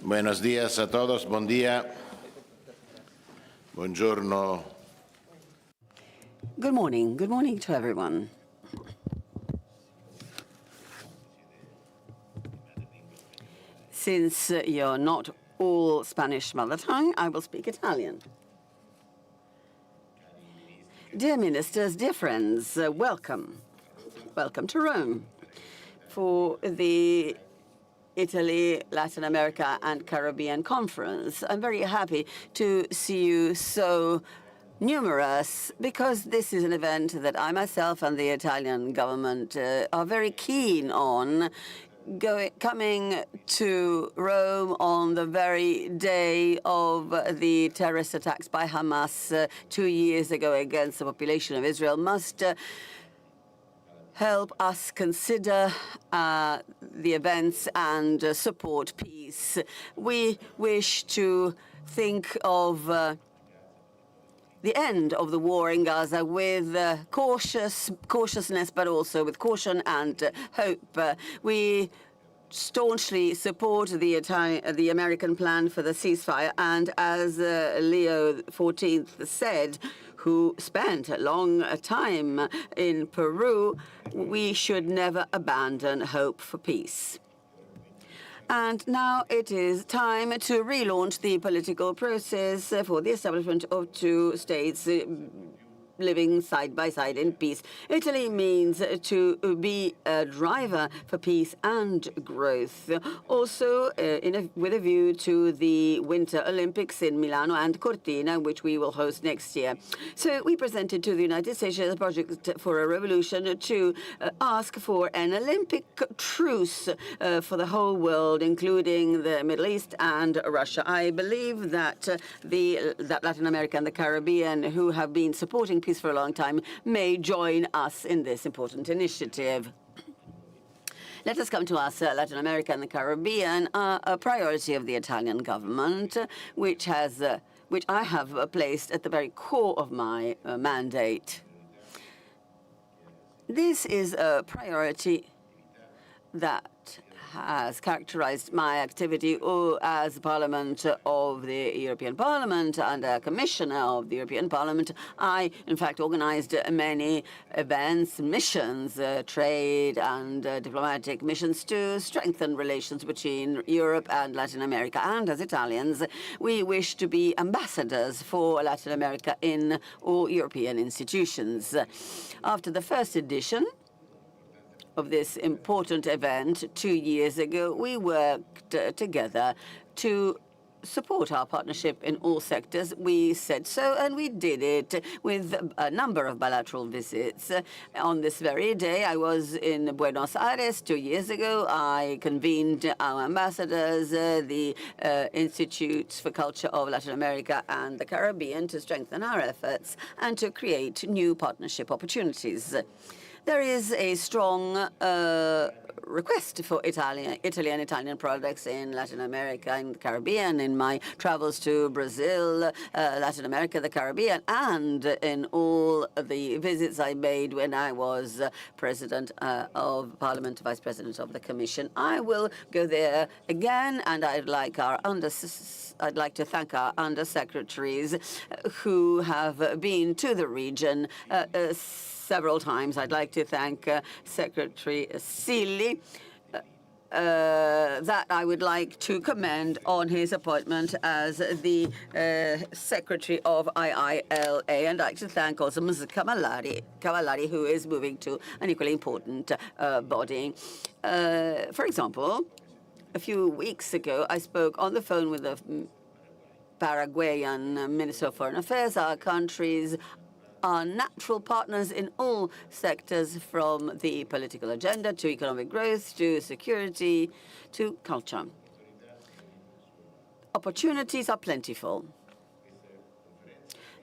Buenos días a todos, buen día. Buongiorno. Good morning to everyone. Since you're not all Spanish mother tongue, I will speak Italian. Dear ministers, dear friends, welcome. Welcome to Rome for the Italy, Latin America and Caribbean Conference. I'm very happy to see you so numerous because this is an event that I myself and the Italian government are very keen on. Coming to Rome on the very day of the terrorist attacks by Hamas 2 years ago against the population of Israel must help us consider the events and support peace. We wish to think of the end of the war in Gaza with cautiousness, but also with caution and hope. We staunchly support the American plan for the ceasefire, and as Leo XIV said, who spent a long time in Peru, we should never abandon hope for peace. And now it is time to relaunch the political process for the establishment of two states living side by side in peace. Italy means to be a driver for peace and growth. Also, with a view to the Winter Olympics in Milano and Cortina, which we will host next year. So we presented to the United States a project for a revolution to ask for an Olympic truce for the whole world, including the Middle East and Russia. I believe that that Latin America and the Caribbean, who have been supporting peace for a long time, may join us in this important initiative. Let us come to us. Latin America and the Caribbean are a priority of the Italian government, which I have placed at the very core of my mandate. This is a priority that has characterized my activity as Parliament of the European Parliament and a Commissioner of the European Parliament. I, in fact, organized many events, missions, trade and diplomatic missions to strengthen relations between Europe and Latin America. And as Italians, we wish to be ambassadors for Latin America in all European institutions. After the first edition of this important event 2 years ago, we worked together to support our partnership in all sectors. We said so, and we did it with a number of bilateral visits. On this very day, I was in Buenos Aires 2 years ago. I convened our ambassadors, the Institutes for Culture of Latin America and the Caribbean, to strengthen our efforts and to create new partnership opportunities. There is a strong request for Italy and Italian products in Latin America and the Caribbean. In my travels to Brazil, Latin America, the Caribbean, and in all the visits I made when I was President of Parliament, Vice President of the Commission. I will go there again, and I'd like to thank our undersecretaries who have been to the region several times. I'd like to thank Secretary Silli, that I would like to commend on his appointment as the Secretary of IILA, and I'd like to thank also Ms. Cavallari, who is moving to an equally important body. For example, a few weeks ago, I spoke on the phone with the Paraguayan Minister of Foreign Affairs. Our countries are natural partners in all sectors, from the political agenda to economic growth to security to culture. Opportunities are plentiful.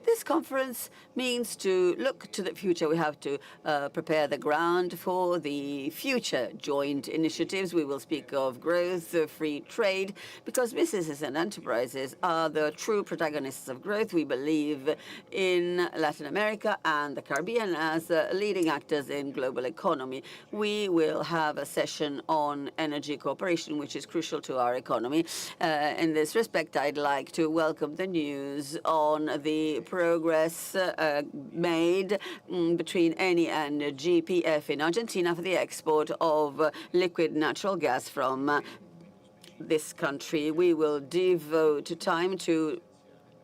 This conference means to look to the future. We have to prepare the ground for the future joint initiatives. We will speak of growth, free trade, because businesses and enterprises are the true protagonists of growth. We believe in Latin America and the Caribbean as leading actors in global economy. We will have a session on energy cooperation, which is crucial to our economy. In this respect, I'd like to welcome the news on the progress made between Eni and GPF in Argentina for the export of liquid natural gas from this country. We will devote time to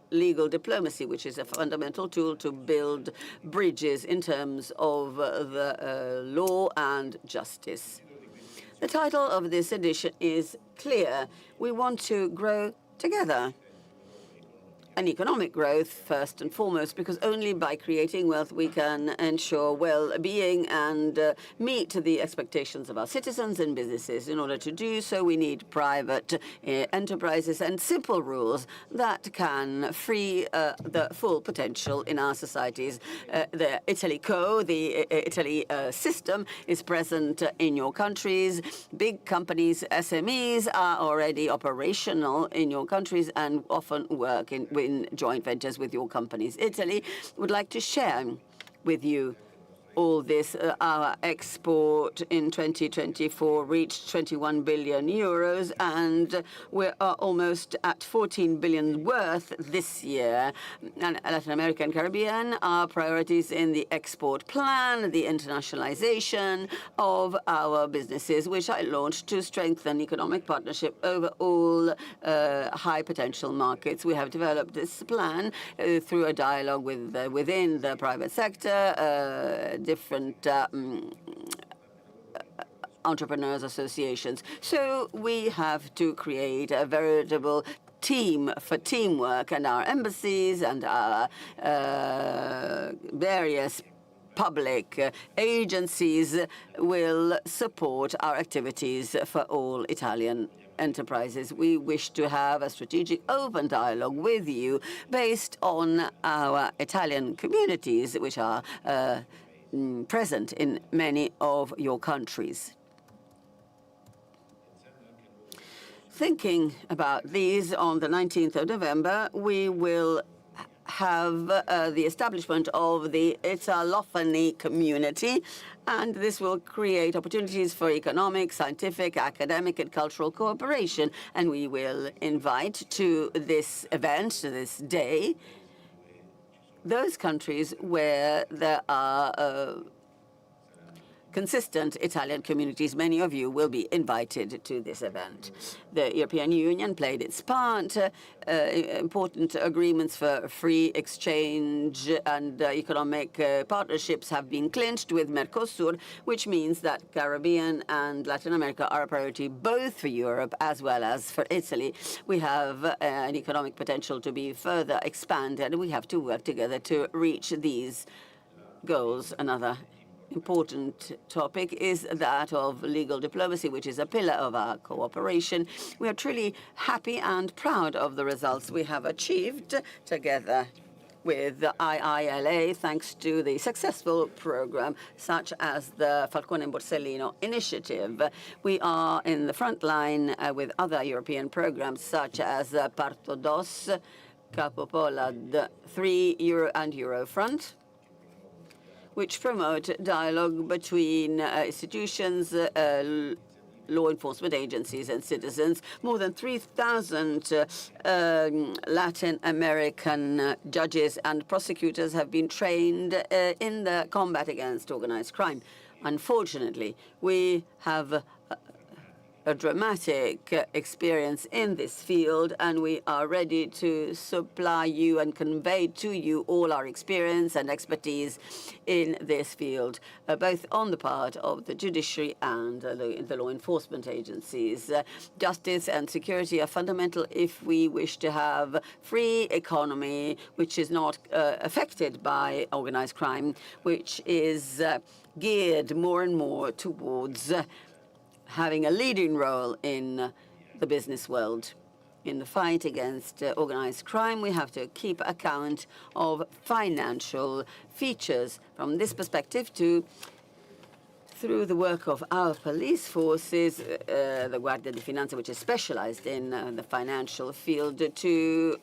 legal diplomacy, which is a fundamental tool to build bridges in terms of the law and justice. The title of this edition is clear. We want to grow together. And economic growth, first and foremost, because only by creating wealth we can ensure well-being and meet the expectations of our citizens and businesses. In order to do so, we need private enterprises and simple rules that can free the full potential in our societies. The Italy Co, the Italy system, is present in your countries. Big companies, SMEs, are already operational in your countries and often work in joint ventures with your companies. Italy would like to share with you all this. Our export in 2024 reached 21 billion euros, and we're almost at 14 billion worth this year. And Latin America and Caribbean are priorities in the export plan, the internationalization of our businesses, which I launched to strengthen economic partnership over all high potential markets. We have developed this plan through a dialogue with within the private sector, different entrepreneurs associations. So we have to create a veritable team for teamwork, and our embassies and our various public agencies will support our activities for all Italian enterprises. We wish to have a strategic open dialogue with you based on our Italian communities, which are present in many of your countries. Thinking about these, on the 19th of November, we will have the establishment of the Italophony community, and this will create opportunities for economic, scientific, academic, and cultural cooperation. And we will invite to this event, to this day, those countries where there are consistent Italian communities. Many of you will be invited to this event. The European Union played its part. Important agreements for free exchange and economic partnerships have been clinched with Mercosur, which means that Caribbean and Latin America are a priority both for Europe as well as for Italy. We have an economic potential to be further expanded, and we have to work together to reach these goals. Another important topic is that of legal diplomacy, which is a pillar of our cooperation. We are truly happy and proud of the results we have achieved together with the IILA, thanks to the successful program such as the Falcone and Borsellino initiative. We are in the front line with other European programs such as Parto Dos, Capopolad 3 Euro and Eurofront, which promote dialogue between institutions, law enforcement agencies and citizens. More than 3,000 Latin American judges and prosecutors have been trained in the combat against organized crime. Unfortunately, we have a dramatic experience in this field, and we are ready to supply you and convey to you all our experience and expertise in this field, both on the part of the judiciary and the law enforcement agencies. Justice and security are fundamental if we wish to have free economy, which is not affected by organized crime, which is geared more and more towards having a leading role in the business world. In the fight against organized crime, we have to keep account of financial features. From this perspective, through the work of our police forces, the Guardia di Finanza, which is specialized in the financial field, to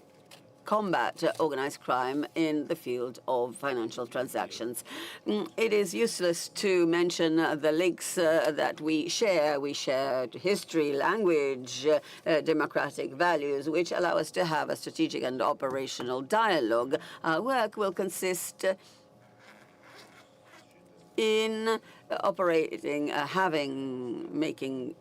combat organized crime in the field of financial transactions. It is useless to mention the links that we share. We share history, language, democratic values, which allow us to have a strategic and operational dialogue. Our work will consist in making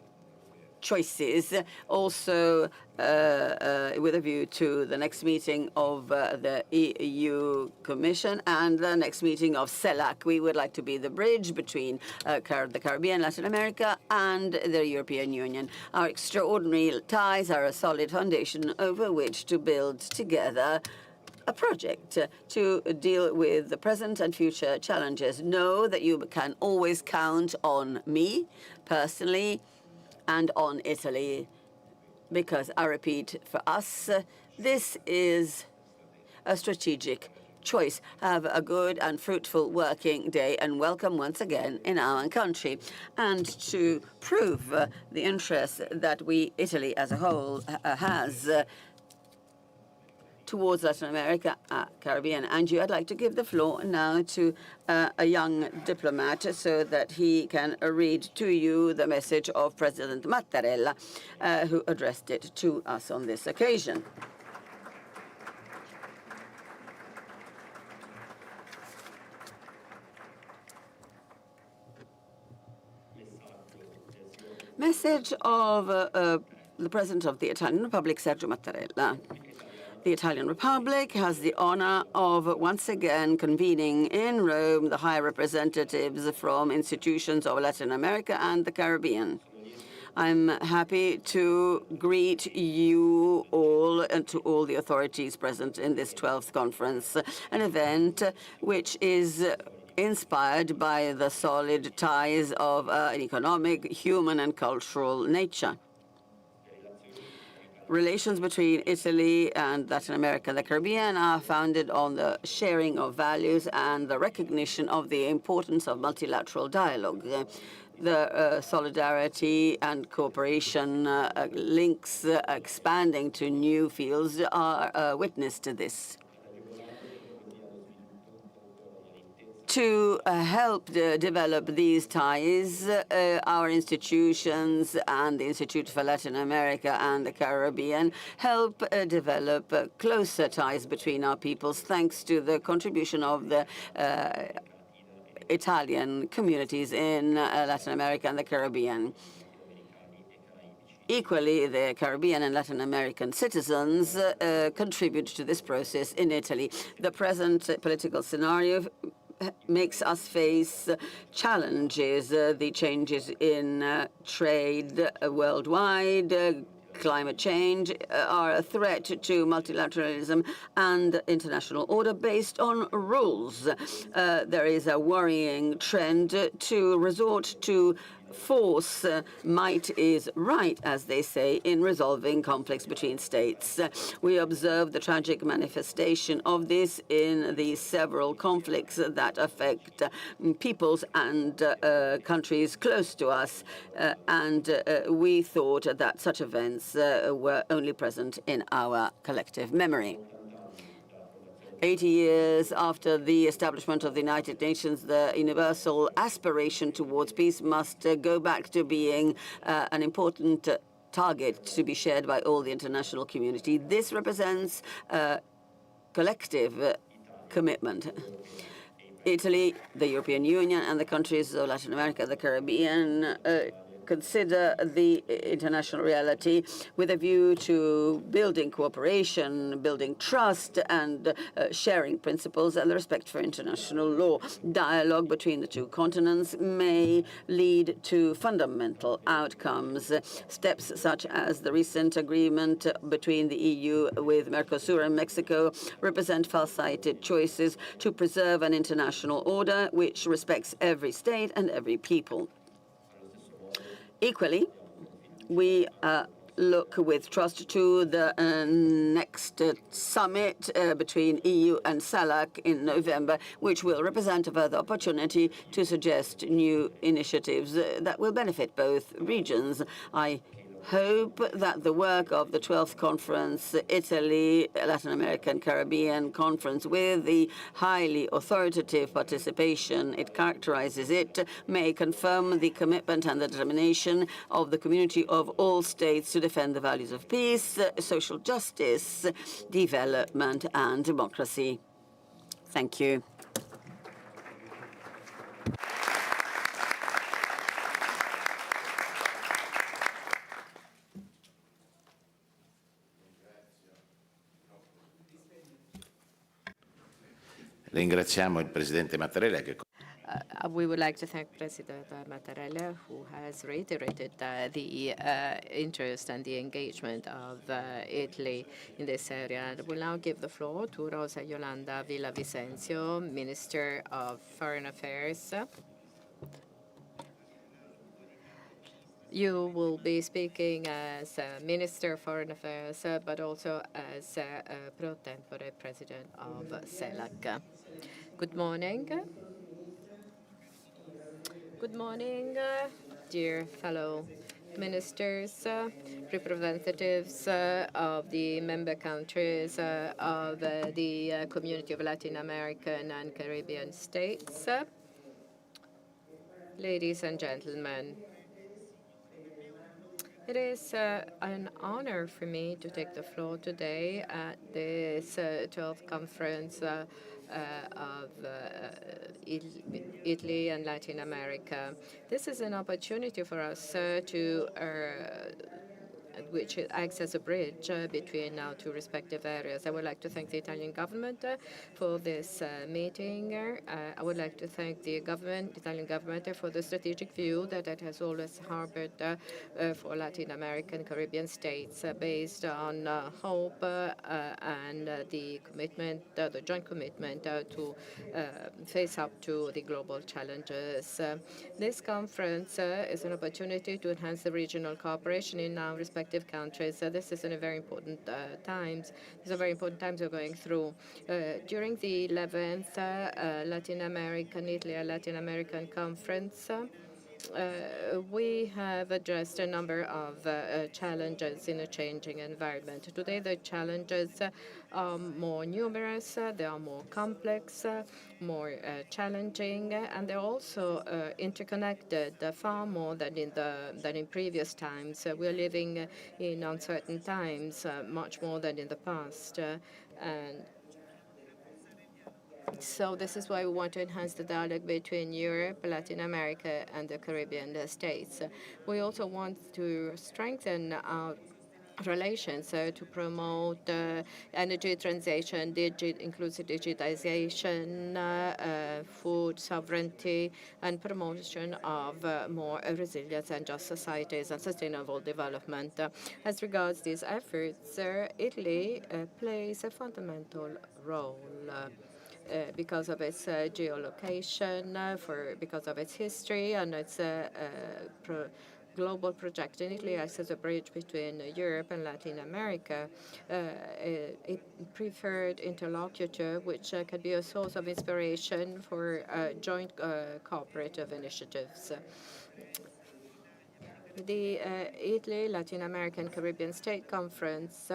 choices, also with a view to the next meeting of the EU Commission and the next meeting of CELAC. We would like to be the bridge between the Caribbean, Latin America, and the European Union. Our extraordinary ties are a solid foundation over which to build together a project to deal with the present and future challenges. Know that you can always count on me personally and on Italy, because I repeat, for us, this is a strategic choice. Have a good and fruitful working day, and welcome once again in our country. And to prove the interest that Italy as a whole, has towards Latin America, Caribbean, and you, I'd like to give the floor now to a young diplomat so that he can read to you the message of President Mattarella, who addressed it to us on this occasion. Message of the President of the Italian Republic, Sergio Mattarella. The Italian Republic has the honor of once again convening in Rome the high representatives from institutions of Latin America and the Caribbean. I'm happy to greet you all and to all the authorities present in this 12th conference, an event which is inspired by the solid ties of an economic, human, and cultural nature. Relations between Italy and Latin America and the Caribbean are founded on the sharing of values and the recognition of the importance of multilateral dialogue. The solidarity and cooperation links expanding to new fields are witness to this. To help develop these ties, our institutions and the Institute for Latin America and the Caribbean help develop closer ties between our peoples, thanks to the contribution of the Italian communities in Latin America and the Caribbean. Equally, the Caribbean and Latin American citizens contribute to this process in Italy. The present political scenario makes us face challenges, the changes in trade worldwide, climate change are a threat to multilateralism and international order based on rules. There is a worrying trend to resort to force. Might is right, as they say, in resolving conflicts between states. We observe the tragic manifestation of this in the several conflicts that affect peoples and countries close to us, and we thought that such events were only present in our collective memory. 80 years after the establishment of the United Nations, the universal aspiration towards peace must go back to being an important target to be shared by all the international community. This represents a collective commitment. Italy, the European Union, and the countries of Latin America, the Caribbean consider the international reality with a view to building cooperation, building trust, and sharing principles and the respect for international law. Dialogue between the two continents may lead to fundamental outcomes. Steps such as the recent agreement between the EU with Mercosur and Mexico represent far-sighted choices to preserve an international order which respects every state and every people. Equally, we look with trust to the next summit between EU and CELAC in November, which will represent a further opportunity to suggest new initiatives that will benefit both regions. I hope that the work of the 12th Conference, Italy, Latin American, Caribbean Conference, with the highly authoritative participation it characterizes it, may confirm the commitment and the determination of the community of all states to defend the values of peace, social justice, development, and democracy. Thank you. Ringraziamo il Presidente Mattarella che We would like to thank President Mattarella, who has reiterated the interest and the engagement of Italy in this area. And we'll now give the floor to Rosa Yolanda Villavicencio, Minister of Foreign Affairs. You will be speaking as Minister of Foreign Affairs, but also as pro tempore President of CELAC. Good morning. Good morning, dear fellow ministers, representatives of the member countries of the Community of Latin American and Caribbean States, ladies and gentlemen. It is an honor for me to take the floor today at this 12th conference of Italy and Latin America. This is an opportunity for us which acts as a bridge between our two respective areas. I would like to thank the Italian government for this meeting. I would like to thank the Italian government for the strategic view that it has always harbored for Latin American Caribbean states, based on hope and the commitment, the joint commitment to face up to the global challenges. This conference is an opportunity to enhance the regional cooperation in our respective countries. This is in a very important times. These are very important times we're going through. During the 11th Latin American Conference, we have addressed a number of challenges in a changing environment. Today, the challenges are more numerous, they are more complex, more challenging, and they're also interconnected far more than in previous times. We're living in uncertain times, much more than in the past, and so this is why we want to enhance the dialogue between Europe, Latin America, and the Caribbean states. We also want to strengthen our relations to promote energy transition, inclusive digitization, food sovereignty, and promotion of more resilient and just societies and sustainable development. As regards these efforts, Italy plays a fundamental role. Because of its geolocation, because of its history and its global project in Italy acts as a bridge between Europe and Latin America, a preferred interlocutor which can be a source of inspiration for joint cooperative initiatives. The Italy Latin American Caribbean State Conference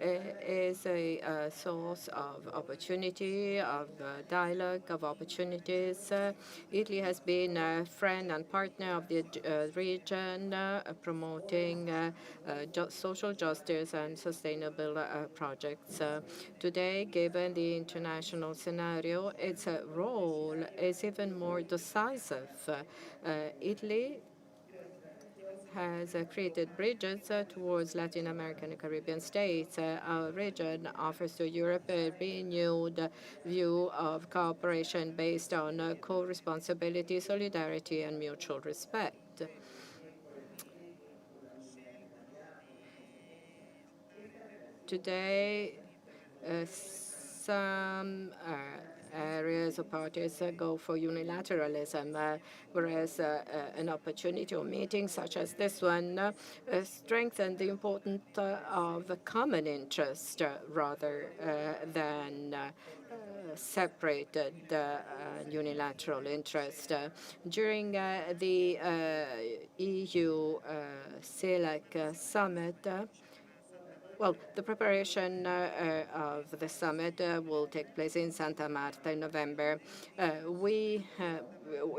is a source of opportunity, of dialogue, of opportunities. Italy has been a friend and partner of the region, promoting social justice and sustainable projects. Today, given the international scenario, its role is even more decisive. Italy has created bridges towards Latin American and Caribbean states. Our region offers to Europe a renewed view of cooperation based on co-responsibility, solidarity, and mutual respect. Today, some areas or parties go for unilateralism, whereas an opportunity or meeting such as this one strengthen the importance of a common interest rather than separated unilateral interest. During the EU CELAC summit, well, the preparation of the summit will take place in Santa Marta in November. We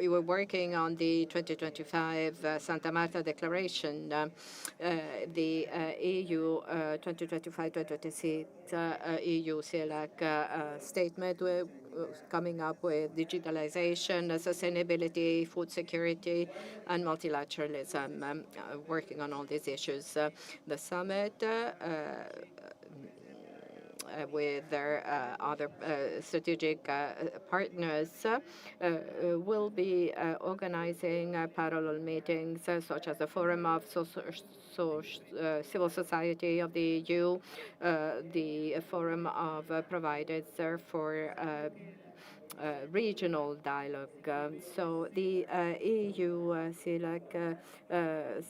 were working on the 2025 Santa Marta Declaration, the EU 2025-2026 EU CELAC statement coming up with digitalization, sustainability, food security, and multilateralism, working on all these issues. The summit with their other strategic partners will be organizing parallel meetings such as the Forum of Civil Society of the EU, the Forum of Providers for regional dialogue. So the EU CELAC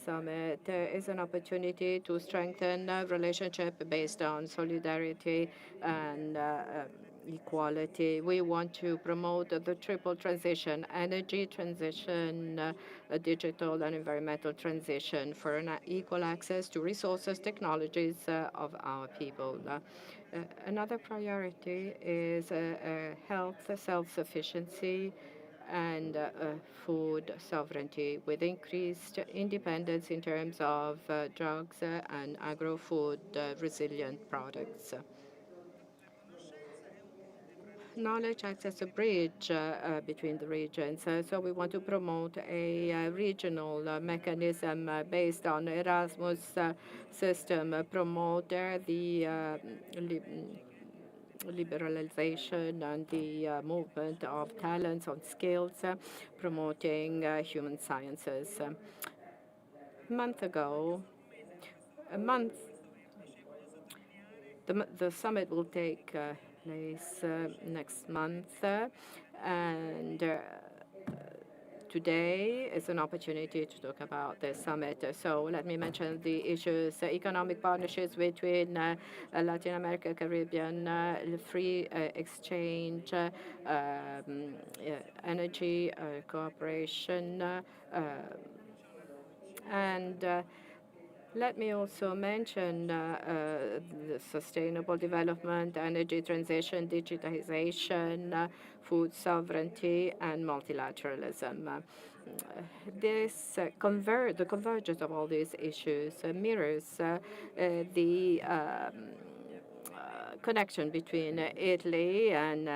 summit is an opportunity to strengthen a relationship based on solidarity and equality. We want to promote the triple transition: energy transition, digital and environmental transition, for an equal access to resources, technologies of our people. Another priority is health self-sufficiency and food sovereignty, with increased independence in terms of drugs and agro-food resilient products. Knowledge acts as a bridge between the regions. So we want to promote a regional mechanism based on Erasmus system, promote the liberalization and the movement of talents and skills, promoting human sciences. A month ago, the summit will take place next month, and today is an opportunity to talk about the summit. So let me mention the issues: economic partnerships between Latin America, Caribbean, free exchange, energy cooperation, and let me also mention the sustainable development, energy transition, digitization, food sovereignty, and multilateralism. The convergence of all these issues mirrors the connection between Italy and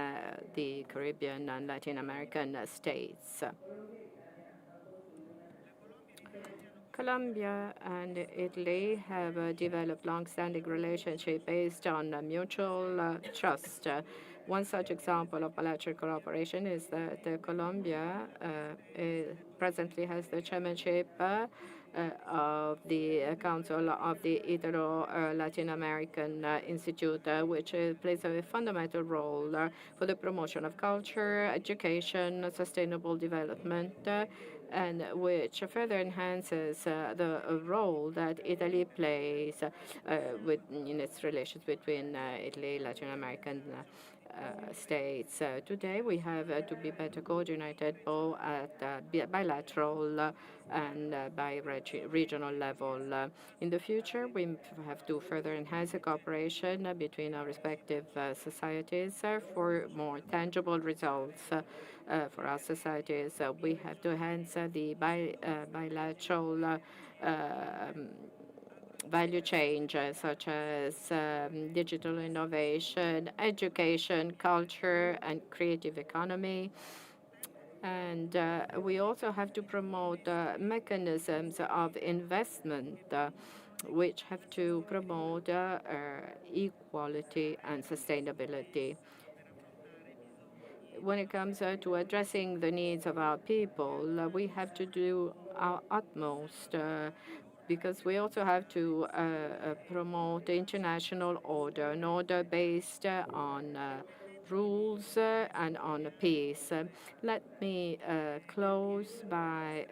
the Caribbean and Latin American states. Colombia and Italy have developed long-standing relationship based on mutual trust. One such example of bilateral cooperation is that Colombia presently has the chairmanship of the Council of the Italo-Latin American Institute, which plays a fundamental role for the promotion of culture, education, sustainable development, and which further enhances the role that Italy plays in its relations between Italy, Latin American states. Today, we have to be better coordinated both at bilateral and by regional level. In the future, we have to further enhance the cooperation between our respective societies for more tangible results for our societies. We have to enhance the bilateral value chain, such as digital innovation, education, culture, and creative economy. And we also have to promote mechanisms of investment which have to promote equality and sustainability. When it comes to addressing the needs of our people, we have to do our utmost because we also have to promote the international order, an order based on rules and on peace. Let me close by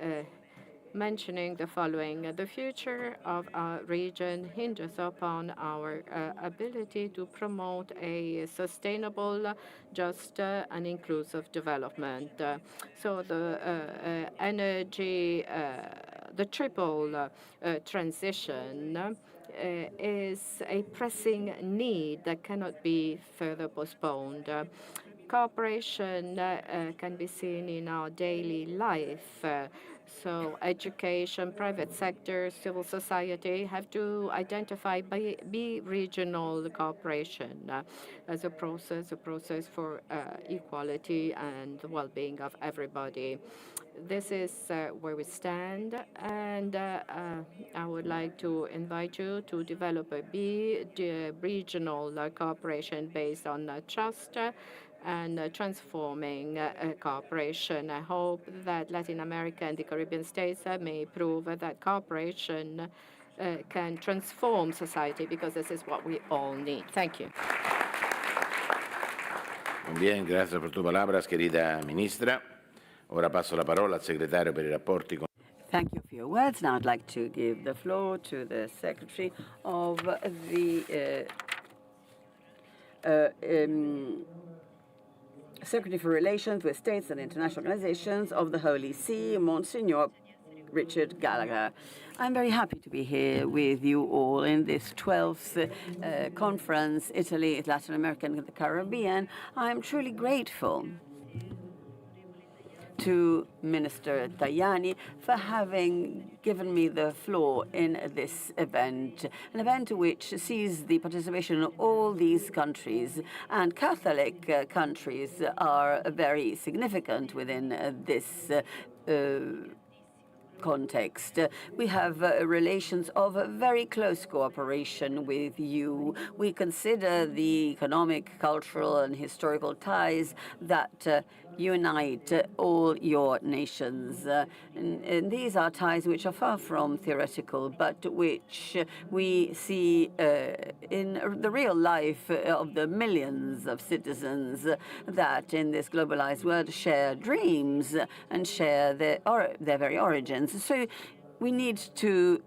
mentioning the following. The future of our region hinges upon our ability to promote a sustainable, just, and inclusive development. So the energy, the triple transition is a pressing need that cannot be further postponed. Cooperation can be seen in our daily life. So education, private sector, civil society have to identify bi-regional cooperation as a process for equality and the well-being of everybody. This is where we stand, and I would like to invite you to develop a regional cooperation based on trust and transforming cooperation. I hope that Latin America and the Caribbean states may prove that cooperation can transform society, because this is what we all need. Thank you. Muy bien, gracias por tus palabras, querida ministra. Ora passo la parola al segretario per i rapporti con... Thank you for your words. Now I'd like to give the floor to the Secretary of the Secretary for Relations with States and International Organizations of the Holy See, Monsignor Richard Gallagher. I'm very happy to be here with you all in this 12th conference, Italy, Latin America, and the Caribbean. I'm truly grateful to Minister Tajani for having given me the floor in this event, an event which sees the participation of all these countries, and Catholic countries are very significant within this context. We have relations of very close cooperation with you. We consider the economic, cultural, and historical ties that unite all your nations. And these are ties which are far from theoretical, but which we see in the real life of the millions of citizens that in this globalized world share dreams and share their very origins. So we need to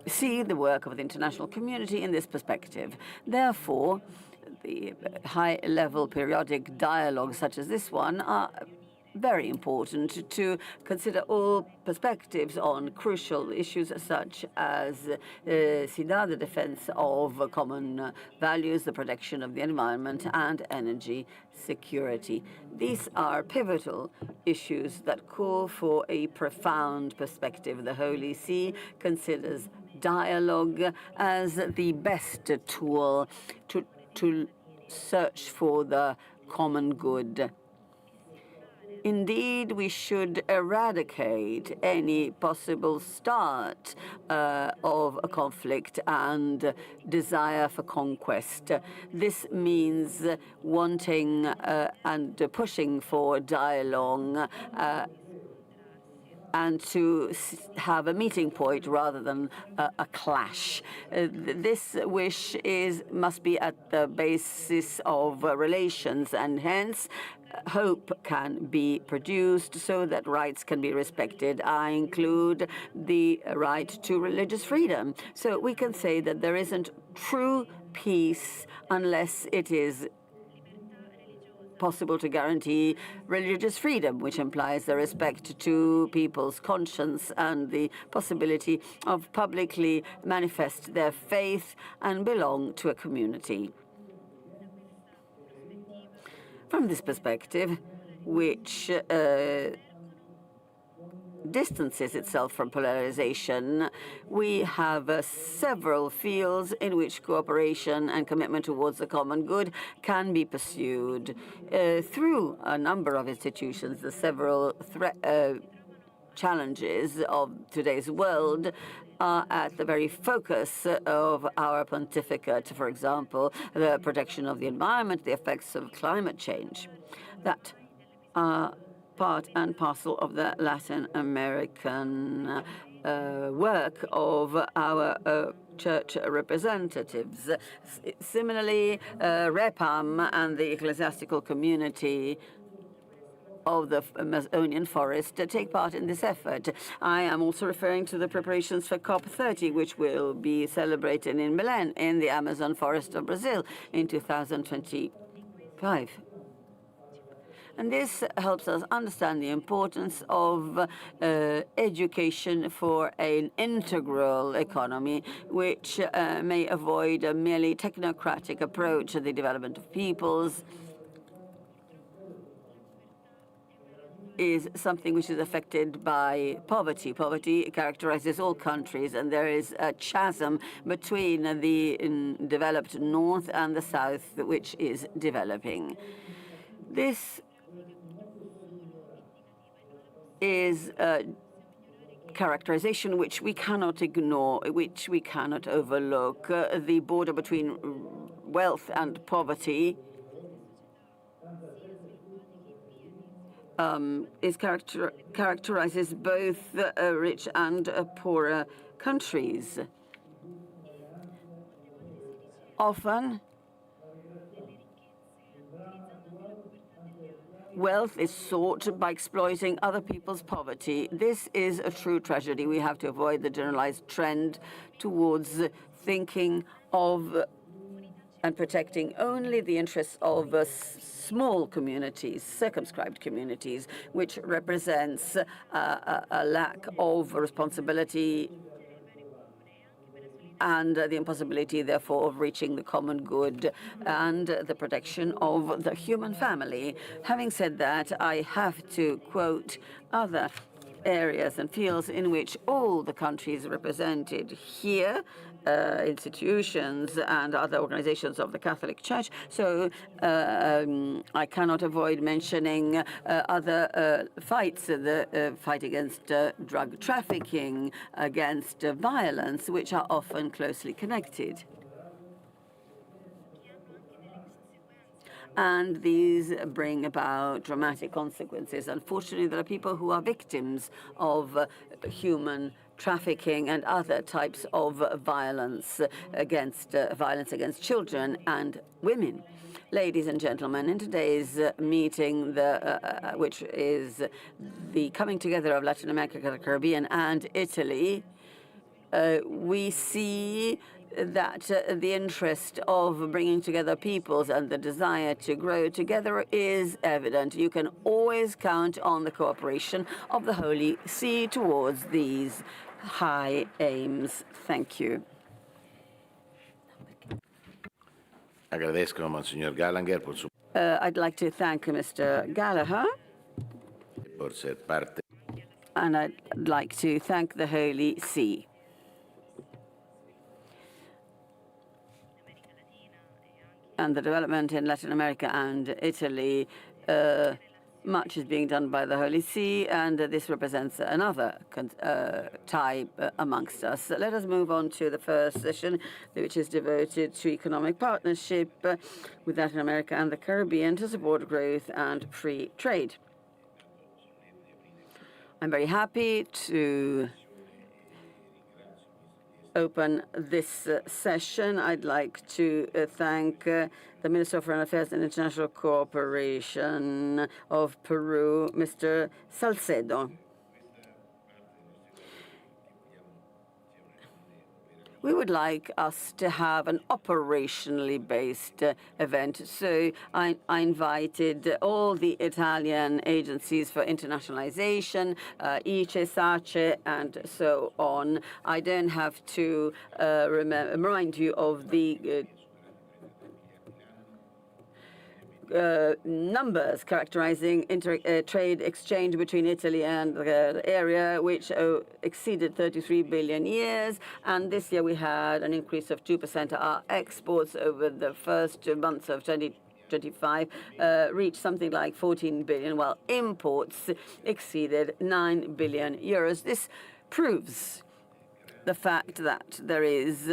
see the work of the international community in this perspective. Therefore, the high-level periodic dialogues such as this one are very important to consider all perspectives on crucial issues such as SIDA, the defense of common values, the protection of the environment, and energy security. These are pivotal issues that call for a profound perspective. The Holy See considers dialogue as the best tool to search for the common good. Indeed, we should eradicate any possible start of a conflict and desire for conquest. This means wanting and pushing for dialogue and to have a meeting point rather than a clash. This wish must be at the basis of relations, and hence hope can be produced so that rights can be respected. I include the right to religious freedom. So we can say that there isn't true peace unless it is possible to guarantee religious freedom, which implies the respect to people's conscience and the possibility of publicly manifest their faith and belong to a community. From this perspective, which distances itself from polarization, we have several fields in which cooperation and commitment towards the common good can be pursued through a number of institutions. The several challenges of today's world are at the very focus of our pontificate. For example, the protection of the environment, the effects of climate change, that are part and parcel of the Latin American work of our church representatives. Similarly, REPAM and the ecclesiastical community of the Amazonian forest take part in this effort. I am also referring to the preparations for COP30, which will be celebrated in Milan in the Amazon forest of Brazil in 2025. And this helps us understand the importance of education for an integral economy, which may avoid a merely technocratic approach to the development of peoples, is something which is affected by poverty. Poverty characterizes all countries, and there is a chasm between the developed north and the south, which is developing. This is a characterization which we cannot ignore, which we cannot overlook. The border between wealth and poverty characterizes both rich and poorer countries. Often, wealth is sought by exploiting other people's poverty. This is a true tragedy. We have to avoid the generalized trend towards thinking of and protecting only the interests of small communities, circumscribed communities, which represents a lack of responsibility and the impossibility, therefore, of reaching the common good and the protection of the human family. Having said that, I have to quote other areas and fields in which all the countries represented here, institutions and other organizations of the Catholic Church. So I cannot avoid mentioning other fights, the fight against drug trafficking, against violence, which are often closely connected. And these bring about dramatic consequences. Unfortunately, there are people who are victims of human trafficking and other types of violence against children and women. Ladies and gentlemen, in today's meeting, which is the coming together of Latin America, the Caribbean, and Italy, we see that the interest of bringing together peoples and the desire to grow together is evident. You can always count on the cooperation of the Holy See towards these high aims. Thank you. Agradezco a Monsignor Gallagher por su I'd like to thank Mr. Gallagher, por ser parte and I'd like to thank the Holy See. And the development in Latin America and Italy, much is being done by the Holy See, and this represents another tie amongst us. Let us move on to the first session, which is devoted to economic partnership with Latin America and the Caribbean to support growth and free trade. I'm very happy to open this session. I'd like to thank the Minister of Foreign Affairs and International Cooperation of Peru, Mr. Salcedo. We would like us to have an operationally based event. So I invited all the Italian agencies for internationalization, ICE, SACE, and so on. I don't have to remind you of the numbers characterizing trade exchange between Italy and the area, which exceeded 33 billion years. And this year we had an increase of 2%. Our exports over the first months of 2025 reached something like 14 billion, while imports exceeded 9 billion euros. This proves the fact that there is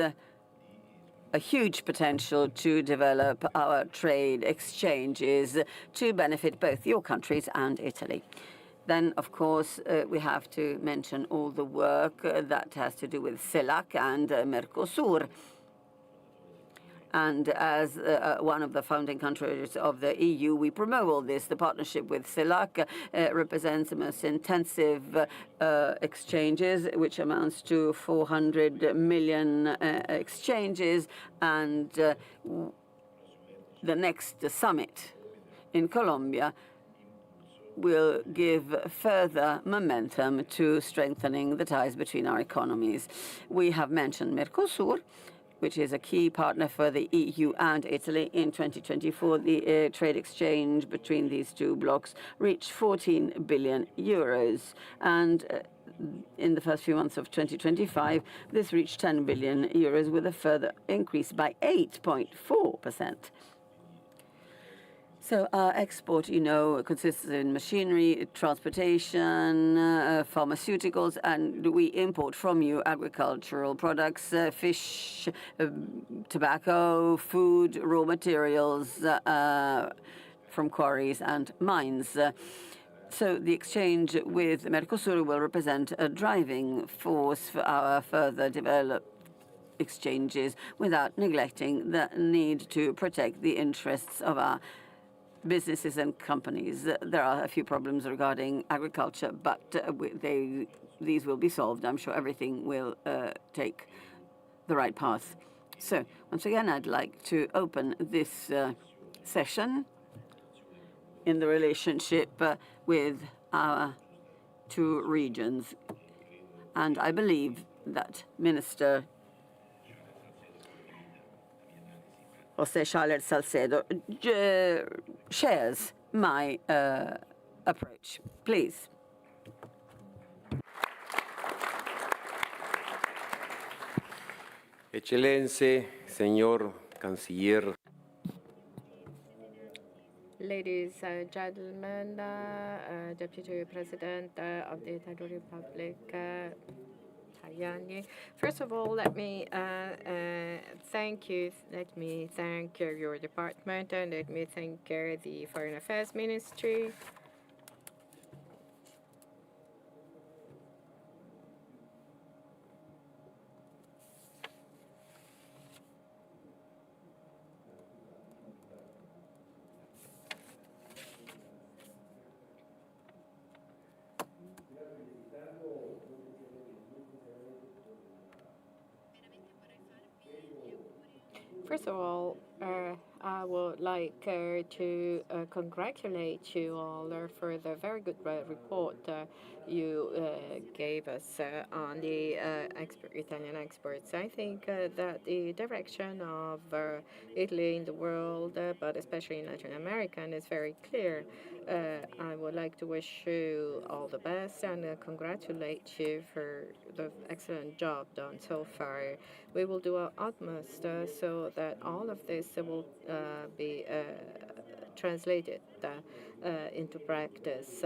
a huge potential to develop our trade exchanges to benefit both your countries and Italy. Then, of course, we have to mention all the work that has to do with CELAC and Mercosur. And as one of the founding countries of the EU, we promote all this. The partnership with CELAC represents the most intensive exchanges, which amounts to 400 million exchanges. And the next summit in Colombia will give further momentum to strengthening the ties between our economies. We have mentioned Mercosur, which is a key partner for the EU and Italy. In 2024, the trade exchange between these two blocs reached 14 billion euros. And in the first few months of 2025, this reached 10 billion euros with a further increase by 8.4%. So our export, consists in machinery, transportation, pharmaceuticals, and we import from you agricultural products, fish, tobacco, food, raw materials from quarries and mines. So the exchange with Mercosur will represent a driving force for our further development exchanges without neglecting the need to protect the interests of our businesses and companies. There are a few problems regarding agriculture, but these will be solved. I'm sure everything will take the right path. So once again, I'd like to open this session in the relationship with our two regions. And I believe that Minister José Charles Salcedo shares my approach. Please. Excellenze, Señor Canciller. Ladies and gentlemen, Deputy President of the Italian Republic, Tajani. First of all, let me thank you. Let me thank your department, and let me thank the Foreign Affairs Ministry. First of all, I would like to congratulate you all for the very good report you gave us on the Italian exports. I think that the direction of Italy in the world, but especially in Latin America, is very clear. I would like to wish you all the best and congratulate you for the excellent job done so far. We will do our utmost so that all of this will be translated into practice.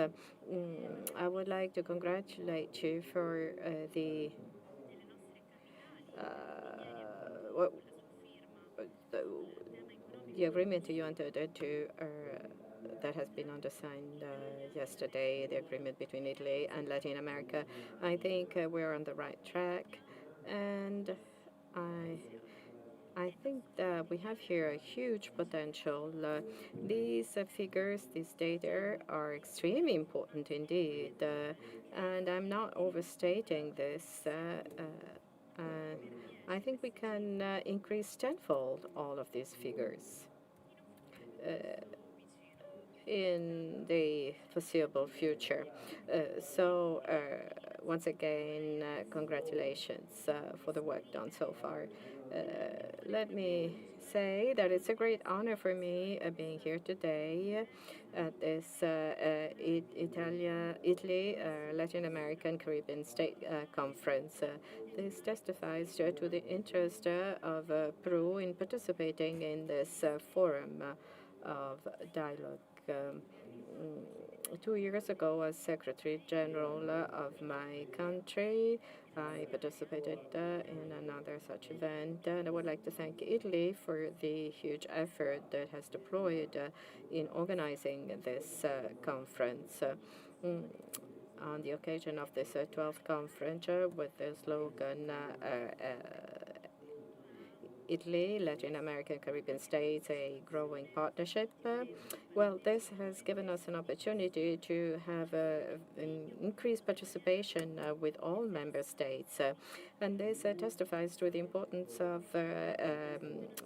I would like to congratulate you for the agreement you entered into that has been undersigned yesterday, the agreement between Italy and Latin America. I think we're on the right track, and I think that we have here a huge potential. These figures, this data, are extremely important indeed, and I'm not overstating this. I think we can increase tenfold all of these figures in the foreseeable future. So once again, congratulations for the work done so far. Let me say that it's a great honor for me being here today at this Italy, Latin American Caribbean State Conference. This testifies to the interest of Peru in participating in this forum of dialogue. 2 years ago, as Secretary General of my country, I participated in another such event, and I would like to thank Italy for the huge effort that has deployed in organizing this conference. on the occasion of this 12th conference with the slogan Italy, Latin America, Caribbean states, a growing partnership. Well, this has given us an opportunity to have an increased participation with all member states. And this testifies to the importance of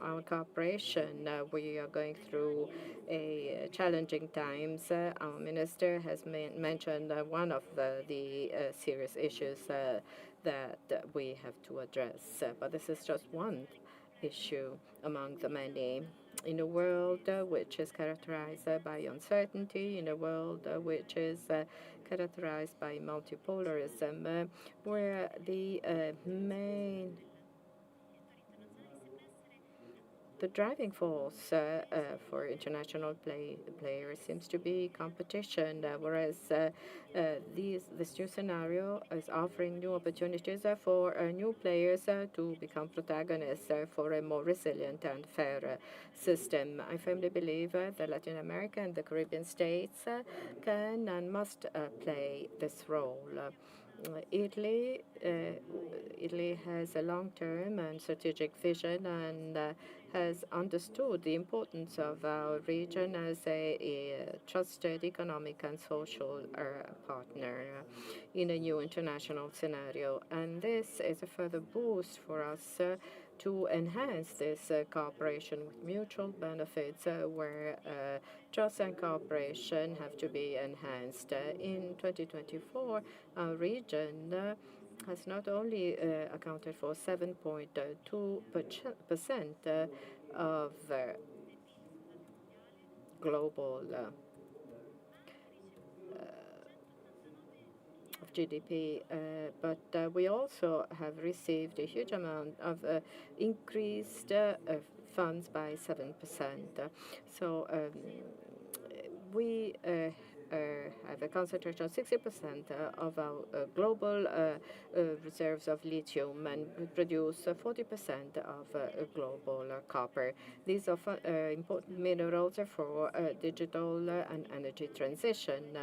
our cooperation. We are going through challenging times. Our minister has mentioned one of the serious issues that we have to address. But this is just one issue among the many. In a world which is characterized by uncertainty, in a world which is characterized by multipolarism, where the driving force for international players seems to be competition, whereas this new scenario is offering new opportunities for new players to become protagonists for a more resilient and fair system. I firmly believe that Latin America and the Caribbean states can and must play this role. Italy has a long-term and strategic vision and has understood the importance of our region as a trusted economic and social partner in a new international scenario. And this is a further boost for us to enhance this cooperation with mutual benefits where trust and cooperation have to be enhanced. In 2024, our region has not only accounted for 7.2% of global of GDP, but we also have received a huge amount of increased funds by 7%. So we have a concentration of 60% of our global reserves of lithium, and we produce 40% of global copper. These are important minerals for digital and energy transition.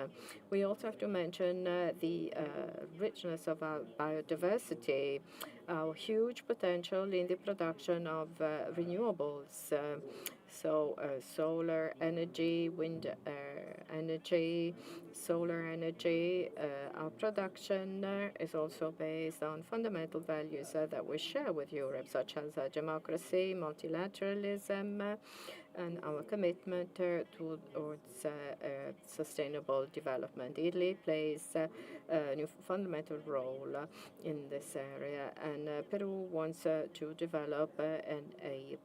We also have to mention the richness of our biodiversity, our huge potential in the production of renewables. So solar energy, wind energy, solar energy. Our production is also based on fundamental values that we share with Europe, such as democracy, multilateralism, and our commitment towards sustainable development. Italy plays a new fundamental role in this area, and Peru wants to develop a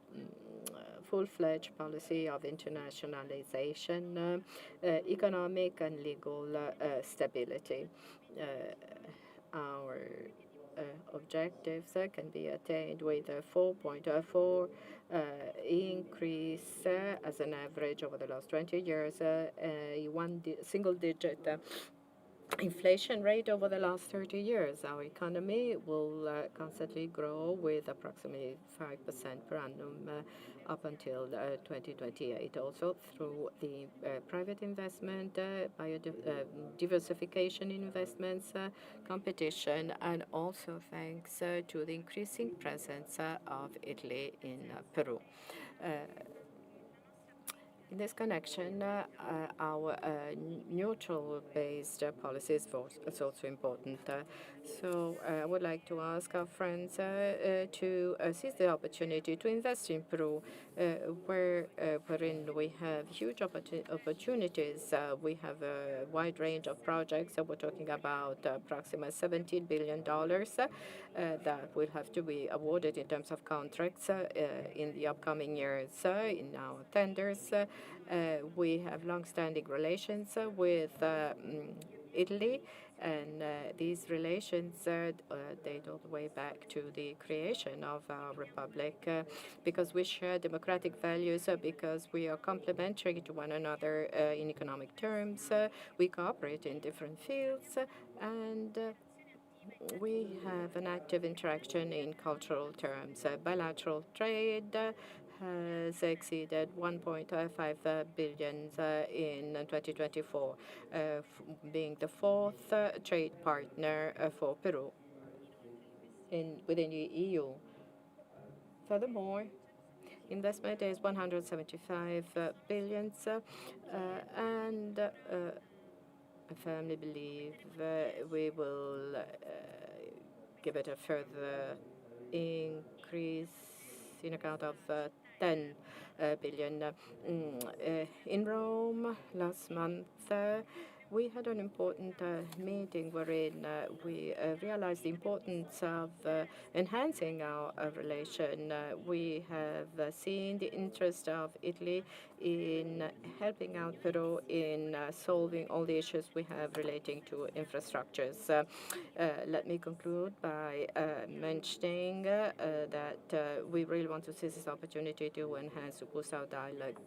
full-fledged policy of internationalization, economic and legal stability. Our objectives can be attained with a 4.4 increase as an average over the last 20 years, a single-digit inflation rate over the last 30 years. Our economy will constantly grow with approximately 5% per annum up until 2028. Also through the private investment, diversification investments, competition, and also thanks to the increasing presence of Italy in Peru. In this connection, our neutral-based policy is also important. So I would like to ask our friends to seize the opportunity to invest in Peru, wherein we have huge opportunities. We have a wide range of projects. We're talking about approximately $17 billion that will have to be awarded in terms of contracts in the upcoming years. In our tenders, we have long-standing relations with Italy, and these relations date all the way back to the creation of our republic, because we share democratic values, because we are complementary to one another in economic terms. We cooperate in different fields, and we have an active interaction in cultural terms. Bilateral trade has exceeded 1.5 billion in 2024, being the fourth trade partner for Peru within the EU. Furthermore, investment is 175 billion, and I firmly believe we will give it a further increase in account of 10 billion. In Rome last month, we had an important meeting wherein we realized the importance of enhancing our relation. We have seen the interest of Italy in helping out Peru in solving all the issues we have relating to infrastructures. Let me conclude by mentioning that we really want to seize this opportunity to enhance, to boost our dialogue.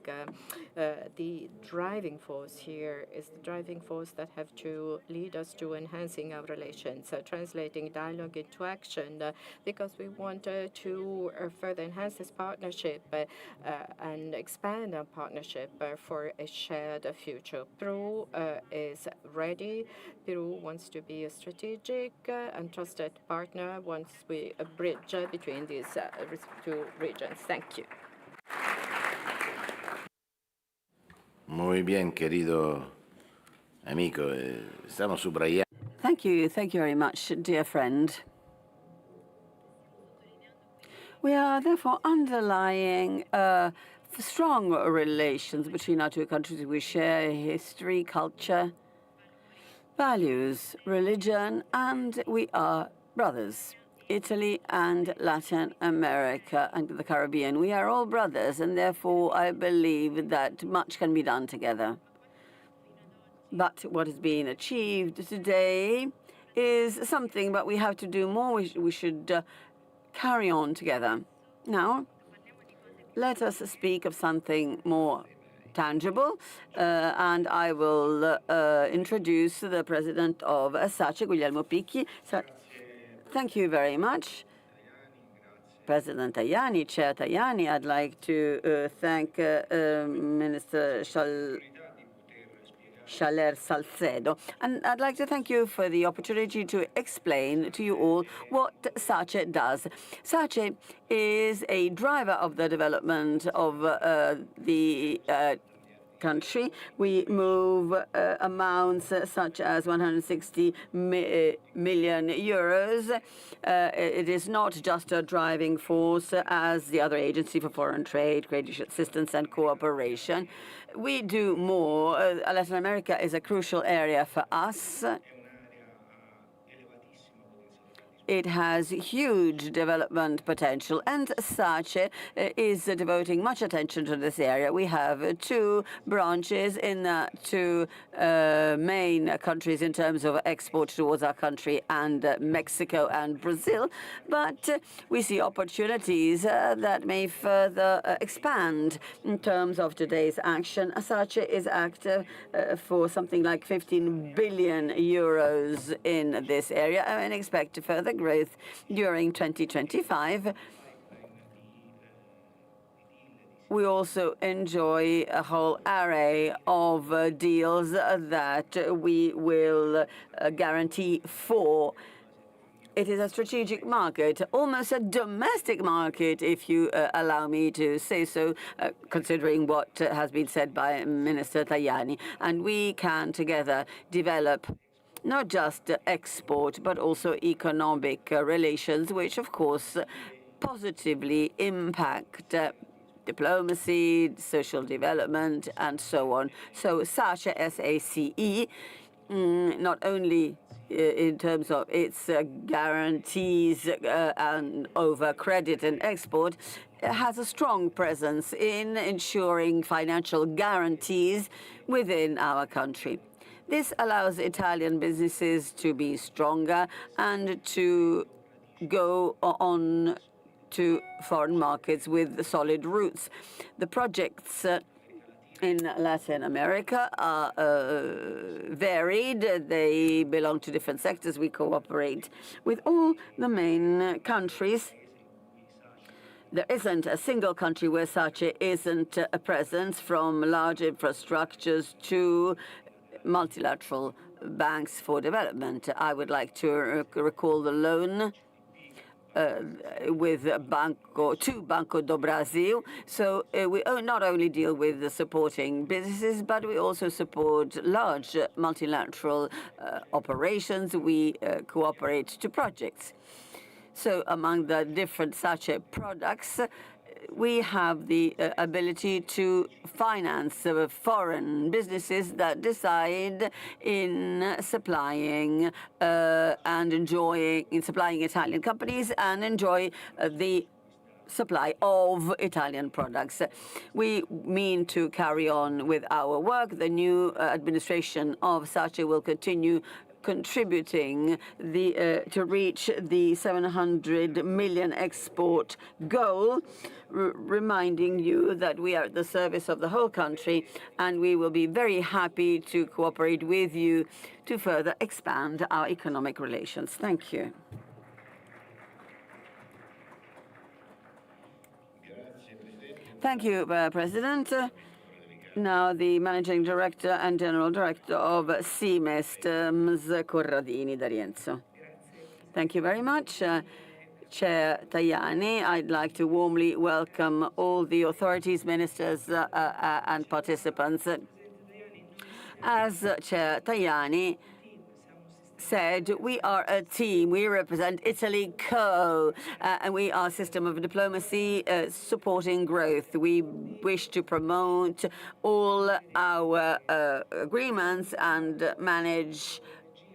The driving force here is the driving force that have to lead us to enhancing our relations, translating dialogue into action, because we want to further enhance this partnership and expand our partnership for a shared future. Peru is ready. Peru wants to be a strategic and trusted partner once we bridge between these two regions. Thank you. Muy bien, querido amigo. Estamos subrayando. Thank you very much, dear friend. We are therefore underlying strong relations between our two countries. We share history, culture, values, religion, and we are brothers. Italy and Latin America and the Caribbean. We are all brothers, and therefore I believe that much can be done together. But what has been achieved today is something, but we have to do more. We should carry on together. Now, let us speak of something more tangible, and I will introduce the president of SACE, Guglielmo Picchi. Thank you very much, President Tajani, Chair Tajani. I'd like to thank Minister Xaler Salcedo. And I'd like to thank you for the opportunity to explain to you all what SACE does. SACE is a driver of the development of the country. We move amounts such as 160 million euros. It is not just a driving force as the other agency for foreign trade, trade assistance and cooperation. We do more. Latin America is a crucial area for us. It has huge development potential, and SACE is devoting much attention to this area. We have two branches in two main countries in terms of export towards our country, and Mexico and Brazil. But we see opportunities that may further expand in terms of today's action. SACE is active for something like 15 billion euros in this area, and expect further growth during 2025. We also enjoy a whole array of deals that we will guarantee for. It is a strategic market, almost a domestic market, if you allow me to say so, considering what has been said by Minister Tajani. And we can together develop not just export, but also economic relations, which, of course, positively impact diplomacy, social development, and so on. So SACE, S-A-C-E, not only in terms of its guarantees and over credit and export, has a strong presence in ensuring financial guarantees within our country. This allows Italian businesses to be stronger and to go on to foreign markets with solid roots. The projects in Latin America are varied. They belong to different sectors. We cooperate with all the main countries there isn't a single country where SACE isn't a presence, from large infrastructures to multilateral banks for development. I would like to recall the loan with Banco do Brasil. So we not only deal with supporting businesses, but we also support large multilateral operations. We cooperate to projects. So among the different SACE products, we have the ability to finance foreign businesses that decide in supplying supplying Italian companies and enjoy the supply of Italian products. We mean to carry on with our work. The new administration of SACE will continue contributing to reach the 700 million export goal, reminding you that we are at the service of the whole country, and we will be very happy to cooperate with you to further expand our economic relations. Thank you. Thank you, President. Now, the Managing Director and General Director of CEMEST, Ms. Corradini d'Arienzo. Thank you very much. Chair Tajani, I'd like to warmly welcome all the authorities, ministers, and participants. As Chair Tajani said, we are a team. We represent Italy Co. And we are a system of diplomacy supporting growth. We wish to promote all our agreements and manage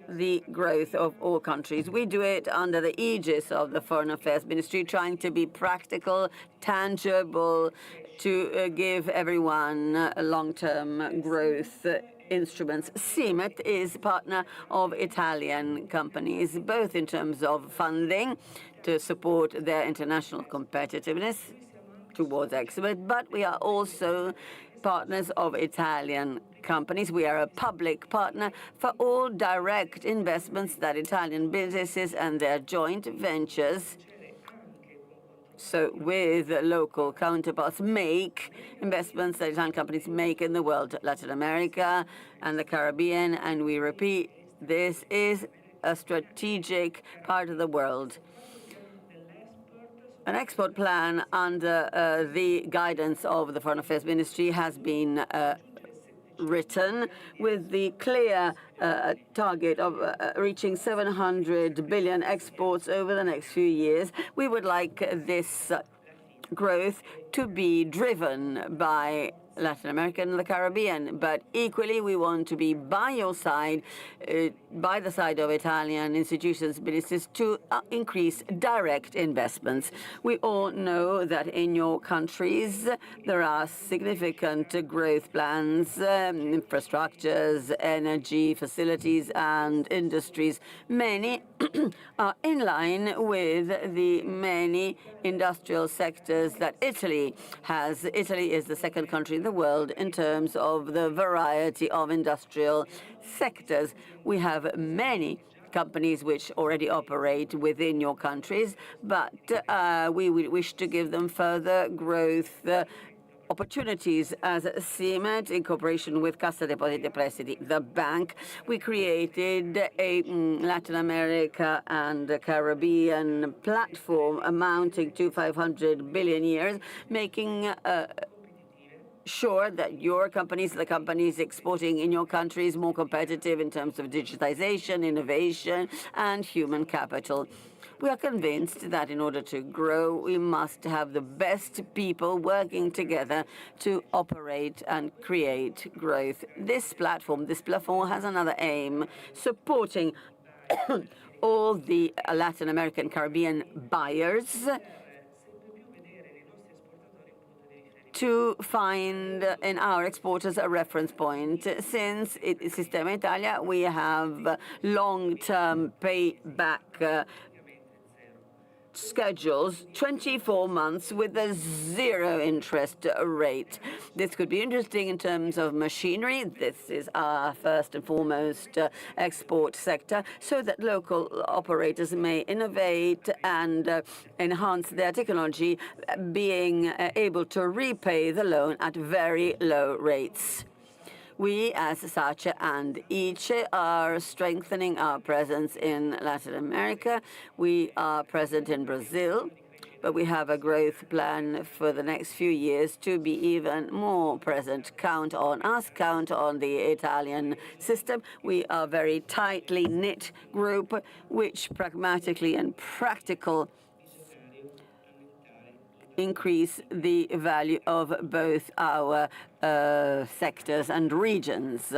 the growth of all countries. We do it under the aegis of the Foreign Affairs Ministry, trying to be practical, tangible, to give everyone long-term growth instruments. CEMET is a partner of Italian companies, both in terms of funding to support their international competitiveness towards export, but we are also partners of Italian companies. We are a public partner for all direct investments that Italian businesses and their joint ventures, so with local counterparts, make investments that Italian companies make in the world, Latin America and the Caribbean, and we repeat, this is a strategic part of the world. An export plan under the guidance of the Foreign Affairs Ministry has been written with the clear target of reaching 700 billion exports over the next few years. We would like this growth to be driven by Latin America and the Caribbean, but equally we want to be by your side, by the side of Italian institutions, businesses, to increase direct investments. We all know that in your countries there are significant growth plans, infrastructures, energy, facilities and industries. Many are in line with the many industrial sectors that Italy has. Italy is the second country in the world in terms of the variety of industrial sectors. We have many companies which already operate within your countries, but we wish to give them further growth opportunities. As CEMET, in cooperation with Cassa Depositi e Prestiti, the bank, we created a Latin America and Caribbean platform amounting to 500 billion years, making sure that your companies, the companies exporting in your countries, more competitive in terms of digitization, innovation, and human capital. We are convinced that in order to grow, we must have the best people working together to operate and create growth. This platform has another aim: supporting all the Latin American Caribbean buyers to find in our exporters a reference point. Since Sistema Italia, we have long-term payback schedules 24 months with a zero interest rate. This could be interesting in terms of machinery. This is our first and foremost export sector, so that local operators may innovate and enhance their technology, being able to repay the loan at very low rates. We, as SACE and ICE, are strengthening our presence in Latin America. We are present in Brazil, but we have a growth plan for the next few years to be even more present. Count on us, count on the Italian system. We are a very tightly knit group, which pragmatically and practical increase the value of both our sectors and regions.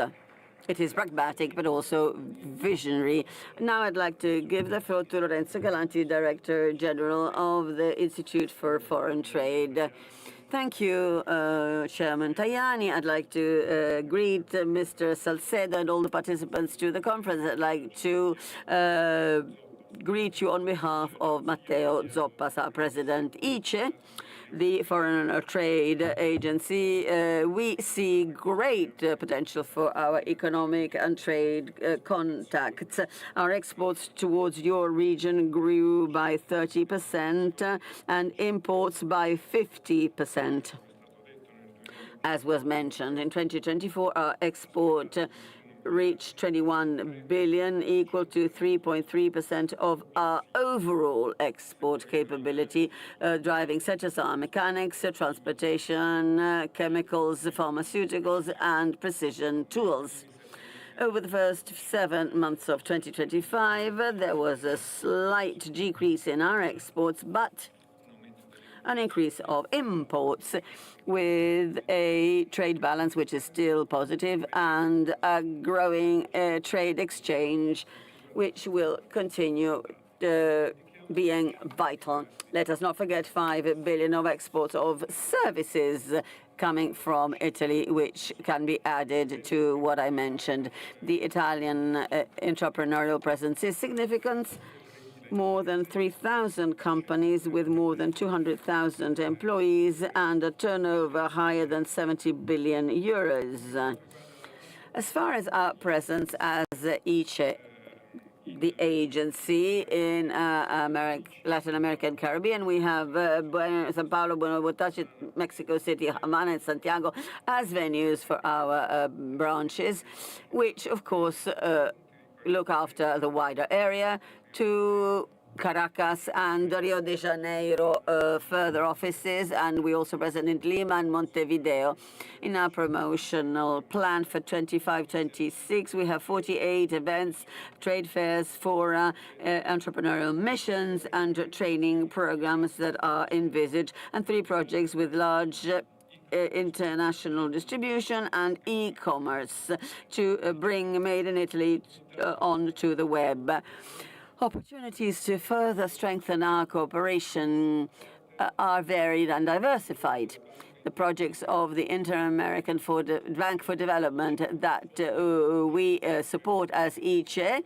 It is pragmatic, but also visionary. Now I'd like to give the floor to Lorenzo Galanti, Director General of the Institute for Foreign Trade. Thank you, Chairman Tajani. I'd like to greet Mr. Salcedo and all the participants to the conference. I'd like to greet you on behalf of Matteo Zoppas, our President. ICE, the Foreign Trade Agency, we see great potential for our economic and trade contacts. Our exports towards your region grew by 30% and imports by 50%. As was mentioned, in 2024, our export reached 21 billion, equal to 3.3% of our overall export capability, driving such as our mechanics, transportation, chemicals, pharmaceuticals, and precision tools. Over the first 7 months of 2025, there was a slight decrease in our exports, but an increase of imports, with a trade balance which is still positive and a growing trade exchange which will continue being vital. Let us not forget 5 billion of exports of services coming from Italy, which can be added to what I mentioned. The Italian entrepreneurial presence is significant. More than 3,000 companies with more than 200,000 employees and a turnover higher than 70 billion euros. As far as our presence as ICE, the agency in Latin America and Caribbean, we have Sao Paulo, Buenos Aires, Mexico City, Havana, and Santiago as venues for our branches, which, of course, look after the wider area, to Caracas and Rio de Janeiro further offices, and we also present in Lima and Montevideo. In our promotional plan for 25-26, we have 48 events, trade fairs, fora, entrepreneurial missions, and training programs that are envisaged, and 3 projects with large international distribution and e-commerce to bring Made in Italy onto the web. Opportunities to further strengthen our cooperation are varied and diversified. The projects of the Inter-American Bank for Development that we support as ICE,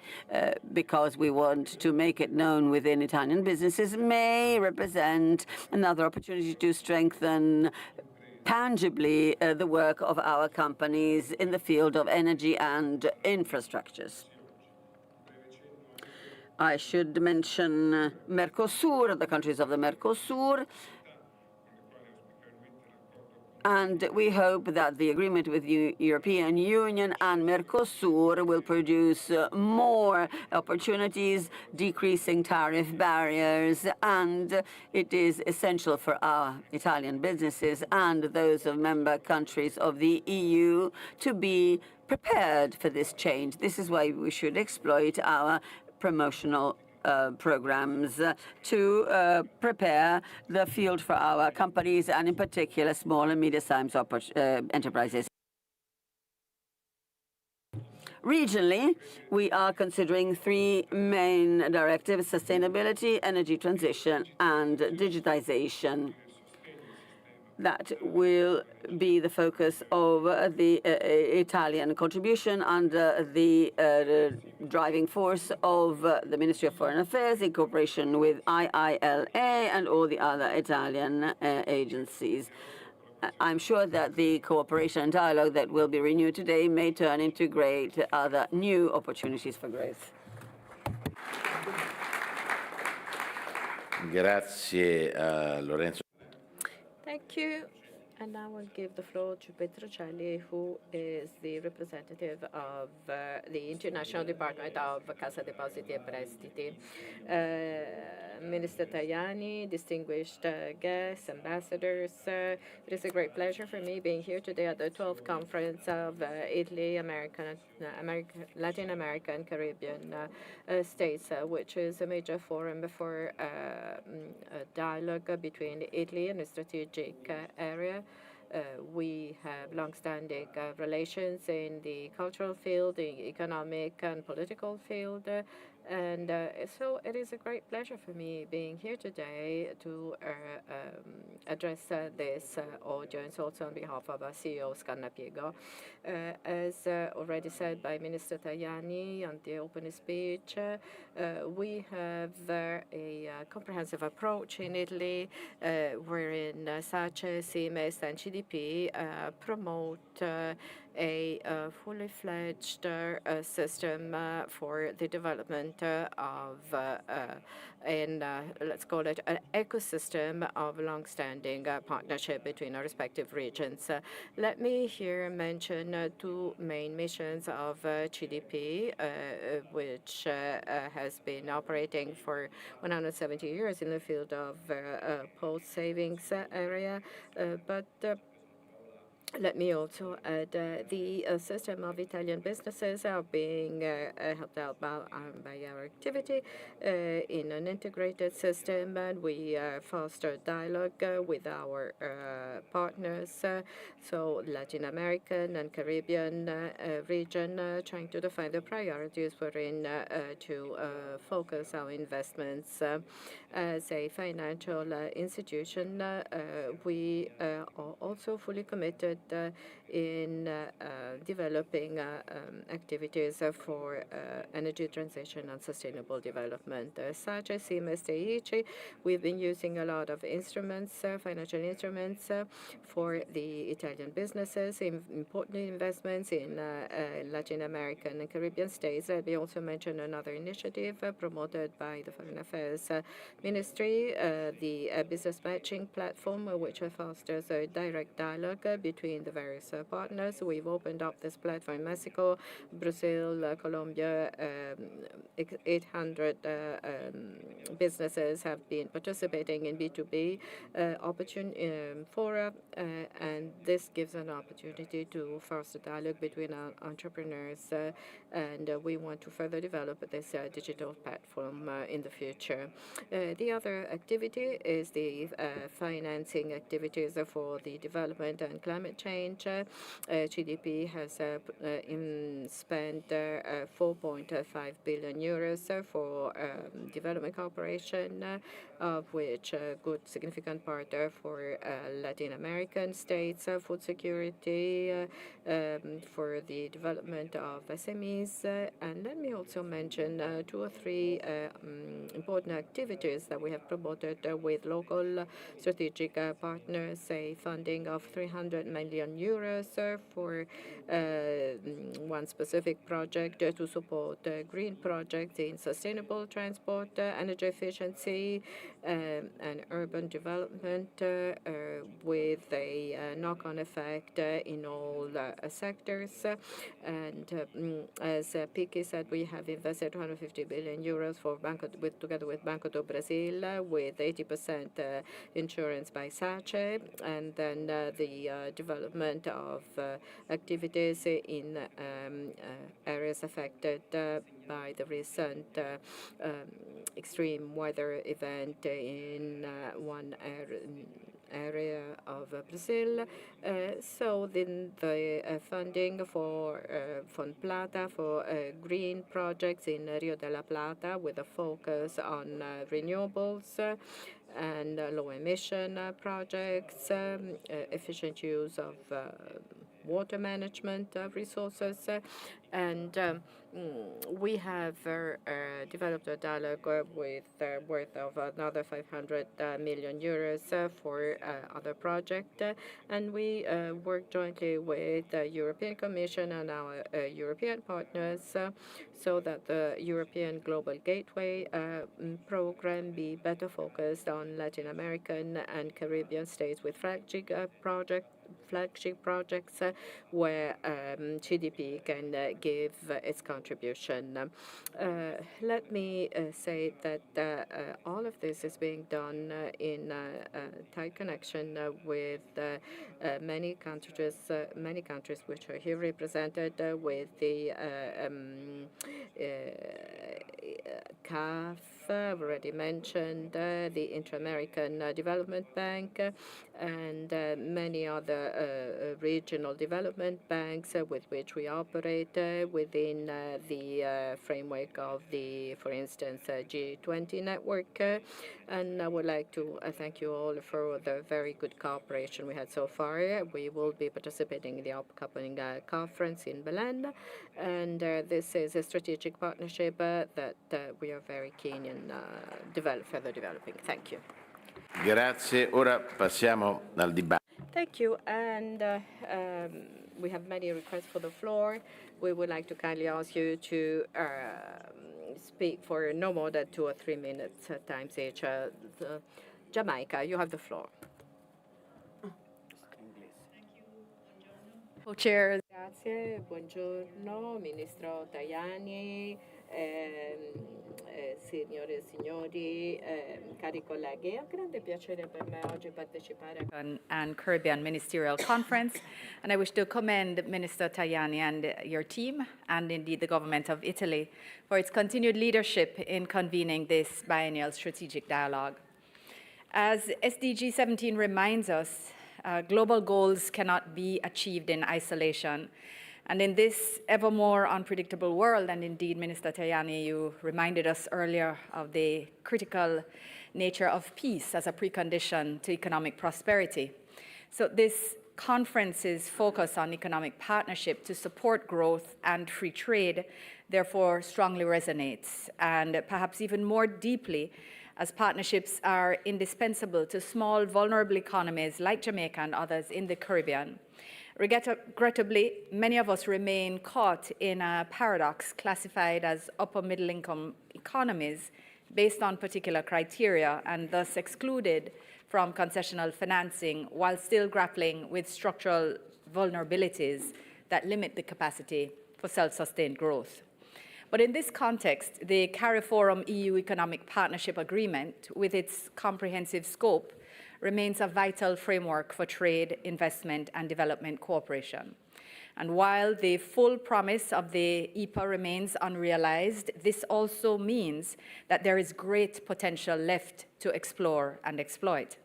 because we want to make it known within Italian businesses, may represent another opportunity to strengthen tangibly the work of our companies in the field of energy and infrastructures. I should mention Mercosur, the countries of the Mercosur, and we hope that the agreement with the European Union and Mercosur will produce more opportunities, decreasing tariff barriers, and it is essential for our Italian businesses and those of member countries of the EU to be prepared for this change. This is why we should exploit our promotional programs to prepare the field for our companies, and in particular small and medium-sized enterprises. Regionally, we are considering 3 main directives: sustainability, energy transition, and digitization. that will be the focus of the Italian contribution under the driving force of the Ministry of Foreign Affairs in cooperation with IILA and all the other Italian agencies. I'm sure that the cooperation and dialogue that will be renewed today may turn into great other new opportunities for growth. Grazie a Lorenzo. Thank you. And now I'll give the floor to Petrocelli, who is the representative of the International Department of Cassa Depositi e Prestiti. Minister Tajani, distinguished guests, ambassadors, it is a great pleasure for me being here today at the 12th Conference of Italy, Latin America and Caribbean states, which is a major forum for dialogue between Italy and a strategic area. We have long-standing relations in the cultural field, the economic and political field, and so it is a great pleasure for me being here today to address this audience also on behalf of our CEO, Scannapiego. As already said by Minister Tajani on the opening speech, we have a comprehensive approach in Italy wherein SACE, CMS and CDP promote a fully fledged system for the development of let's call it an ecosystem of long-standing partnership between our respective regions. Let me here mention two main missions of GDP, which has been operating for 170 years in the field of post-savings area, but let me also add the system of Italian businesses are being helped out by our activity in an integrated system, and we foster dialogue with our partners, so Latin American and Caribbean region, trying to define the priorities wherein to focus our investments. As a financial institution, we are also fully committed in developing activities for energy transition and sustainable development. Such as CMS, we've been using a lot of instruments, financial instruments, for the Italian businesses, important investments in Latin American and Caribbean states. Let me also mention another initiative promoted by the Foreign Affairs Ministry, the business matching platform, which fosters a direct dialogue between the various partners. We've opened up this platform in Mexico, Brazil, Colombia. 800 businesses have been participating in B2B fora, and this gives an opportunity to foster dialogue between our entrepreneurs, and we want to further develop this digital platform in the future. The other activity is the financing activities for the development and climate change. GDP has spent 4.5 billion euros for development cooperation, of which a good significant part for Latin American states, food security, for the development of SMEs. And let me also mention 2 or 3 important activities that we have promoted with local strategic partners, a funding of 300 million euros for one specific project to support green projects in sustainable transport, energy efficiency, and urban development, with a knock-on effect in all sectors. And as Piqui said, we have invested 150 billion euros for together with Banco do Brasil, with 80% insurance by SACE, and then the development of activities in areas affected by the recent extreme weather event in one area of Brazil. So then the funding for Fond Plata for green projects in Rio de la Plata with a focus on renewables and low emission projects, efficient use of water management resources, and we have developed a dialogue with worth of another 500 million euros for other projects, and we work jointly with the European Commission and our European partners so that the European Global Gateway program be better focused on Latin American and Caribbean states with flagship projects where GDP can give its contribution. Let me say that all of this is being done in tight connection with many countries which are here represented with the CAF, I've already mentioned, the Inter-American Development Bank, and many other regional development banks with which we operate within the framework of the, for instance, G20 network. And I would like to thank you all for the very good cooperation we had so far. We will be participating in the upcoming conference in Belen, and this is a strategic partnership that we are very keen in further developing. Thank you. Grazie. Ora passiamo al dibattito. Thank you. And we have many requests for the floor. We would like to kindly ask you to speak for no more than 2 or 3 minutes at times each. Jamaica, you have the floor. Co-chairs. Grazie, buongiorno, Ministro Tajani, signore e signori, cari colleghi. È un grande piacere per me oggi partecipare And Caribbean Ministerial Conference, and I wish to commend Minister Tajani and your team, and indeed the government of Italy, for its continued leadership in convening this biennial strategic dialogue. As SDG 17 reminds us, global goals cannot be achieved in isolation. And in this ever more unpredictable world, and indeed, Minister Tajani, you reminded us earlier of the critical nature of peace as a precondition to economic prosperity. So this conference's focus on economic partnership to support growth and free trade, therefore, strongly resonates, and perhaps even more deeply, as partnerships are indispensable to small, vulnerable economies like Jamaica and others in the Caribbean. Regrettably, many of us remain caught in a paradox classified as upper middle income economies based on particular criteria and thus excluded from concessional financing while still grappling with structural vulnerabilities that limit the capacity for self-sustained growth. But in this context, the CARIFORUM EU Economic Partnership Agreement, with its comprehensive scope, remains a vital framework for trade, investment, and development cooperation. And while the full promise of the EPA remains unrealized, this also means that there is great potential left to explore and exploit.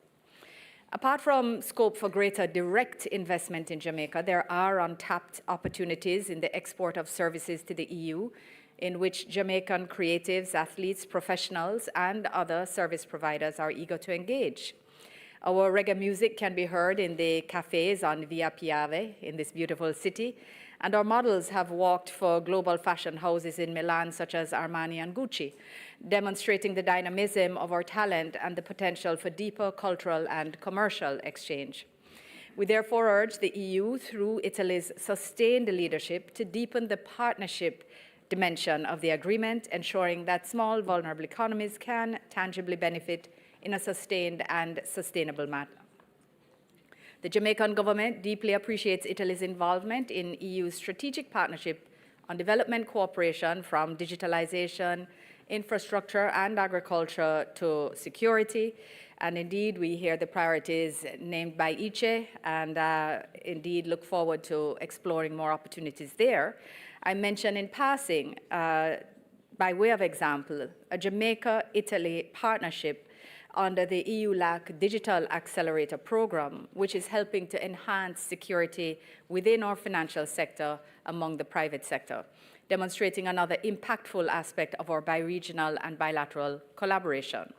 Apart from scope for greater direct investment in Jamaica, there are untapped opportunities in the export of services to the EU, in which Jamaican creatives, athletes, professionals, and other service providers are eager to engage. Our reggae music can be heard in the cafes on Via Piave in this beautiful city, and our models have walked for global fashion houses in Milan, such as Armani and Gucci, demonstrating the dynamism of our talent and the potential for deeper cultural and commercial exchange. We therefore urge the EU, through Italy's sustained leadership, to deepen the partnership dimension of the agreement, ensuring that small, vulnerable economies can tangibly benefit in a sustained and sustainable manner. The Jamaican government deeply appreciates Italy's involvement in EU's strategic partnership on development cooperation, from digitalization, infrastructure, and agriculture to security. And indeed, we hear the priorities named by ICE, and indeed look forward to exploring more opportunities there. I mentioned in passing By way of example, a Jamaica-Italy partnership under the CELAC Digital Accelerator Program, which is helping to enhance security within our financial sector among the private sector, demonstrating another impactful aspect of our bi-regional and bilateral collaboration.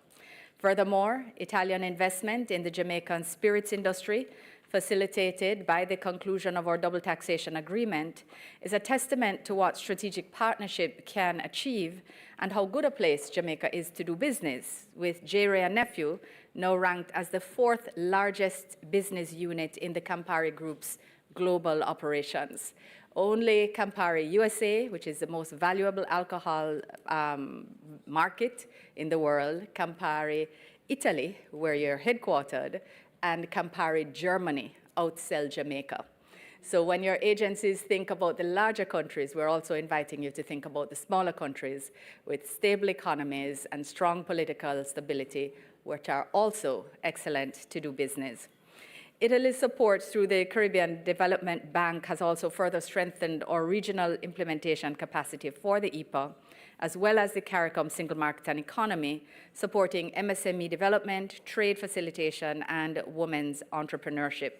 Furthermore, Italian investment in the Jamaican spirits industry, facilitated by the conclusion of our double taxation agreement, is a testament to what strategic partnership can achieve and how good a place Jamaica is to do business, with J. Ray & Nephew now ranked as the 4th largest business unit in the Campari Group's global operations. Only Campari USA, which is the most valuable alcohol market in the world, Campari Italy, where you're headquartered, and Campari Germany outsell Jamaica. So when your agencies think about the larger countries, we're also inviting you to think about the smaller countries with stable economies and strong political stability, which are also excellent to do business. Italy's support through the Caribbean Development Bank has also further strengthened our regional implementation capacity for the EPA, as well as the CARICOM single market and economy, supporting MSME development, trade facilitation, and women's entrepreneurship.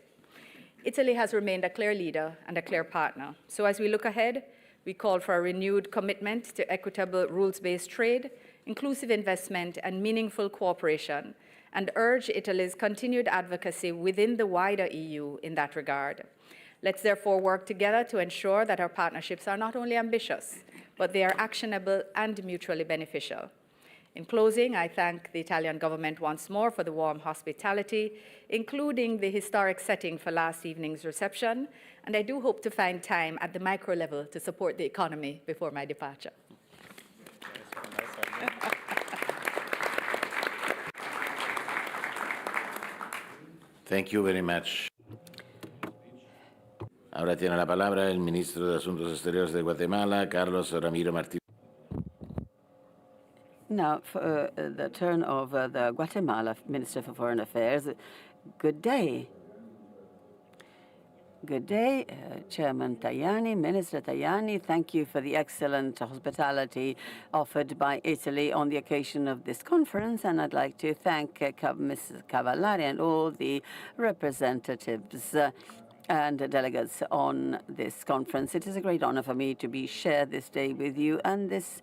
Italy has remained a clear leader and a clear partner. So as we look ahead, we call for a renewed commitment to equitable rules-based trade, inclusive investment, and meaningful cooperation, and urge Italy's continued advocacy within the wider EU in that regard. Let's therefore work together to ensure that our partnerships are not only ambitious, but they are actionable and mutually beneficial. In closing, I thank the Italian government once more for the warm hospitality, including the historic setting for last evening's reception, and I do hope to find time at the micro level to support the economy before my departure. Thank you very much. Ahora tiene la palabra el ministro de Asuntos Exteriores de Guatemala, Carlos Ramiro Martínez. Now, for the turn of the Guatemala Minister for Foreign Affairs, good day. Good day, Chairman Tajani, Minister Tajani. Thank you for the excellent hospitality offered by Italy on the occasion of this conference, and I'd like to thank Mrs. Cavallari and all the representatives and delegates on this conference. It is a great honor for me to share this day with you and this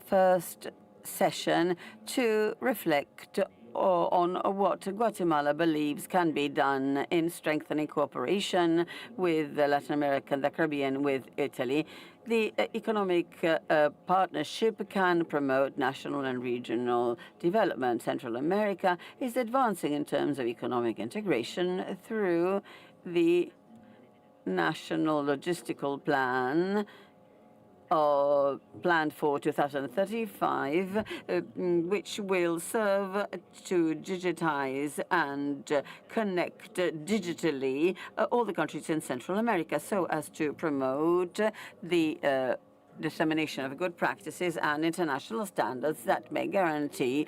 first session to reflect on what Guatemala believes can be done in strengthening cooperation with Latin America and the Caribbean with Italy. The economic partnership can promote national and regional development. Central America is advancing in terms of economic integration through the National Logistical Plan planned for 2035, which will serve to digitize and connect digitally all the countries in Central America so as to promote the dissemination of good practices and international standards that may guarantee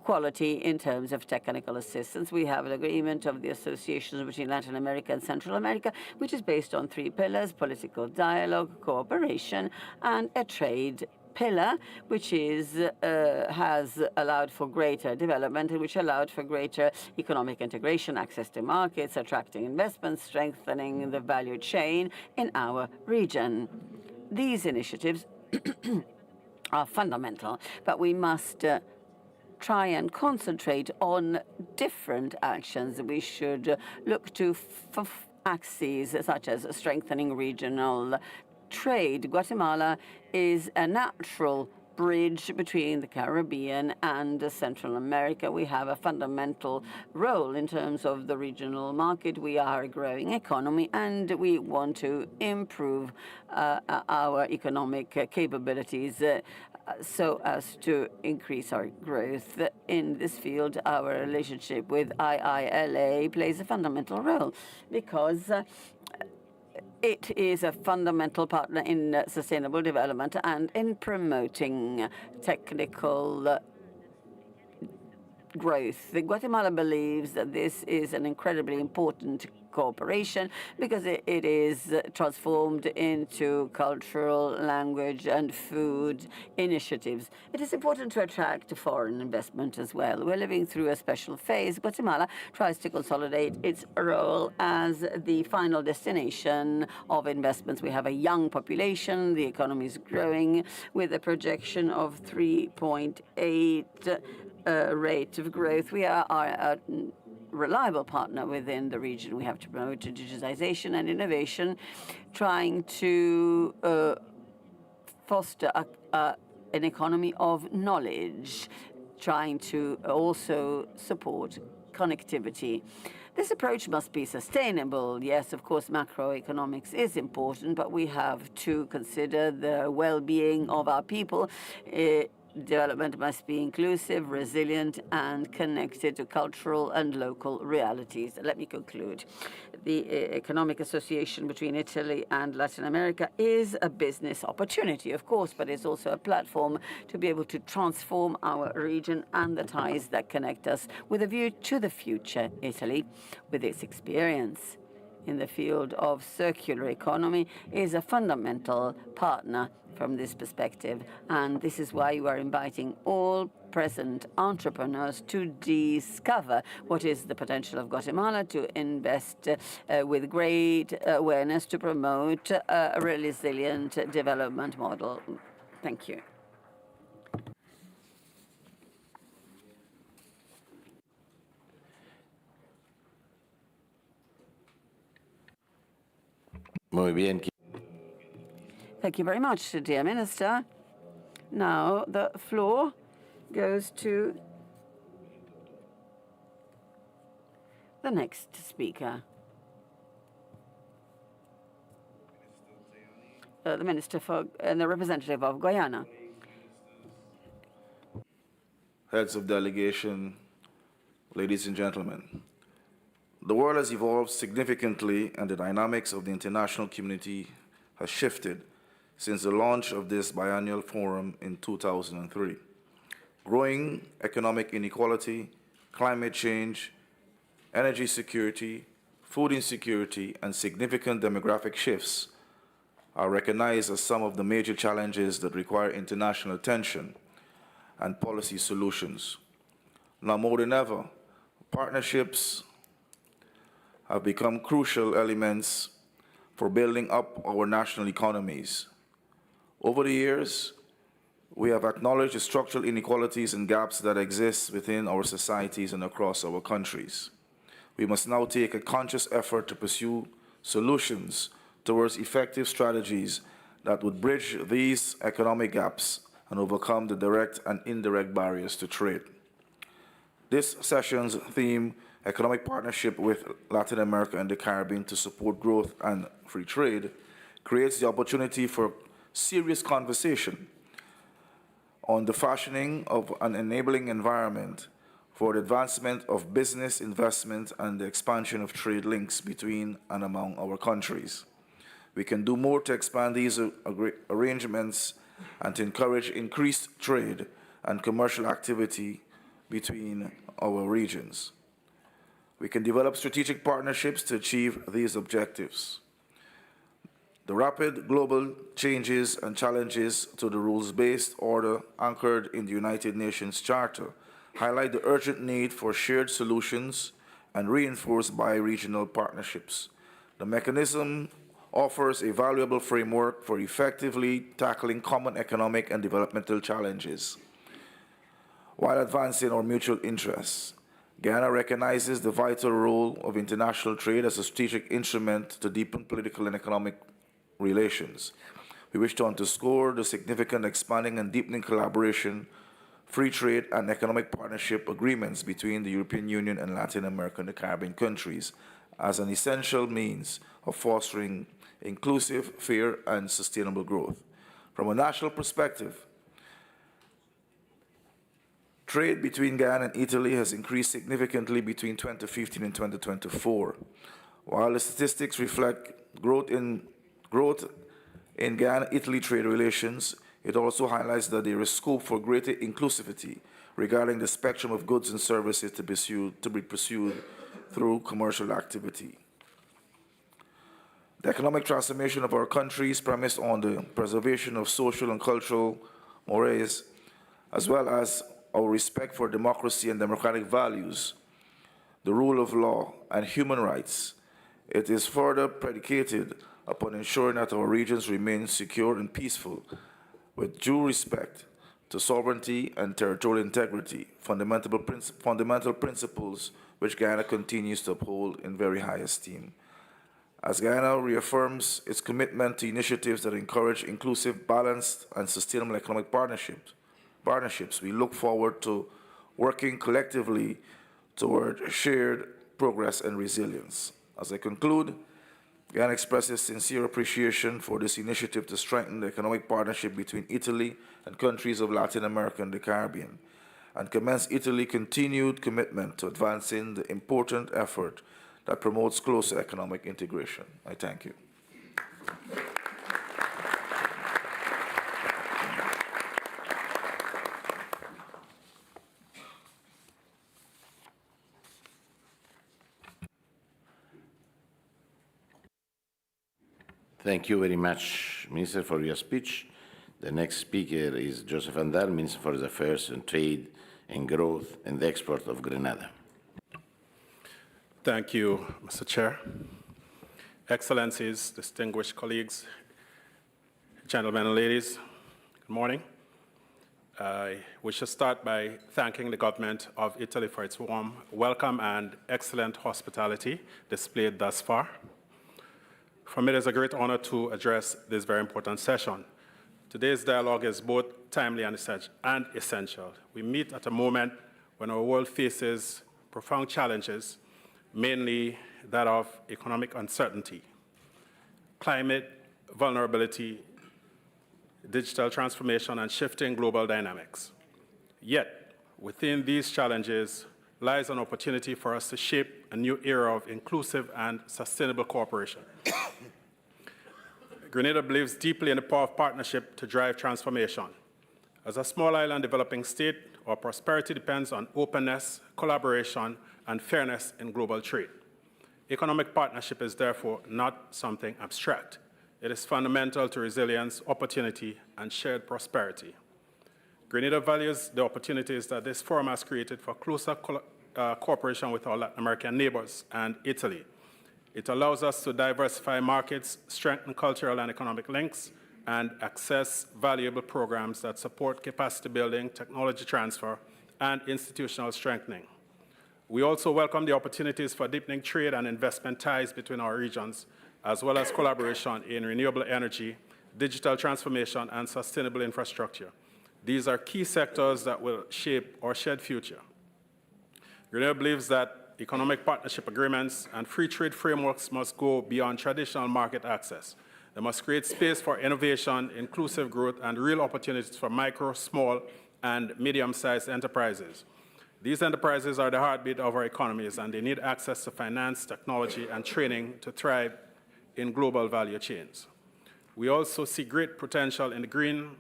quality in terms of technical assistance. We have an agreement of the associations between Latin America and Central America, which is based on 3 pillars: political dialogue, cooperation, and a trade pillar, which has allowed for greater development and which allowed for greater economic integration, access to markets, attracting investments, strengthening the value chain in our region. These initiatives are fundamental, but we must try and concentrate on different actions. We should look to axes such as strengthening regional trade. Guatemala is a natural bridge between the Caribbean and Central America. We have a fundamental role in terms of the regional market. We are a growing economy, and we want to improve our economic capabilities so as to increase our growth in this field. Our relationship with IILA plays a fundamental role because it is a fundamental partner in sustainable development and in promoting technical growth. Guatemala believes that this is an incredibly important cooperation because it is transformed into cultural, language, and food initiatives. It is important to attract foreign investment as well. We're living through a special phase. Guatemala tries to consolidate its role as the final destination of investments. We have a young population. The economy is growing with a projection of 3.8 rate of growth. We are a reliable partner within the region. We have to promote digitization and innovation, trying to foster an economy of knowledge, trying to also support connectivity. This approach must be sustainable. Yes, of course, macroeconomics is important, but we have to consider the well-being of our people. Development must be inclusive, resilient, and connected to cultural and local realities. Let me conclude. The economic association between Italy and Latin America is a business opportunity, of course, but it's also a platform to be able to transform our region and the ties that connect us with a view to the future. Italy, with its experience in the field of circular economy, is a fundamental partner from this perspective. And this is why you are inviting all present entrepreneurs to discover what is the potential of Guatemala, to invest with great awareness to promote a resilient development model. Thank you. Muy bien. Thank you very much, dear Minister. Now the floor goes to the next speaker. The Minister and the representative of Guyana. Heads of delegation, ladies and gentlemen. The world has evolved significantly and the dynamics of the international community has shifted since the launch of this biennial forum in 2003. Growing economic inequality, climate change, energy security, food insecurity, and significant demographic shifts are recognized as some of the major challenges that require international attention and policy solutions. Now more than ever, partnerships have become crucial elements for building up our national economies. Over the years, we have acknowledged the structural inequalities and gaps that exist within our societies and across our countries. We must now take a conscious effort to pursue solutions towards effective strategies that would bridge these economic gaps and overcome the direct and indirect barriers to trade. This session's theme, Economic Partnership with Latin America and the Caribbean to Support Growth and Free Trade, creates the opportunity for serious conversation on the fashioning of an enabling environment for the advancement of business investment and the expansion of trade links between and among our countries. We can do more to expand these arrangements and to encourage increased trade and commercial activity between our regions. We can develop strategic partnerships to achieve these objectives. The rapid global changes and challenges to the rules-based order anchored in the United Nations Charter highlight the urgent need for shared solutions and reinforced by regional partnerships. The mechanism offers a valuable framework for effectively tackling common economic and developmental challenges while advancing our mutual interests. Guyana recognizes the vital role of international trade as a strategic instrument to deepen political and economic relations. We wish to underscore the significant expanding and deepening collaboration, free trade and economic partnership agreements between the European Union and Latin America and the Caribbean countries as an essential means of fostering inclusive, fair, and sustainable growth. From a national perspective, trade between Guyana and Italy has increased significantly between 2015 and 2024. While the statistics reflect growth in Guyana-Italy trade relations, it also highlights that there is scope for greater inclusivity, regarding the spectrum of goods and services to be pursued through commercial activity. The economic transformation of our country is premised on the preservation of social and cultural mores, as well as our respect for democracy and democratic values, the rule of law, and human rights. It is further predicated upon ensuring that our regions remain secure and peaceful, with due respect to sovereignty and territorial integrity, fundamental principles which Guyana continues to uphold in very high esteem. As Guyana reaffirms its commitment to initiatives that encourage inclusive, balanced, and sustainable economic partnerships, we look forward to working collectively toward shared progress and resilience. As I conclude, Guyana expresses sincere appreciation for this initiative to strengthen the economic partnership between Italy and countries of Latin America and the Caribbean, and commends Italy's continued commitment to advancing the important effort that promotes closer economic integration. I thank you. Thank you very much, Minister, for your speech. The next speaker is Joseph Andal, Minister for the Affairs and Trade and Growth and the Export of Grenada. Thank you, Mr. Chair. Excellencies, distinguished colleagues, gentlemen and ladies, good morning. I wish to start by thanking the government of Italy for its warm welcome and excellent hospitality displayed thus far. For me, it is a great honor to address this very important session. Today's dialogue is both timely and essential. We meet at a moment when our world faces profound challenges, mainly that of economic uncertainty, climate vulnerability, digital transformation, and shifting global dynamics. Yet, within these challenges lies an opportunity for us to shape a new era of inclusive and sustainable cooperation. Grenada believes deeply in the power of partnership to drive transformation. As a small island developing state, our prosperity depends on openness, collaboration, and fairness in global trade. Economic partnership is therefore not something abstract. It is fundamental to resilience, opportunity, and shared prosperity. Grenada values the opportunities that this forum has created for closer cooperation with our Latin American neighbors and Italy. It allows us to diversify markets, strengthen cultural and economic links, and access valuable programs that support capacity building, technology transfer, and institutional strengthening. We also welcome the opportunities for deepening trade and investment ties between our regions, as well as collaboration in renewable energy, digital transformation, and sustainable infrastructure. These are key sectors that will shape our shared future. Grenada believes that economic partnership agreements and free trade frameworks must go beyond traditional market access. They must create space for innovation, inclusive growth, and real opportunities for micro, small, and medium-sized enterprises. These enterprises are the heartbeat of our economies, and they need access to finance, technology, and training to thrive in global value chains. We also see great potential in the green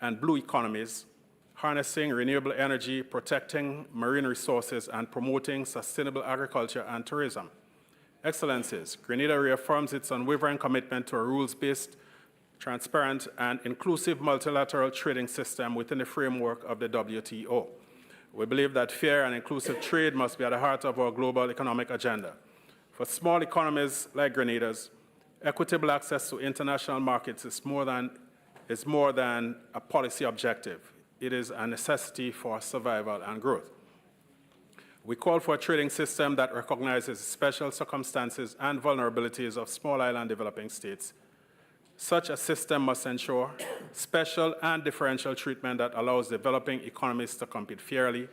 and blue economies, harnessing renewable energy, protecting marine resources, and promoting sustainable agriculture and tourism. Excellencies, Grenada reaffirms its unwavering commitment to a rules-based, transparent, and inclusive multilateral trading system within the framework of the WTO. We believe that fair and inclusive trade must be at the heart of our global economic agenda. For small economies like Grenada's, equitable access to international markets is more than a policy objective. It is a necessity for survival and growth. We call for a trading system that recognizes special circumstances and vulnerabilities of small island developing states. Such a system must ensure special and differential treatment that allows developing economies to compete fairly,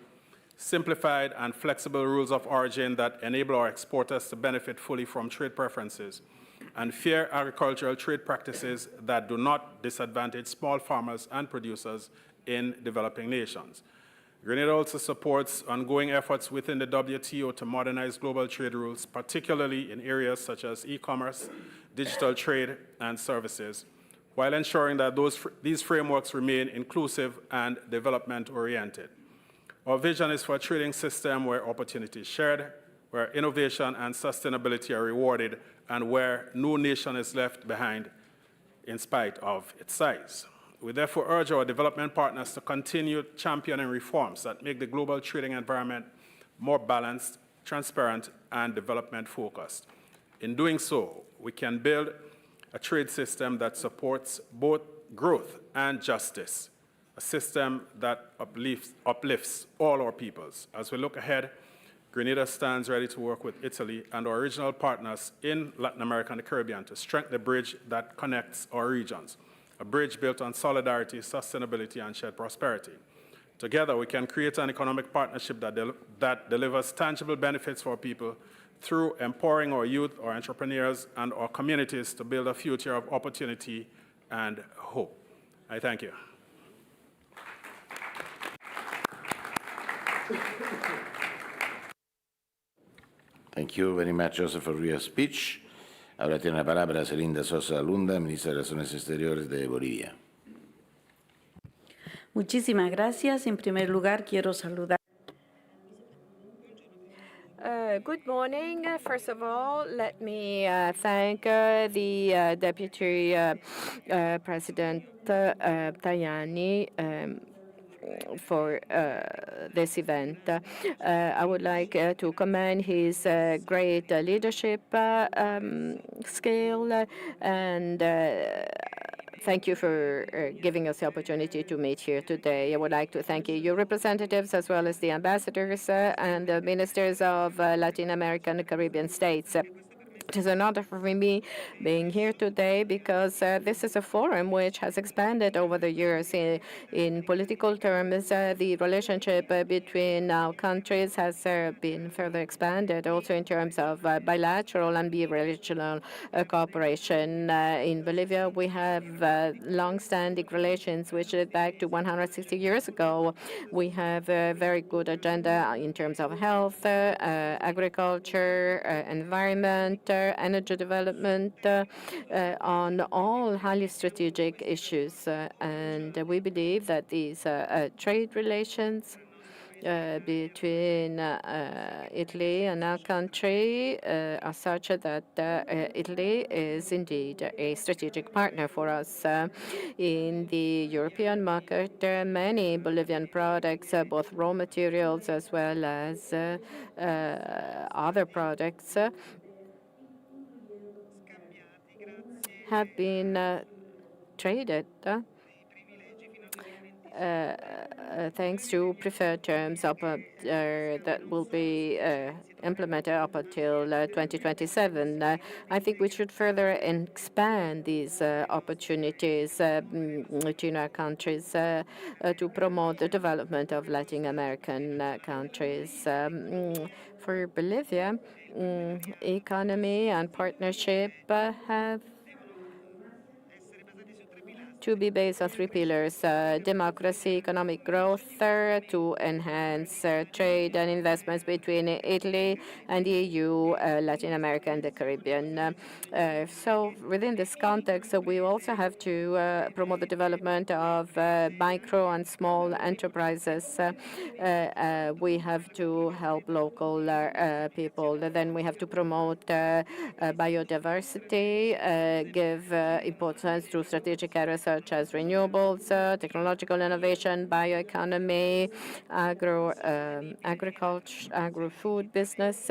simplified and flexible rules of origin that enable our exporters to benefit fully from trade preferences, and fair agricultural trade practices that do not disadvantage small farmers and producers in developing nations. Grenada also supports ongoing efforts within the WTO to modernize global trade rules, particularly in areas such as e-commerce, digital trade, and services, while ensuring that these frameworks remain inclusive and development-oriented. Our vision is for a trading system where opportunity is shared, where innovation and sustainability are rewarded, and where no nation is left behind in spite of its size. We therefore urge our development partners to continue championing reforms that make the global trading environment more balanced, transparent, and development-focused. In doing so, we can build a trade system that supports both growth and justice, a system that uplifts all our peoples. As we look ahead, Grenada stands ready to work with Italy and our regional partners in Latin America and the Caribbean to strengthen the bridge that connects our regions, a bridge built on solidarity, sustainability, and shared prosperity. Together, we can create an economic partnership that delivers tangible benefits for people through empowering our youth, our entrepreneurs, and our communities to build a future of opportunity and hope. I thank you. Thank you very much, Joseph, for your speech. Ahora tiene la palabra Celinda Sosa Lunda, ministra de Relaciones Exteriores de Bolivia. Muchísimas gracias. En primer lugar, quiero saludar. Good morning. First of all, let me thank the Deputy President Tajani for this event. I would like to commend his great leadership skill and thank you for giving us the opportunity to meet here today. I would like to thank your representatives as well as the ambassadors and the ministers of Latin American and Caribbean states. It is an honor for me being here today because this is a forum which has expanded over the years. In political terms, the relationship between our countries has been further expanded, also in terms of bilateral and bi-regional cooperation. In Bolivia, we have long-standing relations which date back to 160 years ago. We have a very good agenda in terms of health, agriculture, environment, energy development, on all highly strategic issues. And we believe that these trade relations between Italy and our country are such that Italy is indeed a strategic partner for us. In the European market, many Bolivian products, both raw materials as well as other products, have been traded thanks to preferred terms that will be implemented up until 2027. I think we should further expand these opportunities between our countries to promote the development of Latin American countries. For Bolivia, economy and partnership have to be based on three pillars: democracy, economic growth, to enhance trade and investments between Italy and the EU, Latin America, and the Caribbean. So within this context, we also have to promote the development of micro and small enterprises. We have to help local people. Then we have to promote biodiversity, give importance to strategic areas such as renewables, technological innovation, bioeconomy, agriculture, agro-food business,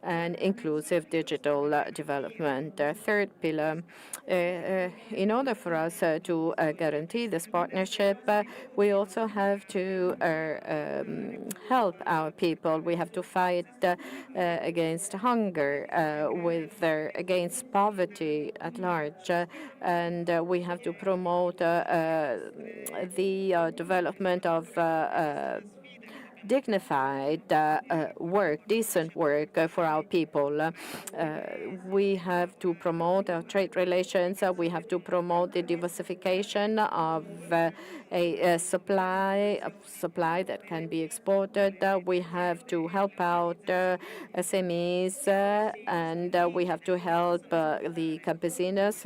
and inclusive digital development. Third pillar, in order for us to guarantee this partnership, we also have to help our people. We have to fight against hunger, against poverty at large, and we have to promote the development of dignified work, decent work for our people. We have to promote our trade relations. We have to promote the diversification of a supply that can be exported. We have to help out SMEs, and we have to help the campesinos,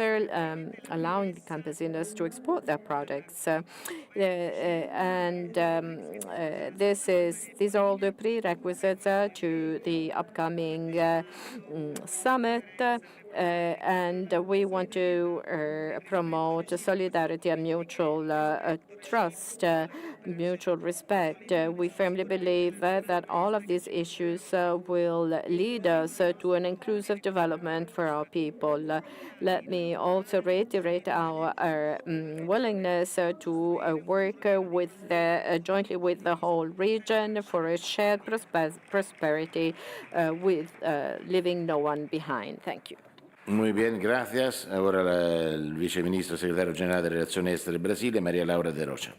allowing the campesinos to export their products. And this is these are all the prerequisites to the upcoming summit, and we want to promote solidarity and mutual trust, mutual respect. We firmly believe that all of these issues will lead us to an inclusive development for our people. Let me also reiterate our willingness to work jointly with the whole region for a shared prosperity with leaving no one behind. Thank you. Muy bien, gracias. Ahora el viceministro secretario general de Relaciones Exteriores del Brasil, María Laura de Rocha.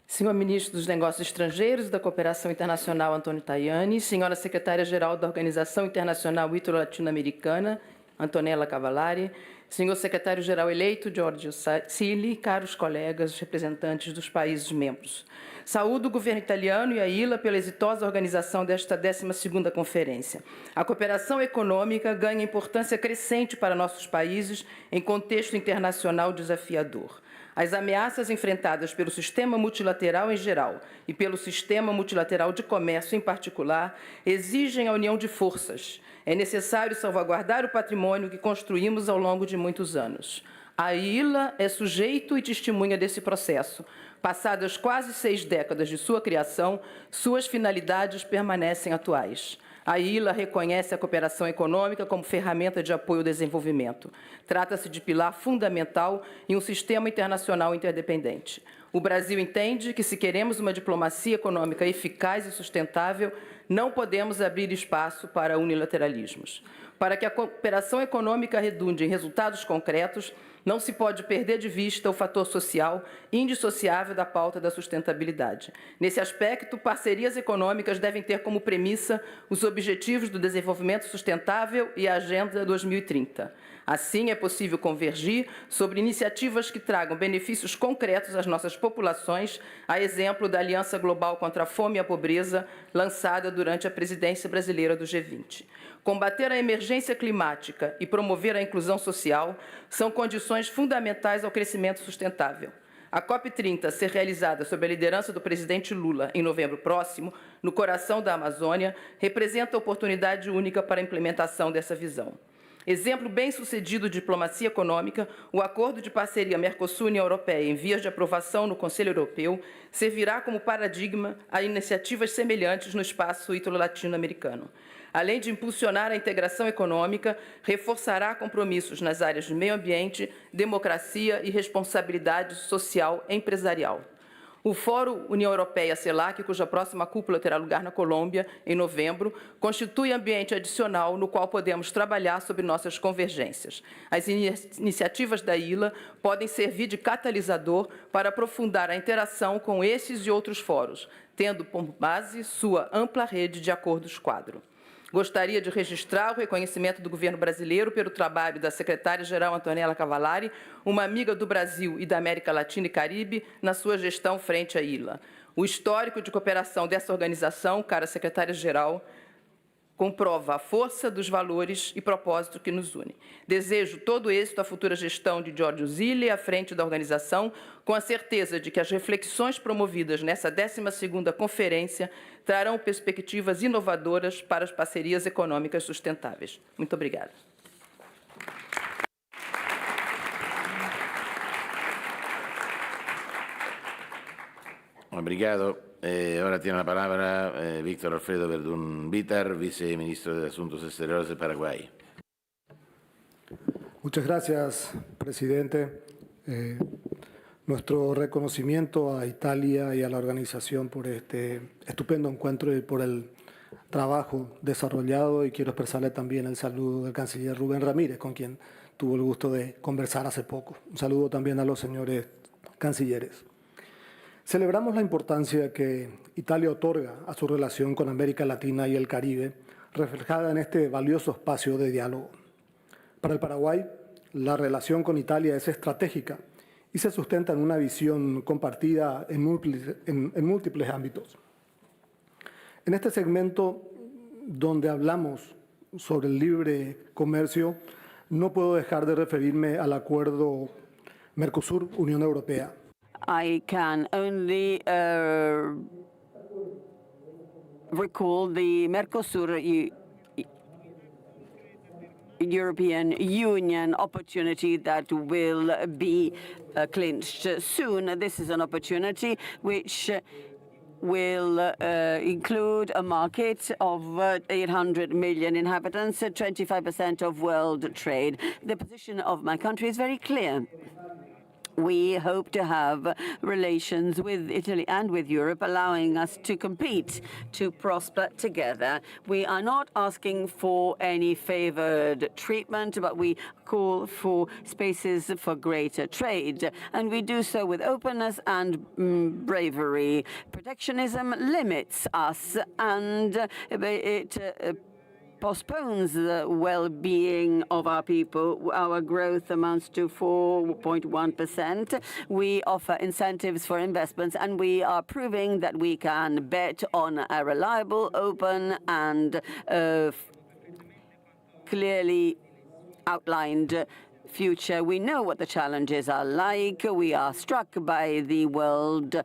Senhor Ministro dos Negócios Estrangeiros e da Cooperação Internacional, Antônio Tajani, Senhora Secretária-Geral da Organização Internacional Ítalo-Latino-Americana, Antonella Cavallari, Senhor Secretário-Geral eleito, Giorgio Cili, caros colegas, representantes dos países membros. Saúdo o governo italiano e a ILA pela exitosa organização desta 12ª conferência. A cooperação econômica ganha importância crescente para nossos países em contexto internacional desafiador. As ameaças enfrentadas pelo sistema multilateral em geral e pelo sistema multilateral de comércio em particular exigem a união de forças. É necessário salvaguardar o patrimônio que construímos ao longo de muitos anos. A ILA é sujeito e testemunha desse processo. Passadas quase 6 décadas de sua criação, suas finalidades permanecem atuais. A ILA reconhece a cooperação econômica como ferramenta de apoio ao desenvolvimento. Trata-se de pilar fundamental em um sistema internacional interdependente. O Brasil entende que, se queremos uma diplomacia econômica eficaz e sustentável, não podemos abrir espaço para unilateralismos. Para que a cooperação econômica redunde em resultados concretos, não se pode perder de vista o fator social indissociável da pauta da sustentabilidade. Nesse aspecto, parcerias econômicas devem ter como premissa os Objetivos do Desenvolvimento Sustentável e a Agenda 2030. Assim, é possível convergir sobre iniciativas que tragam benefícios concretos às nossas populações, a exemplo da Aliança Global contra a Fome e a Pobreza, lançada durante a presidência brasileira do G20. Combater a emergência climática e promover a inclusão social são condições fundamentais ao crescimento sustentável. A COP30, a ser realizada sob a liderança do presidente Lula em novembro próximo, no coração da Amazônia, representa a oportunidade única para a implementação dessa visão. Exemplo bem-sucedido de diplomacia econômica, o Acordo de Parceria Mercosul-União Europeia, em vias de aprovação no Conselho Europeu, servirá como paradigma a iniciativas semelhantes no espaço ítalo-latino-americano. Além de impulsionar a integração econômica, reforçará compromissos nas áreas de meio ambiente, democracia e responsabilidade social empresarial. O Fórum União Europeia-CELAC, cuja próxima cúpula terá lugar na Colômbia, em novembro, constitui ambiente adicional no qual podemos trabalhar sobre nossas convergências. As iniciativas da ILA podem servir de catalisador para aprofundar a interação com esses e outros fóruns, tendo por base sua ampla rede de acordos quadro. Gostaria de registrar o reconhecimento do governo brasileiro pelo trabalho da secretária-geral Antonella Cavallari, uma amiga do Brasil e da América Latina e Caribe, na sua gestão frente à ILA. O histórico de cooperação dessa organização, cara secretária-geral, comprova a força dos valores e propósito que nos une. Desejo todo êxito à futura gestão de Giorgio Cili à frente da organização, com a certeza de que as reflexões promovidas nessa 12ª conferência trarão perspectivas inovadoras para as parcerias econômicas sustentáveis. Muito obrigada. Obrigado. Ahora tiene la palabra Víctor Alfredo Verdún Bitar, viceministro de Asuntos Exteriores de Paraguay. Muchas gracias, presidente. Nuestro reconocimiento a Italia y a la organización por este estupendo encuentro y por el trabajo desarrollado, y quiero expresarle también el saludo del canciller Rubén Ramírez, con quien tuvo el gusto de conversar hace poco. Un saludo también a los señores cancilleres. Celebramos la importancia que Italia otorga a su relación con América Latina y el Caribe, reflejada en este valioso espacio de diálogo. Para el Paraguay, la relación con Italia es estratégica y se sustenta en una visión compartida en múltiples ámbitos. En este segmento, donde hablamos sobre el libre comercio, no puedo dejar de referirme al acuerdo Mercosur, Unión Europea. I can only recall the Mercosur European Union opportunity that will be clinched soon. This is an opportunity which will include a market of 800 million inhabitants, 25% of world trade. The position of my country is very clear. We hope to have relations with Italy and with Europe, allowing us to compete, to prosper together. We are not asking for any favored treatment, but we call for spaces for greater trade. And we do so with openness and bravery. Protectionism limits us, and it postpones the well-being of our people. Our growth amounts to 4.1%. We offer incentives for investments, and we are proving that we can bet on a reliable, open, and clearly outlined future. We know what the challenges are like. We are struck by the world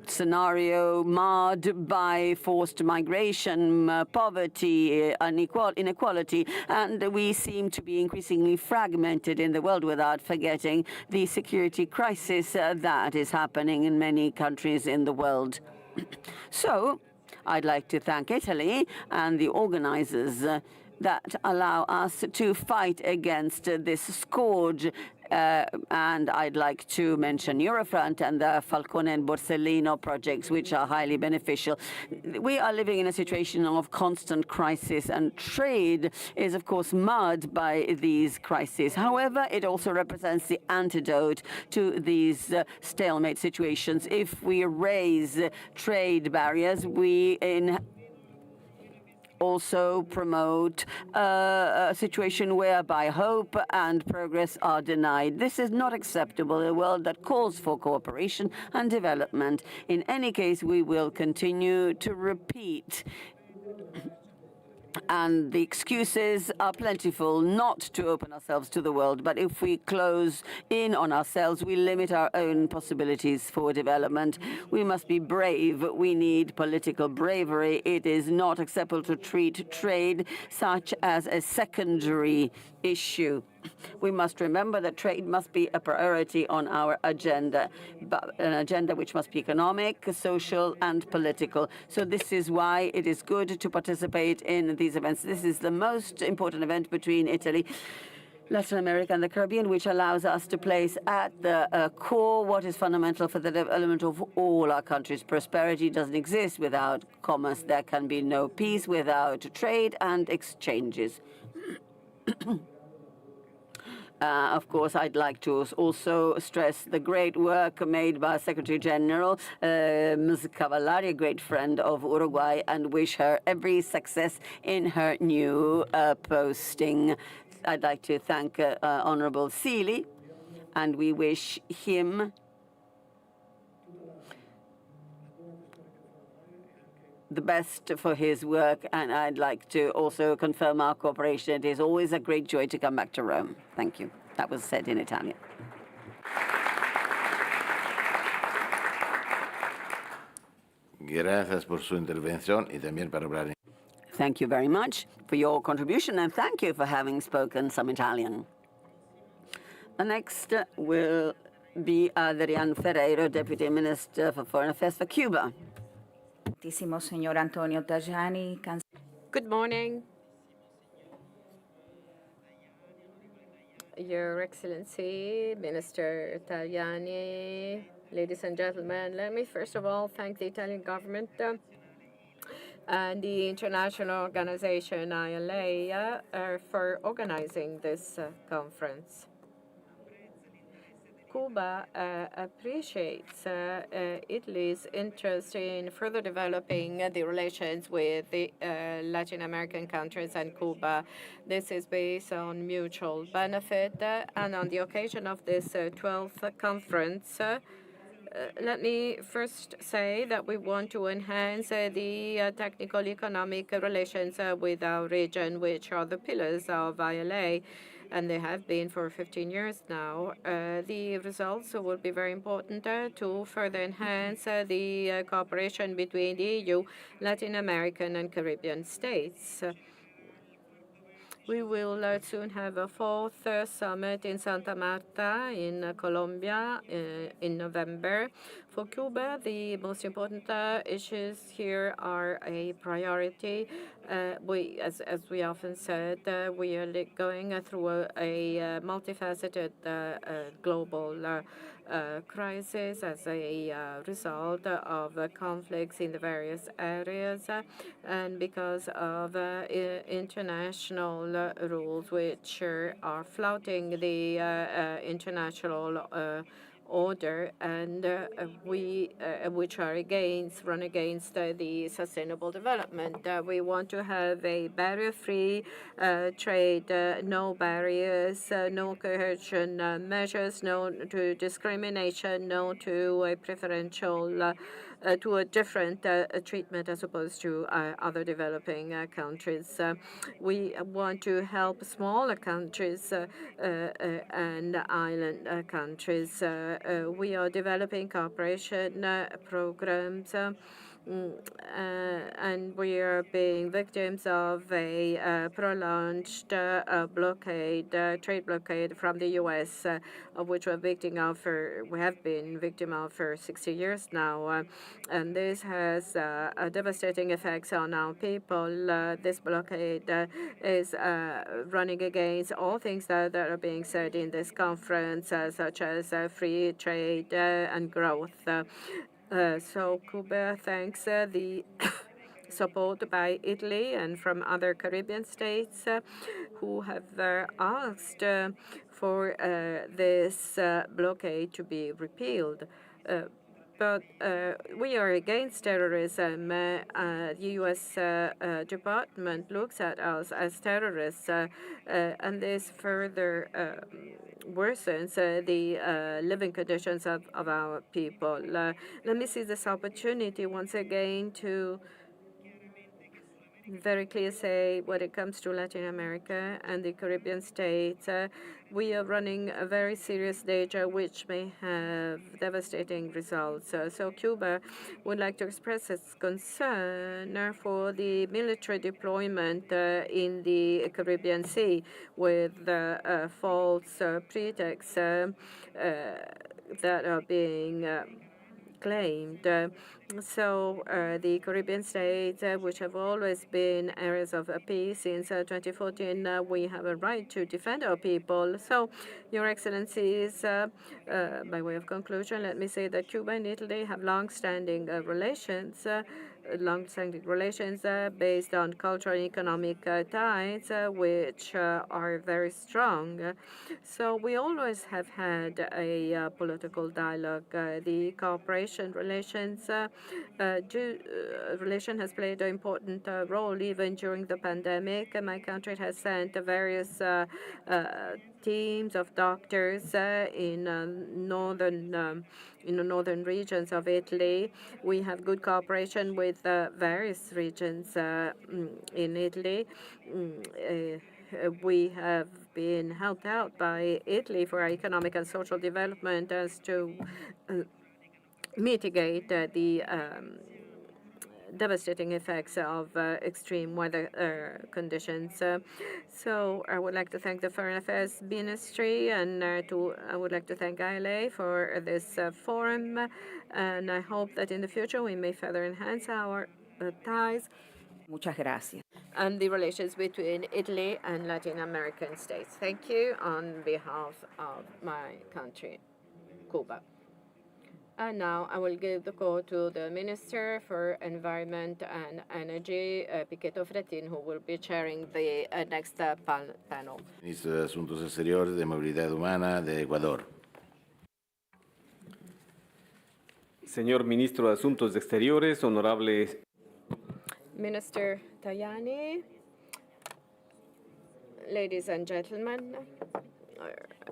scenario marred by forced migration, poverty, inequality, and we seem to be increasingly fragmented in the world, without forgetting the security crisis that is happening in many countries in the world. So, I'd like to thank Italy and the organizers that allow us to fight against this scourge. And I'd like to mention Eurofront and the Falcone and Borsellino projects, which are highly beneficial. We are living in a situation of constant crisis, and trade is, of course, marred by these crises. However, it also represents the antidote to these stalemate situations. If we raise trade barriers, we also promote a situation whereby hope and progress are denied. This is not acceptable in a world that calls for cooperation and development. In any case, we will continue to repeat, and the excuses are plentiful not to open ourselves to the world. But if we close in on ourselves, we limit our own possibilities for development. We must be brave. We need political bravery. It is not acceptable to treat trade such as a secondary issue. We must remember that trade must be a priority on our agenda, but an agenda which must be economic, social, and political. So this is why it is good to participate in these events. This is the most important event between Italy, Latin America, and the Caribbean, which allows us to place at the core what is fundamental for the development of all our countries. Prosperity doesn't exist without commerce. There can be no peace without trade and exchanges. Of course, I'd like to also stress the great work made by Secretary General Ms. Cavallari, a great friend of Uruguay, and wish her every success in her new posting. I'd like to thank Honorable Sealy, and we wish him the best for his work, and I'd like to also confirm our cooperation. It is always a great joy to come back to Rome. Thank you. That was said in Italian. Gracias por su intervención y también para hablar. Thank you very much for your contribution, and thank you for having spoken some Italian. The next will be Adrián Ferreiro, Deputy Minister for Foreign Affairs for Cuba. Señor Antonio Tajani. Good morning, Your Excellency, Minister Tajani, ladies and gentlemen. Let me first of all thank the Italian government and the international organization ILA for organizing this conference. Cuba appreciates Italy's interest in further developing the relations with the Latin American countries and Cuba. This is based on mutual benefit, and on the occasion of this 12th conference, let me first say that we want to enhance the technical economic relations with our region, which are the pillars of ILA. and they have been for 15 years now. The results will be very important to further enhance the cooperation between the EU, Latin American, and Caribbean states. We will soon have a fourth summit in Santa Marta in Colombia in November. For Cuba, the most important issues here are a priority. As we often said, we are going through a multifaceted global crisis as a result of conflicts in the various areas and because of international rules which are flouting the international order and which are run against the sustainable development. We want to have a barrier-free trade, no barriers, no coercion measures, no to discrimination, no to a preferential to a different treatment as opposed to other developing countries. We want to help smaller countries and island countries. We are developing cooperation programs and we are being victims of a prolonged blockade, trade blockade from the U.S., of which we have been victim of for 60 years now. And this has devastating effects on our people. This blockade is running against all things that are being said in this conference, such as free trade and growth. So Cuba thanks the support by Italy and from other Caribbean states who have asked for this blockade to be repealed. But we are against terrorism. The U.S. Department looks at us as terrorists, and this further worsens the living conditions of our people. Let me seize this opportunity once again to very clearly say when it comes to Latin America and the Caribbean states, we are running a very serious danger which may have devastating results. So Cuba would like to express its concern for the military deployment in the Caribbean Sea with false pretexts that are being claimed. So the Caribbean states, which have always been areas of peace since 2014, we have a right to defend our people. So, Your Excellencies, by way of conclusion, let me say that Cuba and Italy have long-standing relations based on cultural and economic ties, which are very strong. So we always have had a political dialogue. The cooperation relations has played an important role even during the pandemic. My country has sent various teams of doctors in the northern regions of Italy. We have good cooperation with various regions in Italy. We have been helped out by Italy for our economic and social development as to mitigate the devastating effects of extreme weather conditions. So I would like to thank the Foreign Affairs Ministry and I would like to thank ILA for this forum, and I hope that in the future we may further enhance our ties. Muchas gracias. And the relations between Italy and Latin American states. Thank you on behalf of my country, Cuba. And now I will give the call to the Minister for Environment and Energy, Piqueto Fretin, who will be chairing the next panel. Ministro de Asuntos Exteriores, de Movilidad Humana de Ecuador. Señor Ministro de Asuntos Exteriores, honorable Minister Tajani, ladies and gentlemen,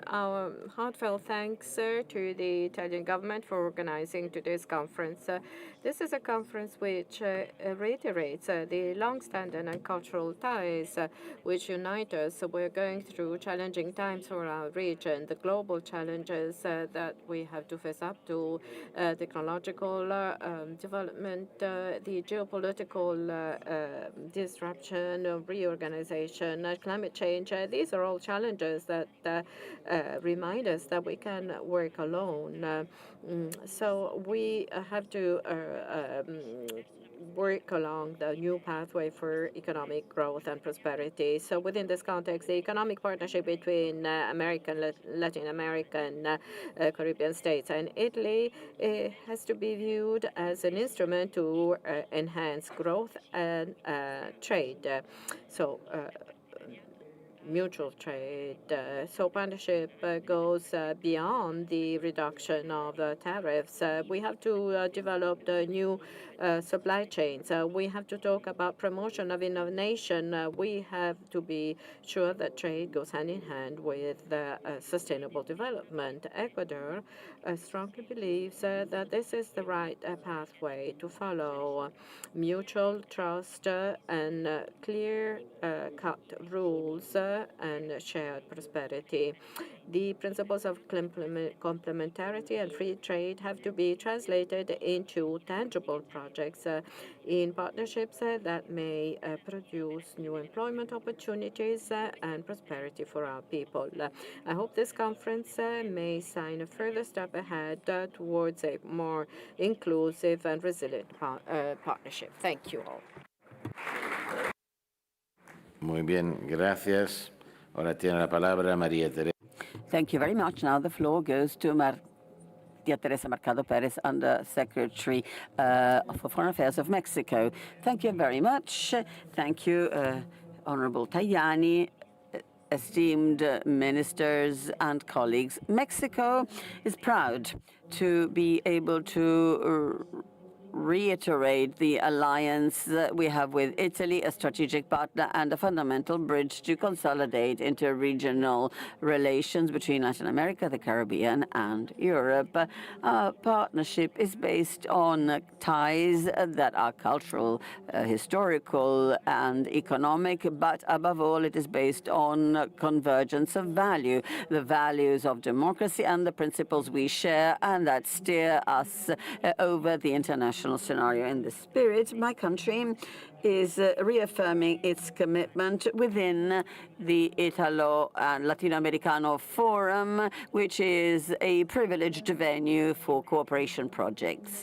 Our heartfelt thanks to the Italian government for organizing today's conference. This is a conference which reiterates the long-standing and cultural ties which unite us. We're going through challenging times for our region, the global challenges that we have to face up to, technological development, the geopolitical disruption, reorganization, climate change. These are all challenges that remind us that we can work alone. So we have to work along the new pathway for economic growth and prosperity. So within this context, the economic partnership between Latin American, Caribbean states and Italy has to be viewed as an instrument to enhance growth and trade. So mutual trade. So partnership goes beyond the reduction of tariffs. We have to develop the new supply chains. We have to talk about promotion of innovation. We have to be sure that trade goes hand in hand with sustainable development. Ecuador strongly believes that this is the right pathway to follow. Mutual trust and clear-cut rules and shared prosperity. The principles of complementarity and free trade have to be translated into tangible projects in partnerships that may produce new employment opportunities and prosperity for our people. I hope this conference may sign a further step ahead towards a more inclusive and resilient partnership. Thank you all. Muy bien, gracias. Ahora tiene la palabra María Teresa. Thank you very much. Now the floor goes to Maria Teresa Mercado Perez, Under Secretary for Foreign Affairs of Mexico. Thank you very much. Thank you, Honorable Tajani, esteemed ministers and colleagues. Mexico is proud to be able to reiterate the alliance that we have with Italy, a strategic partner and a fundamental bridge to consolidate interregional relations between Latin America, the Caribbean, and Europe. Our partnership is based on ties that are cultural, historical, and economic, but above all, it is based on convergence of value, the values of democracy and the principles we share and that steer us over the international scenario. In this spirit, my country is reaffirming its commitment within the Italo and Latinoamericano Forum, which is a privileged venue for cooperation projects.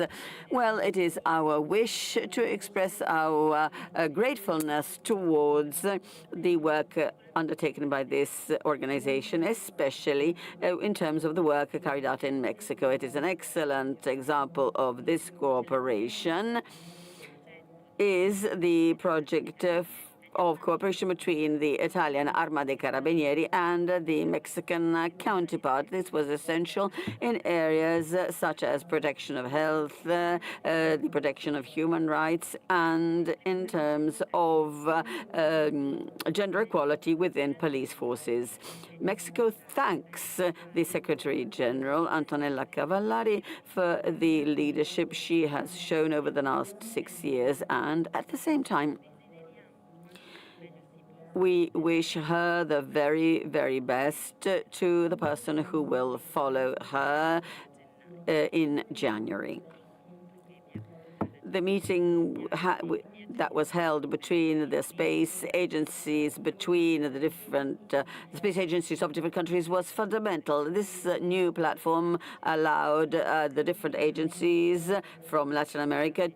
Well, it is our wish to express our gratefulness towards the work undertaken by this organization, especially in terms of the work carried out in Mexico. It is an excellent example of this cooperation is the project of cooperation between the Italian Arma dei Carabinieri and the Mexican counterpart. This was essential in areas such as protection of health, the protection of human rights, and in terms of gender equality within police forces. Mexico thanks the Secretary General, Antonella Cavallari, for the leadership she has shown over the last 6 years, and at the same time, we wish her the very, very best to the person who will follow her in January. The meeting that was held between the space agencies, between the different space agencies of different countries was fundamental. This new platform allowed the different agencies from Latin America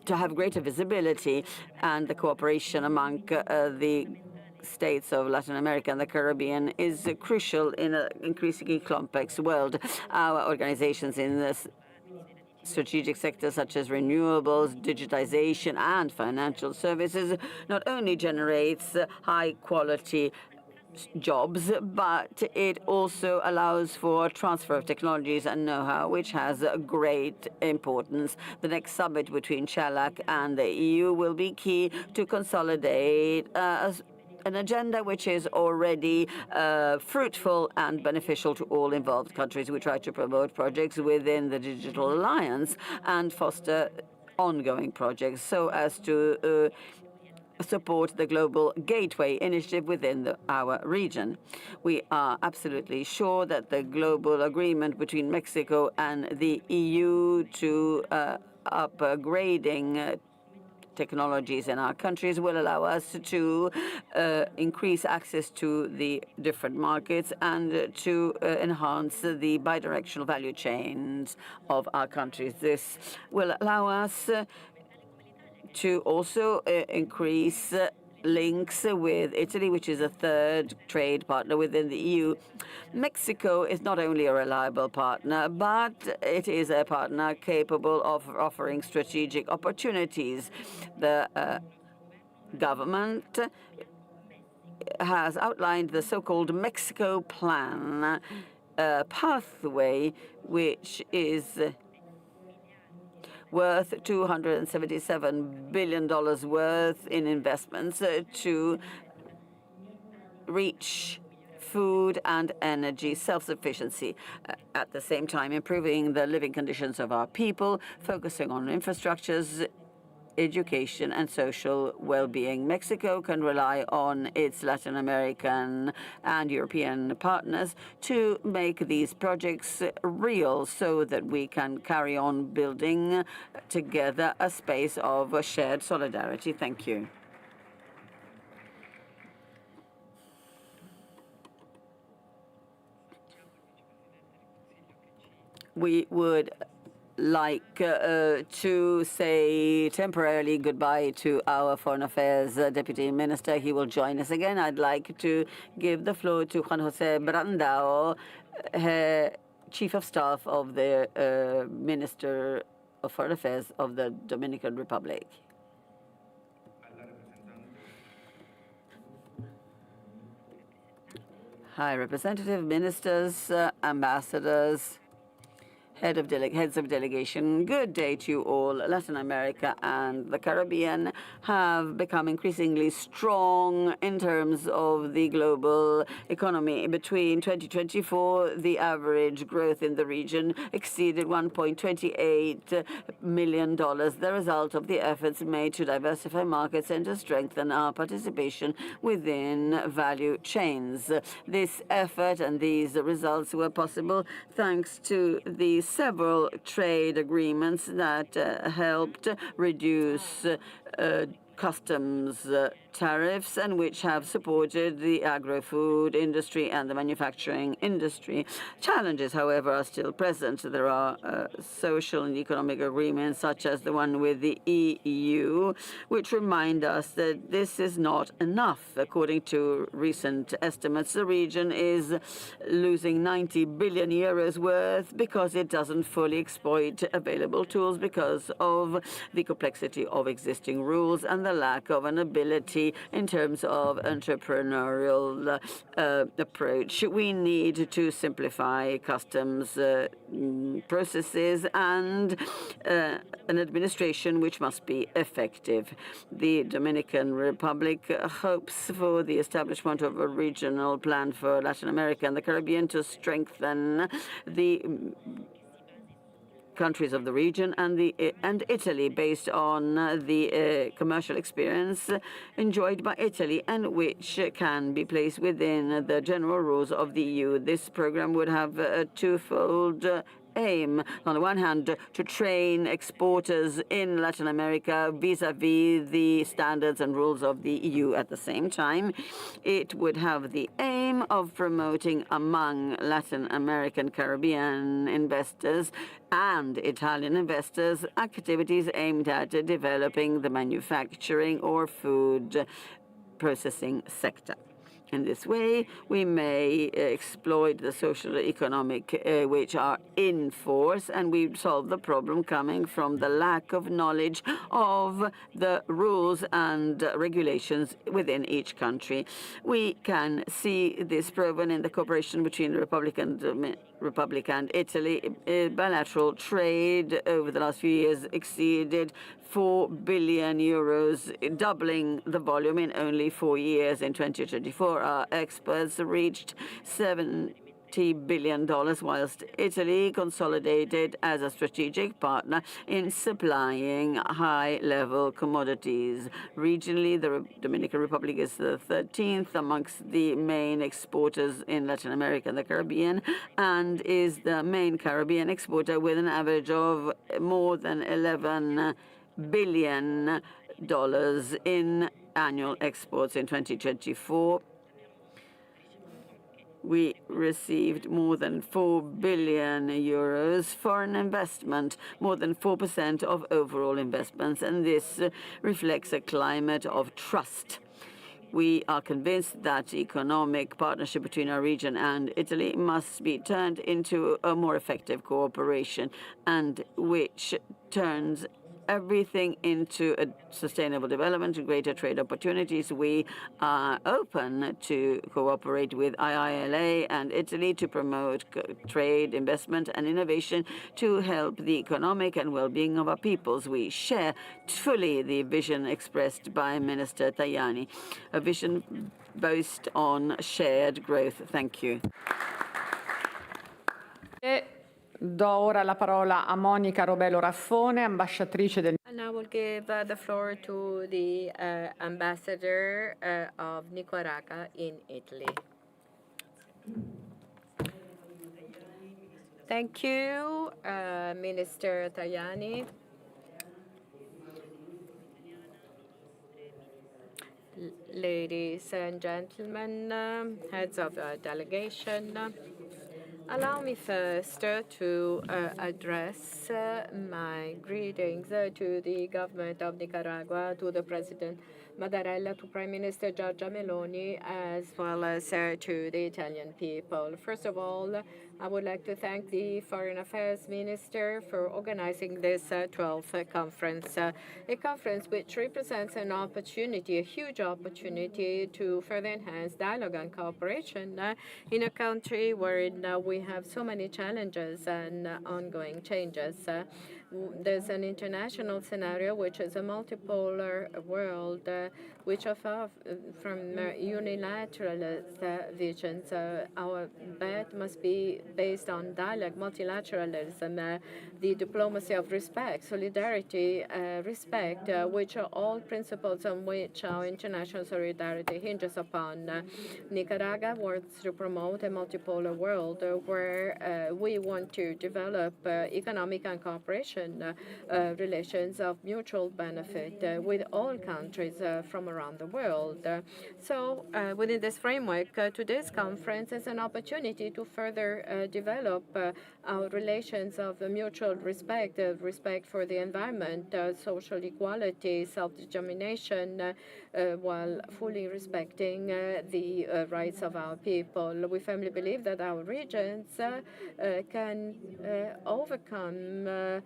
to have greater visibility, and the cooperation among the states of Latin America and the Caribbean is crucial in an increasingly complex world. Our organizations in this strategic sectors such as renewables, digitization, and financial services not only generates high-quality jobs, but it also allows for transfer of technologies and know-how, which has great importance. The next summit between CELAC and the EU will be key to consolidate an agenda which is already fruitful and beneficial to all involved countries. We try to promote projects within the Digital Alliance and foster ongoing projects so as to support the Global Gateway initiative within our region. We are absolutely sure that the global agreement between Mexico and the EU to upgrading technologies in our countries will allow us to increase access to the different markets and to enhance the bidirectional value chains of our countries. This will allow us to also increase links with Italy, which is a third trade partner within the EU. Mexico is not only a reliable partner, but it is a partner capable of offering strategic opportunities. The government has outlined the so-called Mexico Plan, a pathway which is worth $277 billion worth in investments to reach food and energy self-sufficiency, at the same time improving the living conditions of our people, focusing on infrastructures, education and social well-being. Mexico can rely on its Latin American and European partners to make these projects real so that we can carry on building together a space of shared solidarity. Thank you. We would like to say temporarily goodbye to our Foreign Affairs Deputy Minister. He will join us again. I'd like to give the floor to Juan Jose Brandao, Chief of Staff of the Minister of Foreign Affairs of the Dominican Republic. High Representative, Ministers, Ambassadors, heads of delegation, good day to you all. Latin America and the Caribbean have become increasingly strong in terms of the global economy. Between 2024, the average growth in the region exceeded $1.28 million, the result of the efforts made to diversify markets and to strengthen our participation within value chains. This effort and these results were possible thanks to the several trade agreements that helped reduce customs tariffs and which have supported the agro-food industry and the manufacturing industry. Challenges, however, are still present. There are social and economic agreements, such as the one with the EU, which remind us that this is not enough. According to recent estimates, the region is losing 90 billion euros worth because it doesn't fully exploit available tools because of the complexity of existing rules and the lack of an ability in terms of entrepreneurial approach. We need to simplify customs processes and an administration which must be effective. The Dominican Republic hopes for the establishment of a regional plan for Latin America and the Caribbean to strengthen the countries of the region and Italy, based on the commercial experience enjoyed by Italy and which can be placed within the general rules of the EU. This program would have a twofold aim. On the one hand, to train exporters in Latin America vis-à-vis the standards and rules of the EU. At the same time, it would have the aim of promoting among Latin American Caribbean investors and Italian investors activities aimed at developing the manufacturing or food processing sector. In this way, we may exploit the social and economic which are in force, and we solve the problem coming from the lack of knowledge of the rules and regulations within each country. We can see this proven in the cooperation between the Republic and Republic and Italy, bilateral trade over the last few years exceeded 4 billion euros, doubling the volume in only 4 years. In 2024, our exports reached $70 billion, whilst Italy consolidated as a strategic partner in supplying high-level commodities. Regionally, the Dominican Republic is the 13th amongst the main exporters in Latin America and the Caribbean, and is the main Caribbean exporter with an average of more than $11 billion in annual exports. In 2024, we received more than 4 billion euros foreign investment, more than 4% of overall investments, and this reflects a climate of trust. We are convinced that economic partnership between our region and Italy must be turned into a more effective cooperation, and which turns everything into a sustainable development and greater trade opportunities. We are open to cooperate with IILA and Italy to promote trade, investment, and innovation to help the economic and well-being of our peoples. We share fully the vision expressed by Minister Tajani, a vision based on shared growth. Thank you. Do ora la parola a Monica Robelo Raffone, ambasciatrice del... And I will give the floor to the ambassador of Nicaragua in Italy. Thank you, Minister Tajani. Ladies and gentlemen, heads of delegation, allow me first to address my greetings to the government of Nicaragua, to the President Mattarella, to Prime Minister Giorgia Meloni, as well as to the Italian people. First of all, I would like to thank the Foreign Affairs Minister for organizing this 12th conference, a conference which represents an opportunity, a huge opportunity to further enhance dialogue and cooperation in a country where we have so many challenges and ongoing changes. There's an international scenario which is a multipolar world, which are from unilateralist visions. Our bet must be based on dialogue, multilateralism, the diplomacy of respect, solidarity, respect, which are all principles on which our international solidarity hinges upon. Nicaragua wants to promote a multipolar world where we want to develop economic and cooperation relations of mutual benefit with all countries from around the world. So within this framework, today's conference is an opportunity to further develop our relations of mutual respect, respect for the environment, social equality, self-determination, while fully respecting the rights of our people. We firmly believe that our regions can overcome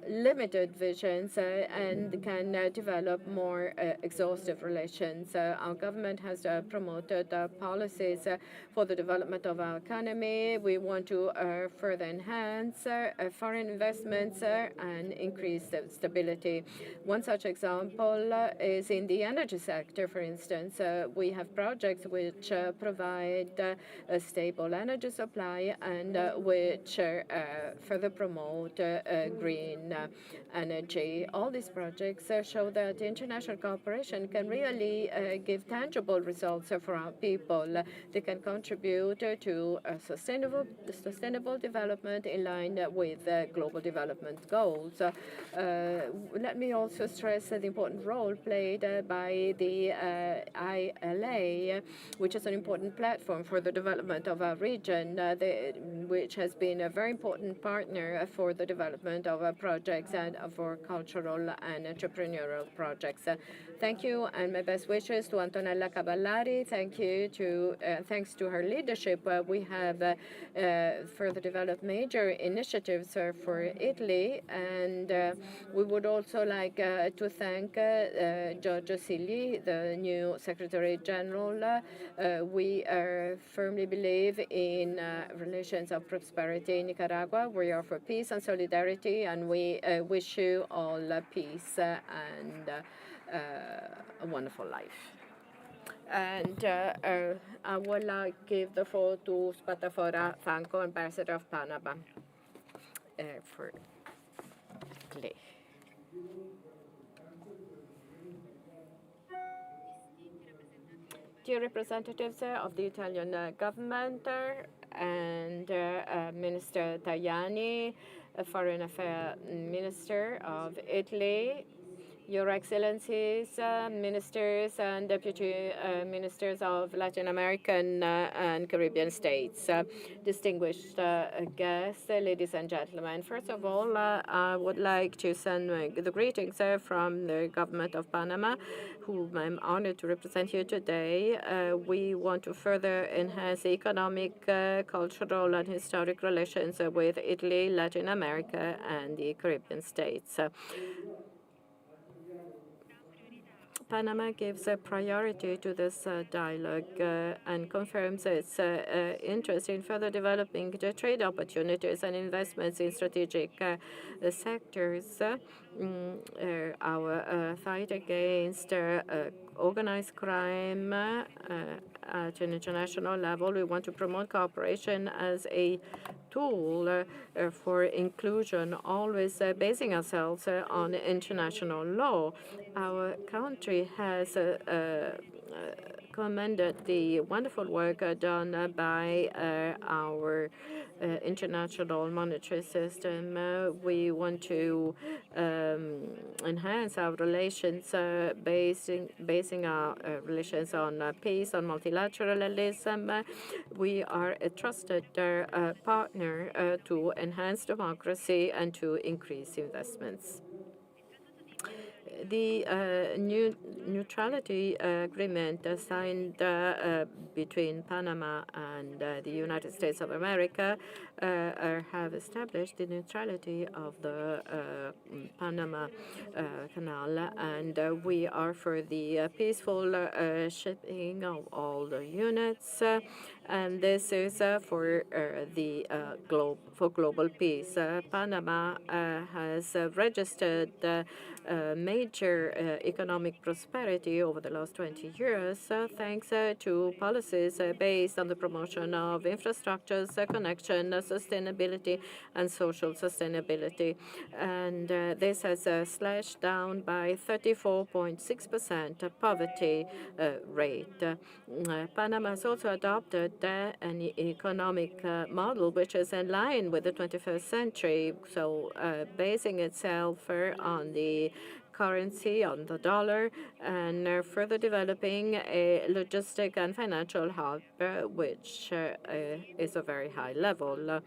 limited visions and can develop more exhaustive relations. Our government has promoted policies for the development of our economy. We want to further enhance foreign investments and increase stability. One such example is in the energy sector, for instance. We have projects which provide a stable energy supply and which further promote green energy. All these projects show that international cooperation can really give tangible results for our people. They can contribute to sustainable development in line with global development goals. Let me also stress the important role played by the ILA, which is an important platform for the development of our region, which has been a very important partner for the development of projects projects and for cultural and entrepreneurial projects. Thank you, and my best wishes to Antonella Cavallari. Thanks to her leadership, we have further developed major initiatives for Italy, and we would also like to thank Giorgio Silli, the new Secretary General. We firmly believe in relations of prosperity in Nicaragua. We are for peace and solidarity, and we wish you all peace and a wonderful life. And I would like to give the floor to Spatafora Franco, Ambassador of Panama, for Clay. Dear representatives of the Italian government and Minister Tajani, Foreign Affairs Minister of Italy, Your Excellencies, ministers and deputy ministers of Latin American and Caribbean states, distinguished guests, ladies and gentlemen. First of all, I would like to send the greetings from the government of Panama, whom I'm honored to represent here today. We want to further enhance economic, cultural, and historic relations with Italy, Latin America, and the Caribbean states. Panama gives a priority to this dialogue and confirms its interest in further developing the trade opportunities and investments in strategic sectors. Our fight against organized crime at an international level. We want to promote cooperation as a tool for inclusion, always basing ourselves on international law. Our country has commended the wonderful work done by our international monetary system. We want to enhance our relations, basing our relations on peace, on multilateralism. We are a trusted partner to enhance democracy and to increase investments. The new neutrality agreement signed between Panama and the United States of America have established the neutrality of the Panama Canal, and we are for the peaceful shipping of all the units, and this is for global peace. Panama has registered major economic prosperity over the last 20 years, thanks to policies based on the promotion of infrastructures, connection, sustainability, and social sustainability. And this has slashed down by 34.6% poverty rate. Panama has also adopted an economic model which is in line with the 21st century, so basing itself on the currency, on the dollar, and further developing a logistic and financial hub, which is a very high level.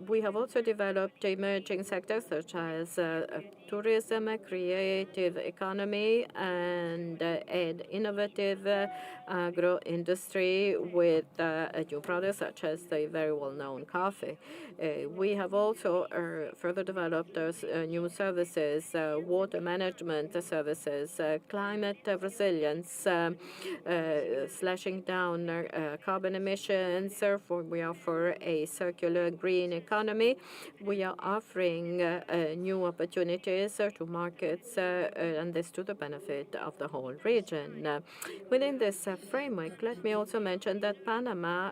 We have also developed emerging sectors such as tourism, creative economy, and innovative agro-industry with new products such as the very well-known coffee. We have also further developed new services, water management services, climate resilience, slashing down carbon emissions. We are for a circular green economy. We are offering new opportunities to markets, and this to the benefit of the whole region. Within this framework, let me also mention that Panama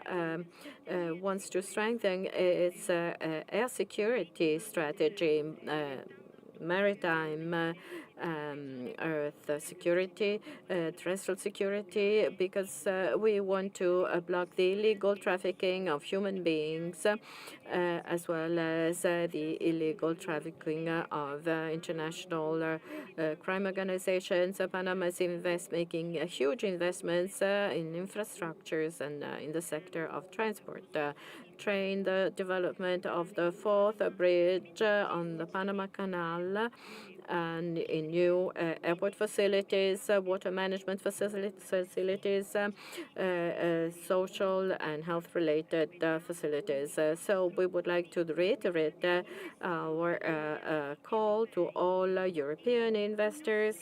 wants to strengthen its air security strategy, maritime, earth security, terrestrial security, because we want to block the illegal trafficking of human beings, as well as the illegal trafficking of international crime organizations. Panama is making huge investments in infrastructures and in the sector of transport. train the development of the fourth bridge on the Panama Canal, and in new airport facilities, water management facilities, social and health-related facilities. So we would like to reiterate our call to all European investors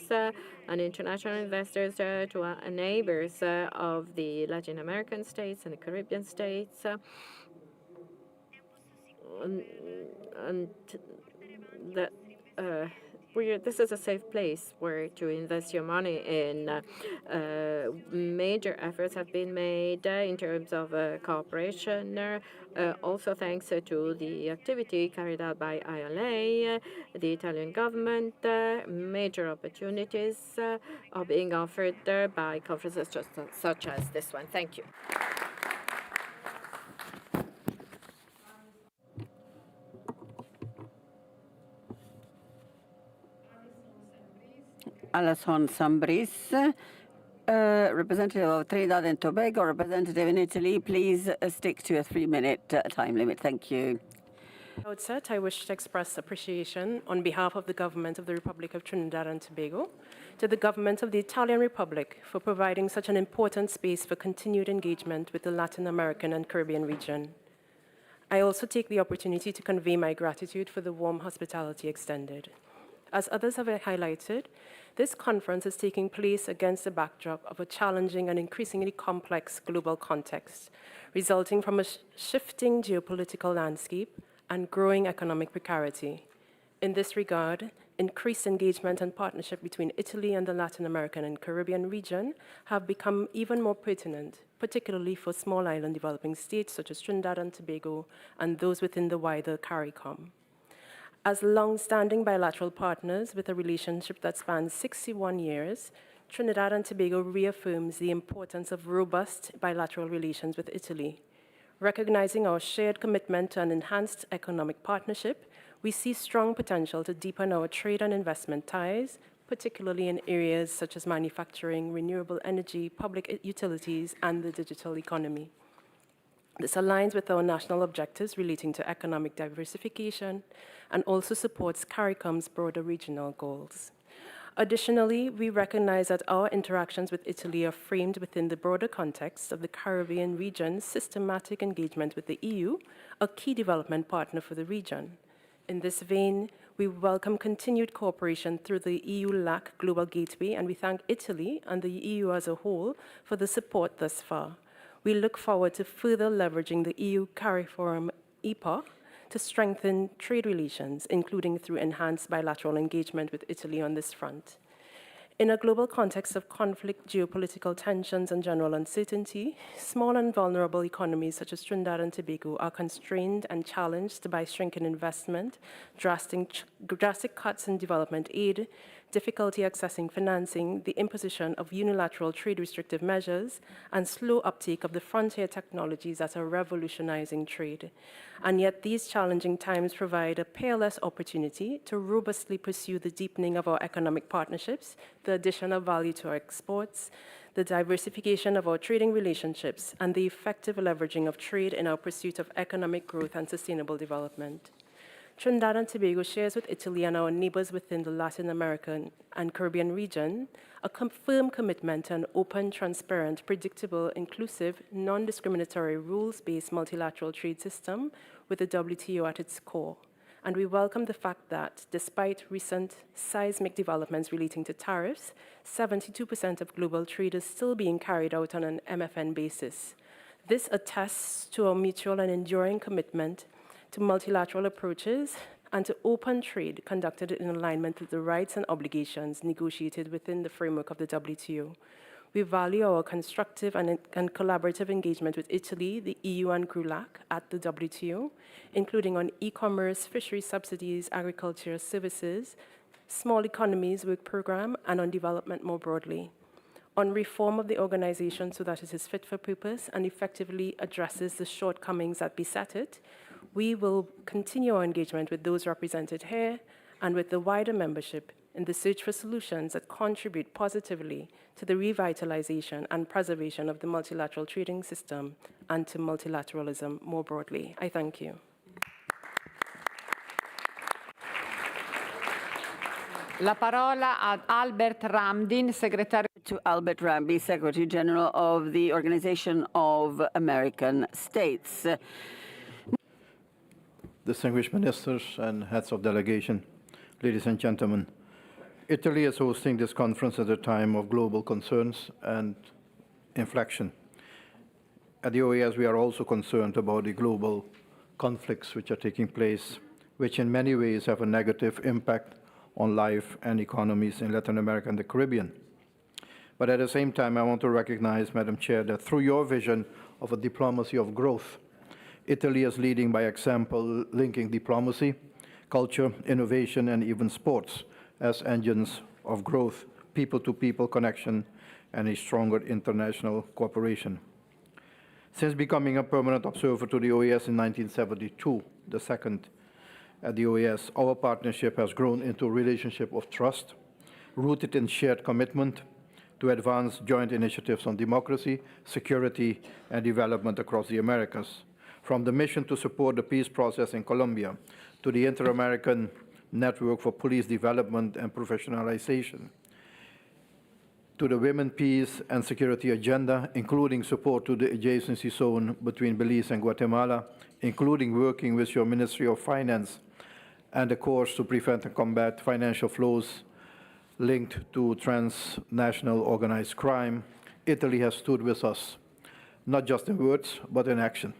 and international investors, to our neighbors of the Latin American states and the Caribbean states, and that this is a safe place where to invest your money in. Major efforts have been made in terms of cooperation, also thanks to the activity carried out by ILA, the Italian government. Major opportunities are being offered by conferences such as this one. Thank you. Alison Sambris, representative of Trinidad and Tobago, representative in Italy. Please stick to a 3-minute time limit. Thank you. Outset, I wish to express appreciation on behalf of the government of the Republic of Trinidad and Tobago to the government of the Italian Republic for providing such an important space for continued engagement with the Latin American and Caribbean region. I also take the opportunity to convey my gratitude for the warm hospitality extended. As others have highlighted, this conference is taking place against the backdrop of a challenging and increasingly complex global context, resulting from a shifting geopolitical landscape and growing economic precarity. In this regard, increased engagement and partnership between Italy and the Latin American and Caribbean region have become even more pertinent, particularly for small island developing states such as Trinidad and Tobago and those within the wider CARICOM. As long-standing bilateral partners with a relationship that spans 61 years, Trinidad and Tobago reaffirms the importance of robust bilateral relations with Italy. Recognizing our shared commitment to an enhanced economic partnership, we see strong potential to deepen our trade and investment ties, particularly in areas such as manufacturing, renewable energy, public utilities, and the digital economy. This aligns with our national objectives relating to economic diversification and also supports CARICOM's broader regional goals. Additionally, we recognize that our interactions with Italy are framed within the broader context of the Caribbean region's systematic engagement with the EU, a key development partner for the region. In this vein, we welcome continued cooperation through the EU-CELAC Global Gateway, and we thank Italy and the EU as a whole for the support thus far. We look forward to further leveraging the EU CARIFORUM EPA to strengthen trade relations, including through enhanced bilateral engagement with Italy on this front. In a global context of conflict, geopolitical tensions, and general uncertainty, small and vulnerable economies such as Trinidad and Tobago are constrained and challenged by shrinking investment, drastic cuts in development aid, difficulty accessing financing, the imposition of unilateral trade restrictive measures, and slow uptake of the frontier technologies that are revolutionizing trade. And yet these challenging times provide a peerless opportunity to robustly pursue the deepening of our economic partnerships, the addition of value to our exports, the diversification of our trading relationships, and the effective leveraging of trade in our pursuit of economic growth and sustainable development. Trinidad and Tobago shares with Italy and our neighbors within the Latin American and Caribbean region a firm commitment to an open, transparent, predictable, inclusive, non-discriminatory, rules-based multilateral trade system with the WTO at its core. And we welcome the fact that, despite recent seismic developments relating to tariffs, 72% of global trade is still being carried out on an MFN basis. This attests to our mutual and enduring commitment to multilateral approaches and to open trade conducted in alignment with the rights and obligations negotiated within the framework of the WTO. We value our constructive and collaborative engagement with Italy, the EU, and CELAC at the WTO, including on e-commerce, fishery subsidies, agriculture services, small economies work program, and on development more broadly. On reform of the organization so that it is fit for purpose and effectively addresses the shortcomings that beset it, we will continue our engagement with those represented here and with the wider membership in the search for solutions that contribute positively to the revitalization and preservation of the multilateral trading system and to multilateralism more broadly. I thank you. La parola ad Albert Ramdin, segretario. To Albert Ramby, Secretary General of the Organization of American States. Distinguished ministers and heads of delegation, ladies and gentlemen, Italy is hosting this conference at a time of global concerns and inflection. At the OAS, we are also concerned about the global conflicts which are taking place, which in many ways have a negative impact on life and economies in Latin America and the Caribbean. But at the same time, I want to recognize, Madam Chair, that through your vision of a diplomacy of growth, Italy is leading by example, linking diplomacy, culture, innovation, and even sports as engines of growth, people-to-people connection, and a stronger international cooperation. Since becoming a permanent observer to the OAS in 1972, the second at the OAS, our partnership has grown into a relationship of trust, rooted in shared commitment to advance joint initiatives on democracy, security, and development across the Americas. From the mission to support the peace process in Colombia, to the Inter-American Network for Police Development and Professionalization, to the Women, Peace, and Security Agenda, including support to the adjacency zone between Belize and Guatemala, including working with your Ministry of Finance and the course to prevent and combat financial flows linked to transnational organized crime, Italy has stood with us, not just in words, but in action.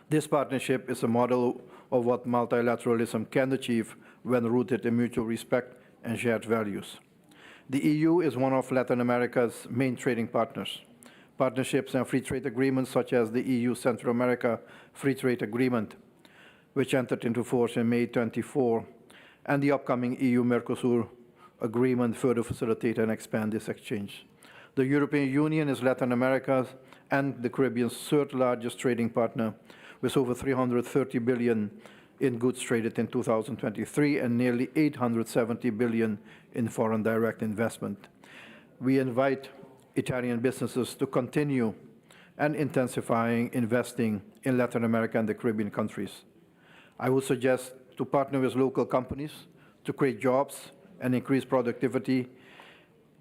This partnership is a model of what multilateralism can achieve when rooted in mutual respect and shared values. The EU is one of Latin America's main trading partners. Partnerships and free trade agreements such as the EU-Central America Free Trade Agreement, which entered into force in May 24, and the upcoming EU-Mercosur agreement further facilitate and expand this exchange. The European Union is Latin America's and the Caribbean's third largest trading partner, with over 330 billion in goods traded in 2023 and nearly 870 billion in foreign direct investment. We invite Italian businesses to continue and intensifying investing in Latin America and the Caribbean countries. I would suggest to partner with local companies to create jobs and increase productivity,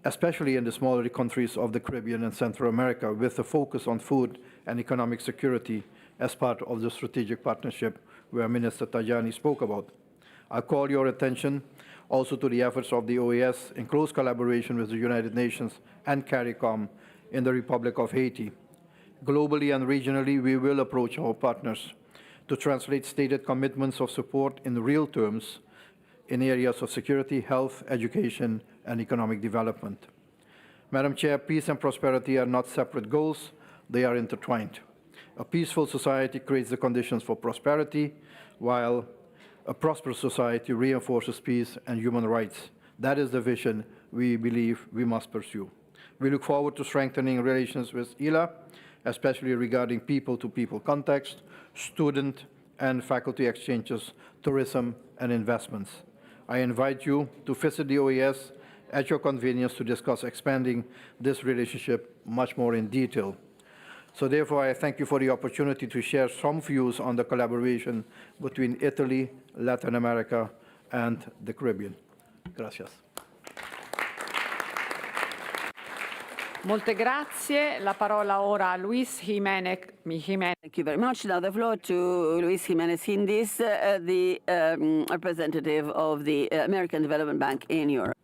especially in the smaller countries of the Caribbean and Central America, with a focus on food and economic security as part of the strategic partnership where Minister Tajani spoke about. I call your attention also to the efforts of the OAS in close collaboration with the United Nations and CARICOM in the Republic of Haiti. Globally and regionally, we will approach our partners to translate stated commitments of support in real terms in areas of security, health, education, and economic development. Madam Chair, peace and prosperity are not separate goals, they are intertwined. A peaceful society creates the conditions for prosperity, while a prosperous society reinforces peace and human rights. That is the vision we believe we must pursue. We look forward to strengthening relations with ILA, especially regarding people-to-people context, student and faculty exchanges, tourism, and investments. I invite you to visit the OAS at your convenience to discuss expanding this relationship much more in detail. So therefore, I thank you for the opportunity to share some views on the collaboration between Italy, Latin America, and the Caribbean. Gracias. Molte grazie. La parola ora a Luis Jiménez. Thank you very much. Now the floor to Luis Jiménez Hindis, the representative of the American Development Bank in Europe.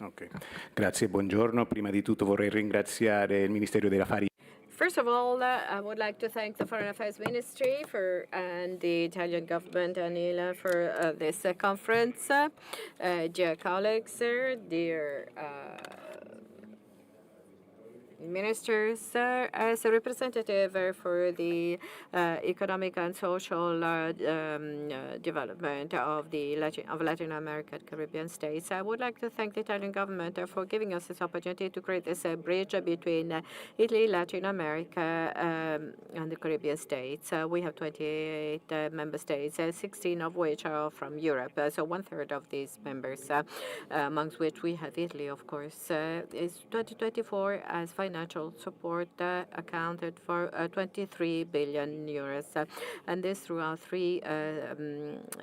Ok, grazie, buongiorno. Prima di tutto vorrei ringraziare il Ministero degli Affari. First of all, I would like to thank the Foreign Affairs Ministry and the Italian government and ILA for this conference. Dear colleagues, dear Ministers, as a representative for the economic and social development of Latin America and Caribbean states, I would like to thank the Italian government for giving us this opportunity to create this bridge between Italy, Latin America, and the Caribbean states. We have 28 member states, 16 of which are from Europe. So 1/3 of these members, amongst which we have Italy, of course, is 2024 as financial support accounted for 23 billion euros, and this throughout three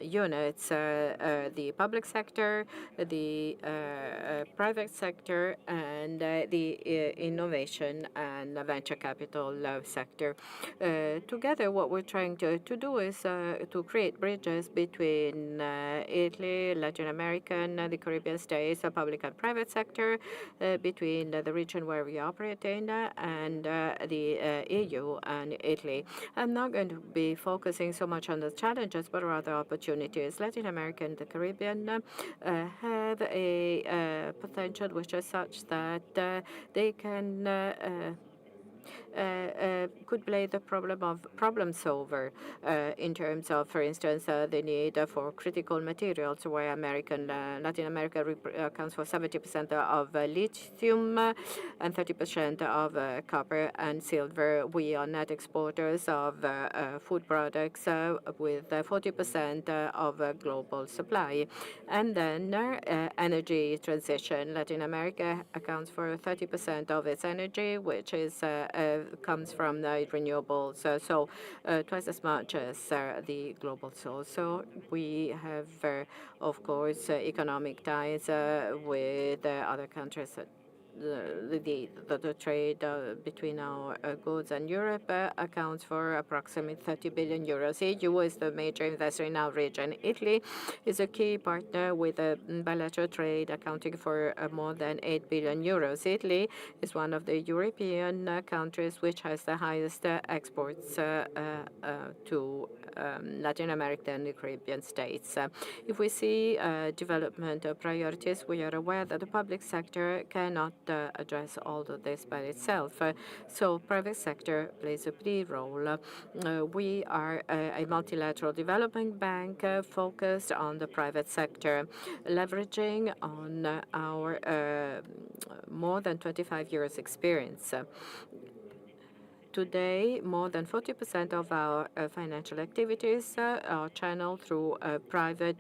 units: the public sector, the private sector, and the innovation and venture capital sector. Together, what we're trying to do is to create bridges between Italy, Latin America, and the Caribbean states, the public and private sector, between the region where we operate in and the EU and Italy. I'm not going to be focusing so much on the challenges, but rather opportunities. Latin America and the Caribbean have a potential which is such that they can could play the problem solver in terms of, for instance, the need for critical materials, where Latin America accounts for 70% of lithium and 30% of copper and silver. We are net exporters of food products with 40% of global supply. And then energy transition. Latin America accounts for 30% of its energy, which is comes from the renewables, so twice as much as the global source. So we have, of course, economic ties with other countries. The trade between our goods and Europe accounts for approximately 30 billion euros. EU is the major investor in our region. Italy is a key partner with a bilateral trade accounting for more than 8 billion euros. Italy is one of the European countries which has the highest exports to Latin America and the Caribbean states. If we see development priorities, we are aware that the public sector cannot address all of this by itself. So private sector plays a key role. We are a multilateral development bank focused on the private sector, leveraging on our more than 25 years experience. Today, more than 40% of our financial activities are channeled through private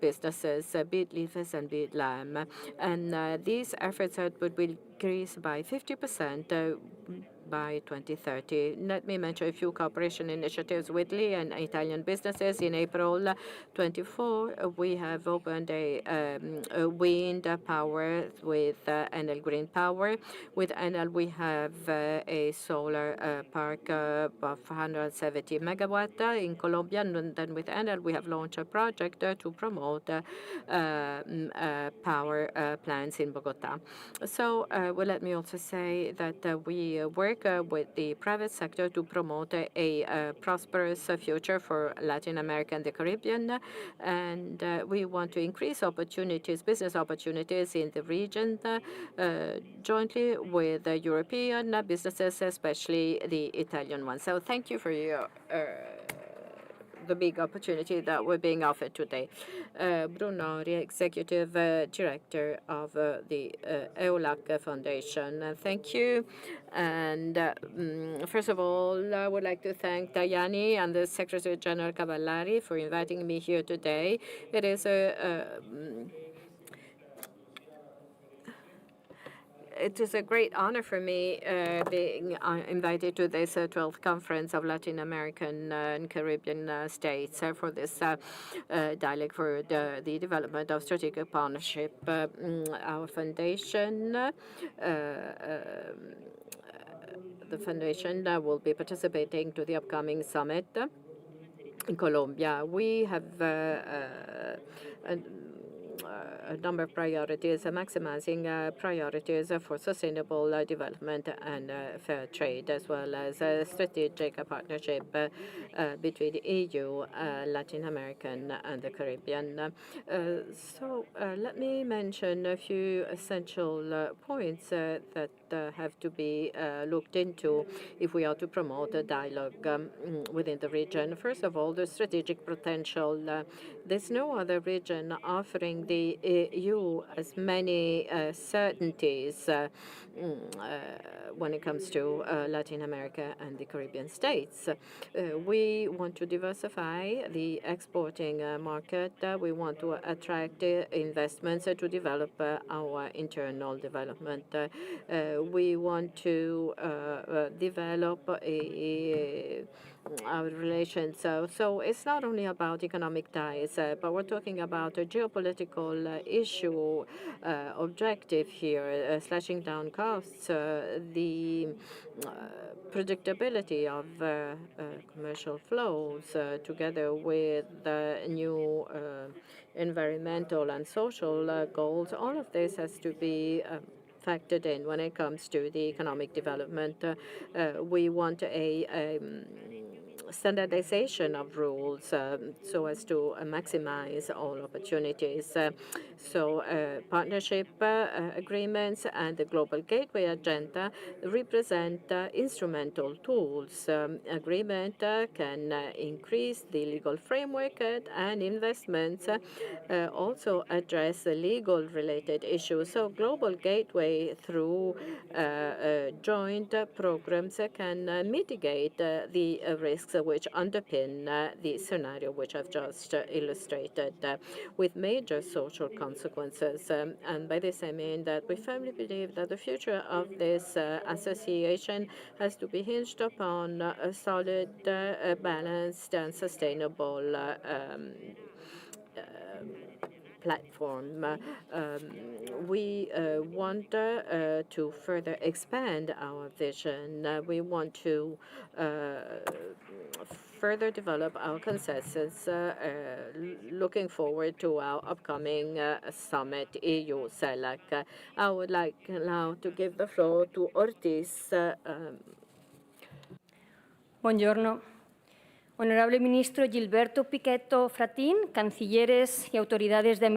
businesses, be it LIFES and be it LAM. And these efforts would increase by 50% by 2030. Let me mention a few cooperation initiatives with Italy and Italian businesses. In April 24, we have opened a wind power with Enel Green Power. With Enel, we have a solar park of 170 megawatt in Colombia. And then with Enel, we have launched a project to promote power plants in Bogota. So well, let me also say that we work with the private sector to promote a prosperous future for Latin America and the Caribbean. And we want to increase opportunities, business opportunities in the region, jointly with the European businesses, especially the Italian ones. So thank you for your the big opportunity that we're being offered today. Brunori, Executive Director of the CELAC Foundation. Thank you. And first of all, I would like to thank Tajani and the Secretary General Cavallari for inviting me here today. It is it is a great honor for me being invited to this 12th Conference of Latin American and Caribbean states for this dialogue for the development of strategic partnership. Our foundation, the foundation will be participating to the upcoming summit in Colombia. We have a number of priorities, maximizing priorities for sustainable development and fair trade, as well as a strategic partnership between the EU, Latin American, and the Caribbean. So let me mention a few essential points that have to be looked into if we are to promote a dialogue within the region. First of all, the strategic potential. There's no other region offering the EU as many certainties when it comes to Latin America and the Caribbean states. We want to diversify the exporting market. We want to attract investments to develop our internal development. We want to develop our relations. So it's not only about economic ties, but we're talking about a geopolitical issue objective here, slashing down costs, the predictability of commercial flows, together with new environmental and social goals. All of this has to be factored in when it comes to the economic development. We want a standardization of rules so as to maximize all opportunities. So partnership agreements and the Global Gateway Agenda represent instrumental tools. Agreement can increase the legal framework, and investments also address the legal related issues. So Global Gateway through joint programs can mitigate the risks which underpin the scenario which I've just illustrated, with major social consequences. And by this I mean that we firmly believe that the future of this association has to be hinged upon a solid, balanced, and sustainable platform. We want to further expand our vision. We want to further develop our consensus, looking forward to our upcoming summit, EU CELAC. I would like now to give the floor to Ortiz. Buongiorno. Honorable Ministro Gilberto Pichetto Fratin, cancilleres y autoridades de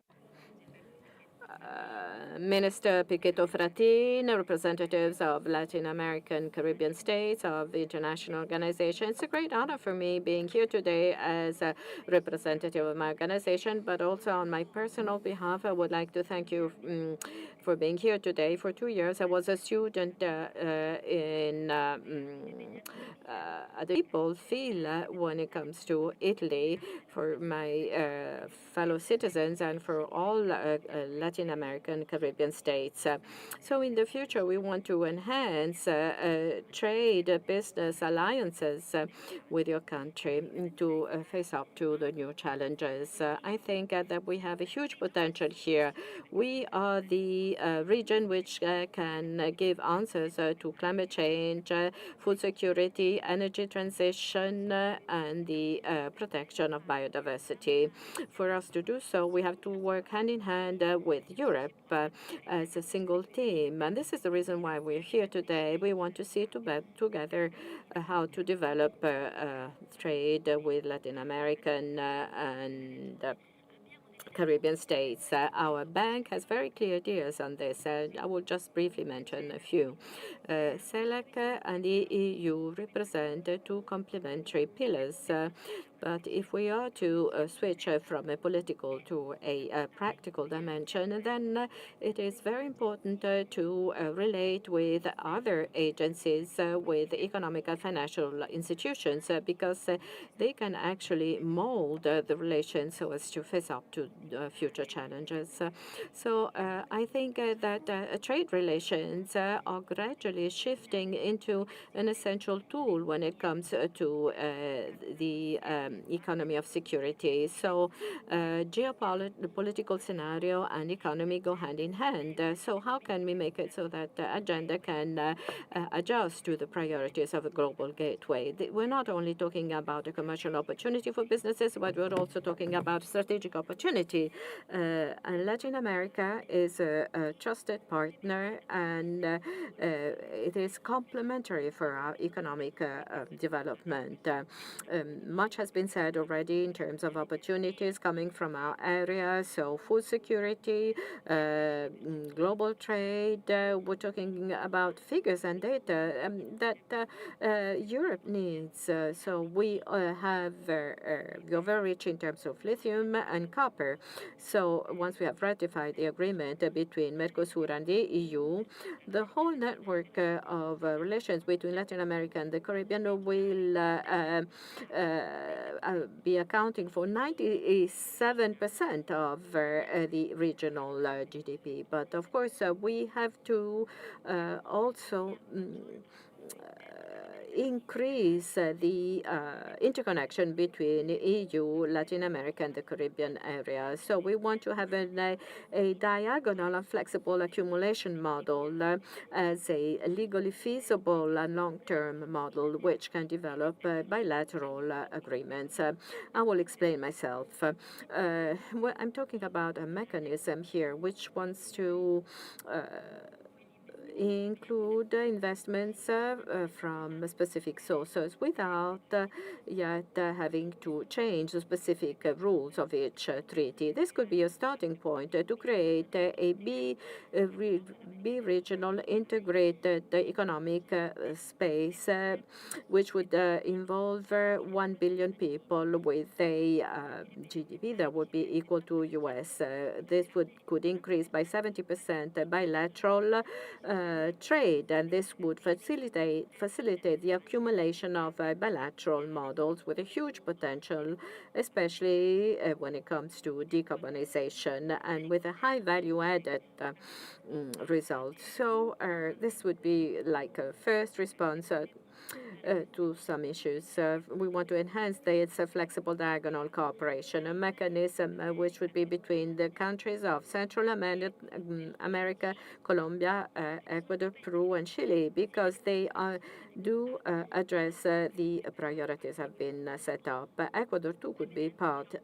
Minister Pichetto Fratin, representatives of Latin American Caribbean states, of the international organization. It's a great honor for me being here today as a representative of my organization, but also on my personal behalf, I would like to thank you for being here today. For 2 years, I was a student in the people feel when it comes to Italy, for my fellow citizens and for all Latin American Caribbean states. So in the future, we want to enhance trade, business alliances with your country to face up to the new challenges. I think that we have a huge potential here. We are the region which can give answers to climate change, food security, energy transition, and the protection of biodiversity. For us to do so, we have to work hand in hand with Europe as a single team. And this is the reason why we're here today. We want to see together how to develop trade with Latin American and Caribbean states. Our bank has very clear ideas on this. I will just briefly mention a few. CELAC and the EU represent two complementary pillars. But if we are to switch from a political to a practical dimension, then it is very important to relate with other agencies, with economic and financial institutions, because they can actually mold the relations so as to face up to future challenges. So I think that trade relations are gradually shifting into an essential tool when it comes to the economy of security. So the political scenario and economy go hand in hand. So how can we make it so that the agenda can adjust to the priorities of a global gateway? We're not only talking about a commercial opportunity for businesses, but we're also talking about strategic opportunity. And Latin America is a trusted partner, and it is complementary for our economic development. Much has been said already in terms of opportunities coming from our area, so food security, global trade. We're talking about figures and data that Europe needs. So we have you're very rich in terms of lithium and copper. So once we have ratified the agreement between Mercosur and the EU, the whole network of relations between Latin America and the Caribbean will be accounting for 97% of the regional GDP. But of course, we have to also increase the interconnection between EU, Latin America, and the Caribbean area. So we want to have a diagonal and flexible accumulation model as a legally feasible and long-term model which can develop bilateral agreements. I will explain myself. Well, I'm talking about a mechanism here which wants to include investments from specific sources without yet having to change the specific rules of each treaty. This could be a starting point to create a bi-regional integrated economic space which would involve 1 billion people with a GDP that would be equal to US. This could increase by 70% bilateral trade, and this would facilitate the accumulation of bilateral models with a huge potential, especially when it comes to decarbonization and with a high value added result. So this would be like a first response to some issues. We want to enhance its flexible diagonal cooperation, a mechanism which would be between the countries of Central America, Colombia, Ecuador, Peru, and Chile, because they do address the priorities have been set up. Ecuador, too, could be part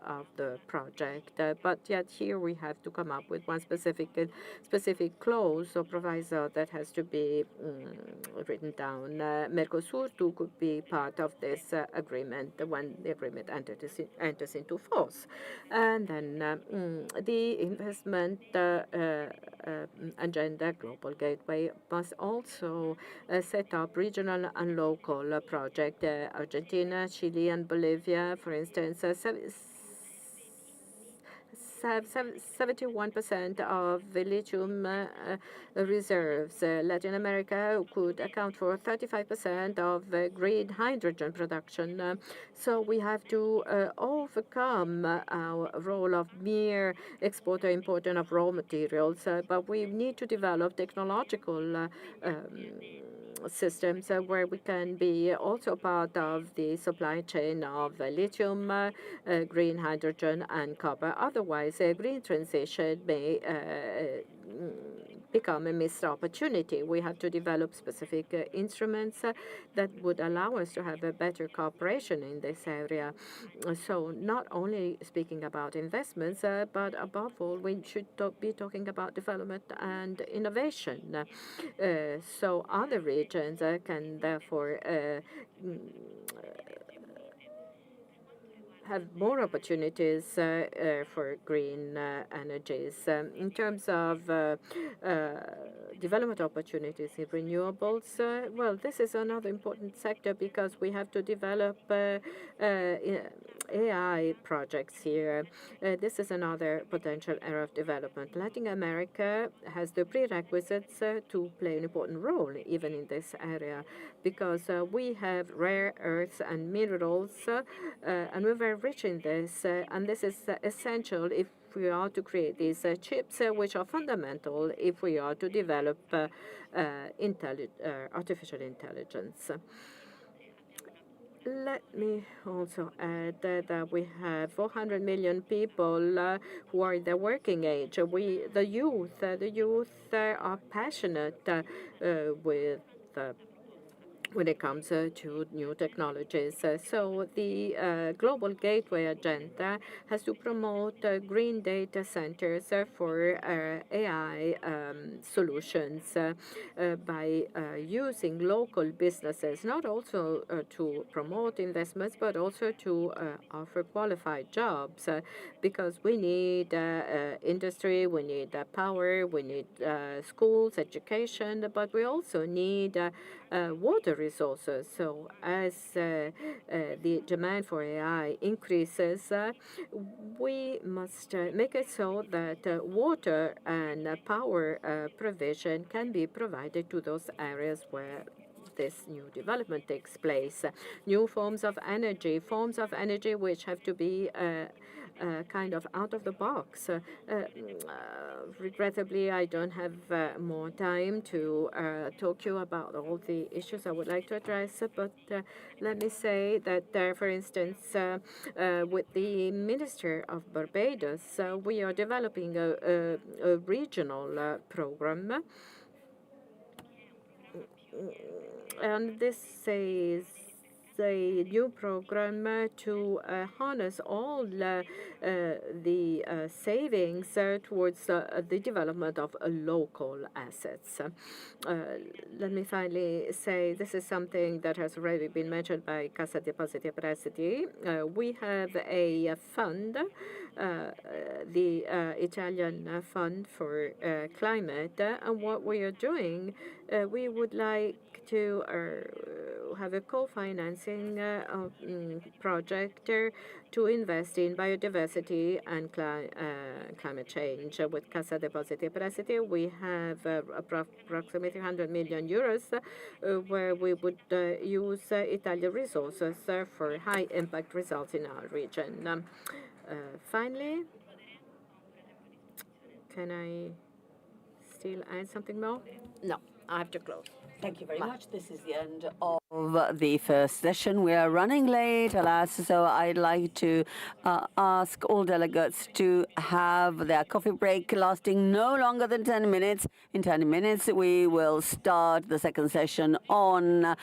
of the project, but yet here we have to come up with one specific clause or proviso that has to be written down. Mercosur, too, could be part of this agreement when the agreement enters into force. And then the investment agenda, global gateway, must also set up regional and local projects. Argentina, Chile, and Bolivia, for instance, have 71% of lithium reserves. Latin America could account for 35% of green hydrogen production. So we have to overcome our role of mere exporter, importer of raw materials, but we need to develop technological systems where we can be also part of the supply chain of lithium, green hydrogen, and copper. Otherwise, a green transition may become a missed opportunity. We have to develop specific instruments that would allow us to have a better cooperation in this area. So not only speaking about investments, but above all, we should be talking about development and innovation. So other regions can therefore have more opportunities for green energies. In terms of development opportunities in renewables, well, this is another important sector because we have to develop AI projects here. This is another potential area of development. Latin America has the prerequisites to play an important role even in this area because we have rare earths and minerals and we're very rich in this, and this is essential if we are to create these chips, which are fundamental if we are to develop artificial intelligence. Let me also add that we have 400 million people who are in the working age. The youth are passionate with when it comes to new technologies. So the Global Gateway Agenda has to promote green data centers for AI solutions by using local businesses, not also to promote investments, but also to offer qualified jobs, because we need industry, we need power, we need schools, education, but we also need water resources. So as the demand for AI increases, we must make it so that water and power provision can be provided to those areas where this new development takes place. New forms of energy which have to be kind of out of the box. Regrettably, I don't have more time to talk to you about all the issues I would like to address, but let me say that, for instance, with the Minister of Barbados, we are developing a regional program. And this is a new program to harness all the savings towards the development of local assets. Let me finally say this is something that has already been mentioned by Cassa Depositi e Prestiti. We have a fund, the Italian Fund for Climate, and what we are doing, we would like to have a co-financing project to invest in biodiversity and climate change. With Cassa Depositi e Prestiti, we have approximately 100 million euros where we would use Italian resources for high-impact results in our region. Finally, can I still add something more? No, I have to close. Thank you very much. This is the end of the first session. We are running late, alas, so I'd like to ask all delegates to have their coffee break lasting no longer than 10 minutes. In 10 minutes, we will start the second session on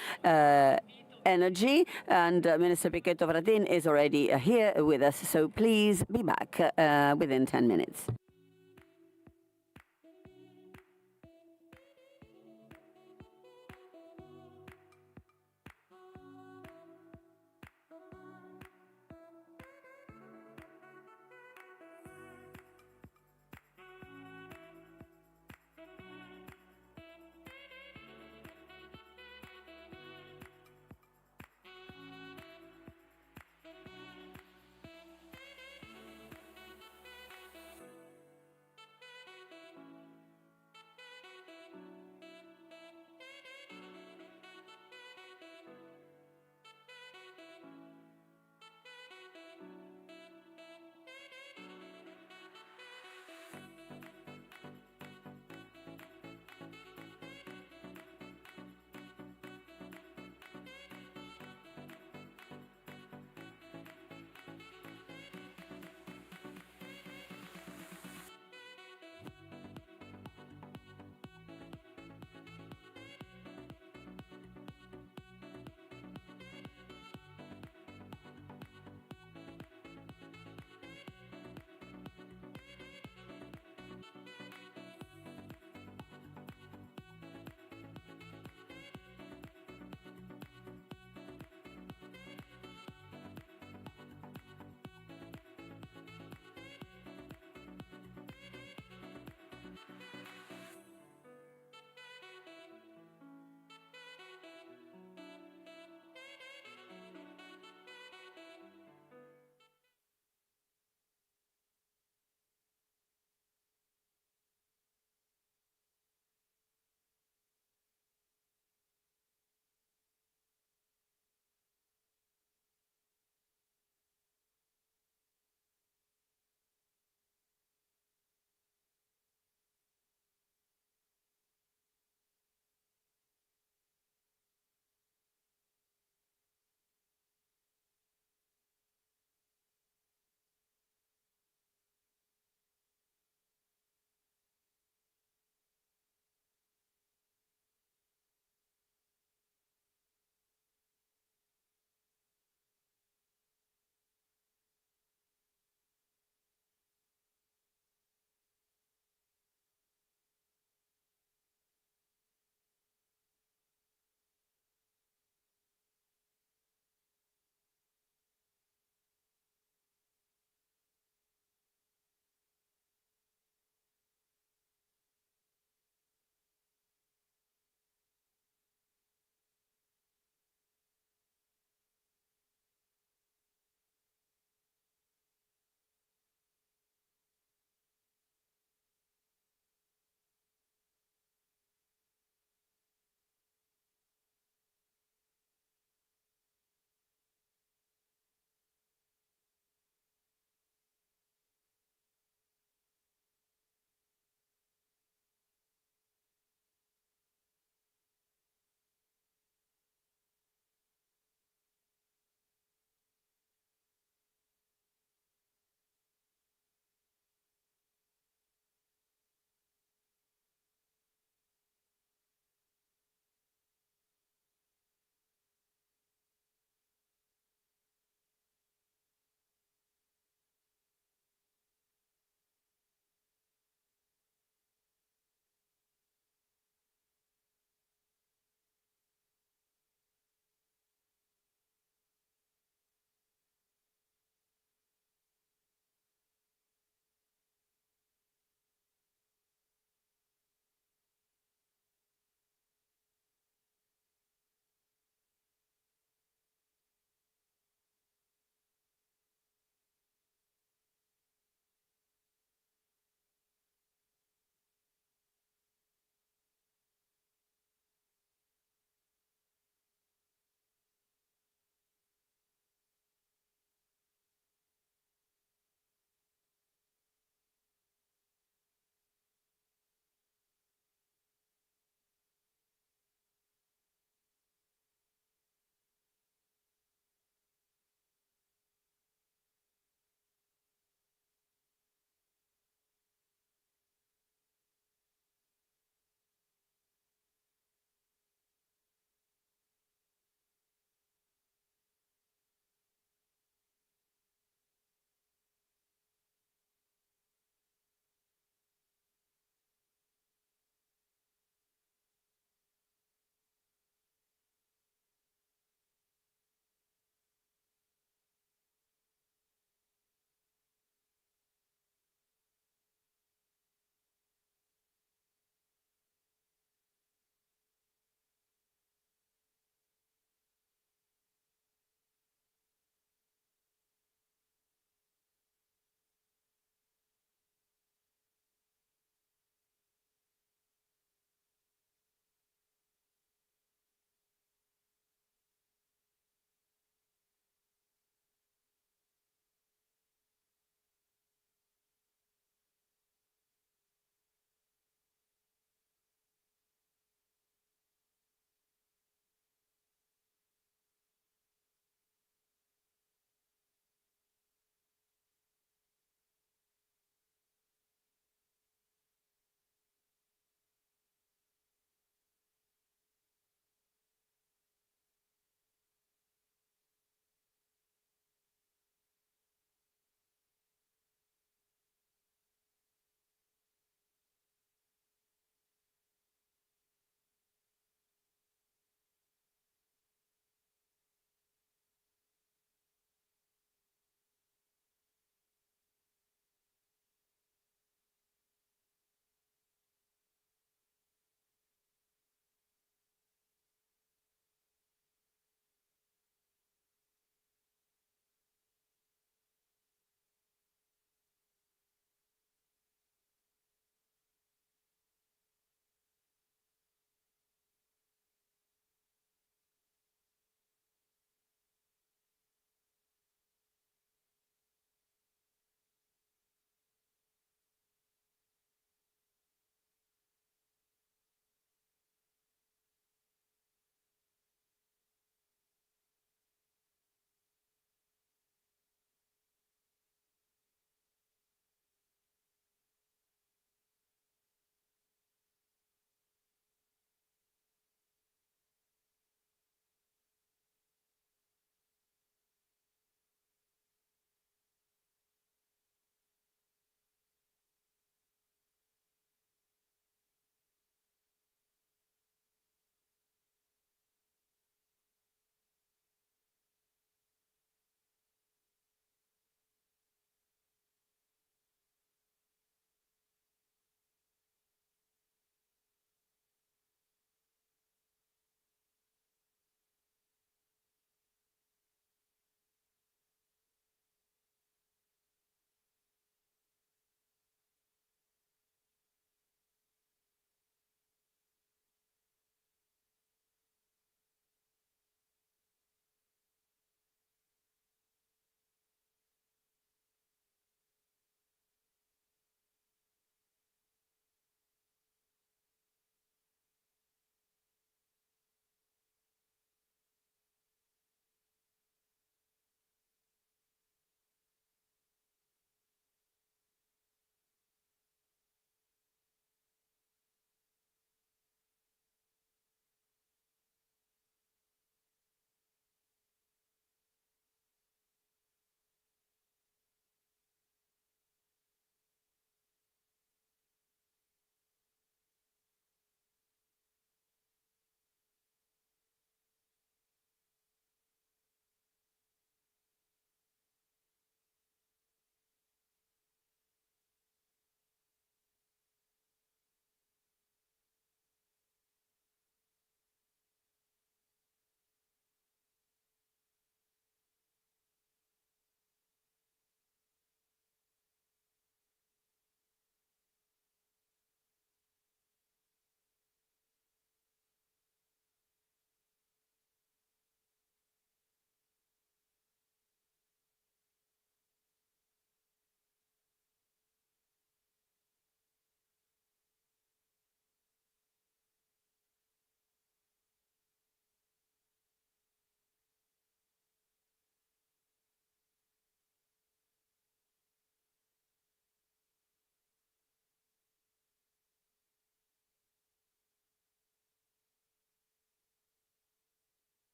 energy, and Minister Pichetto Fratin is already here with us, so please be back within 10 minutes.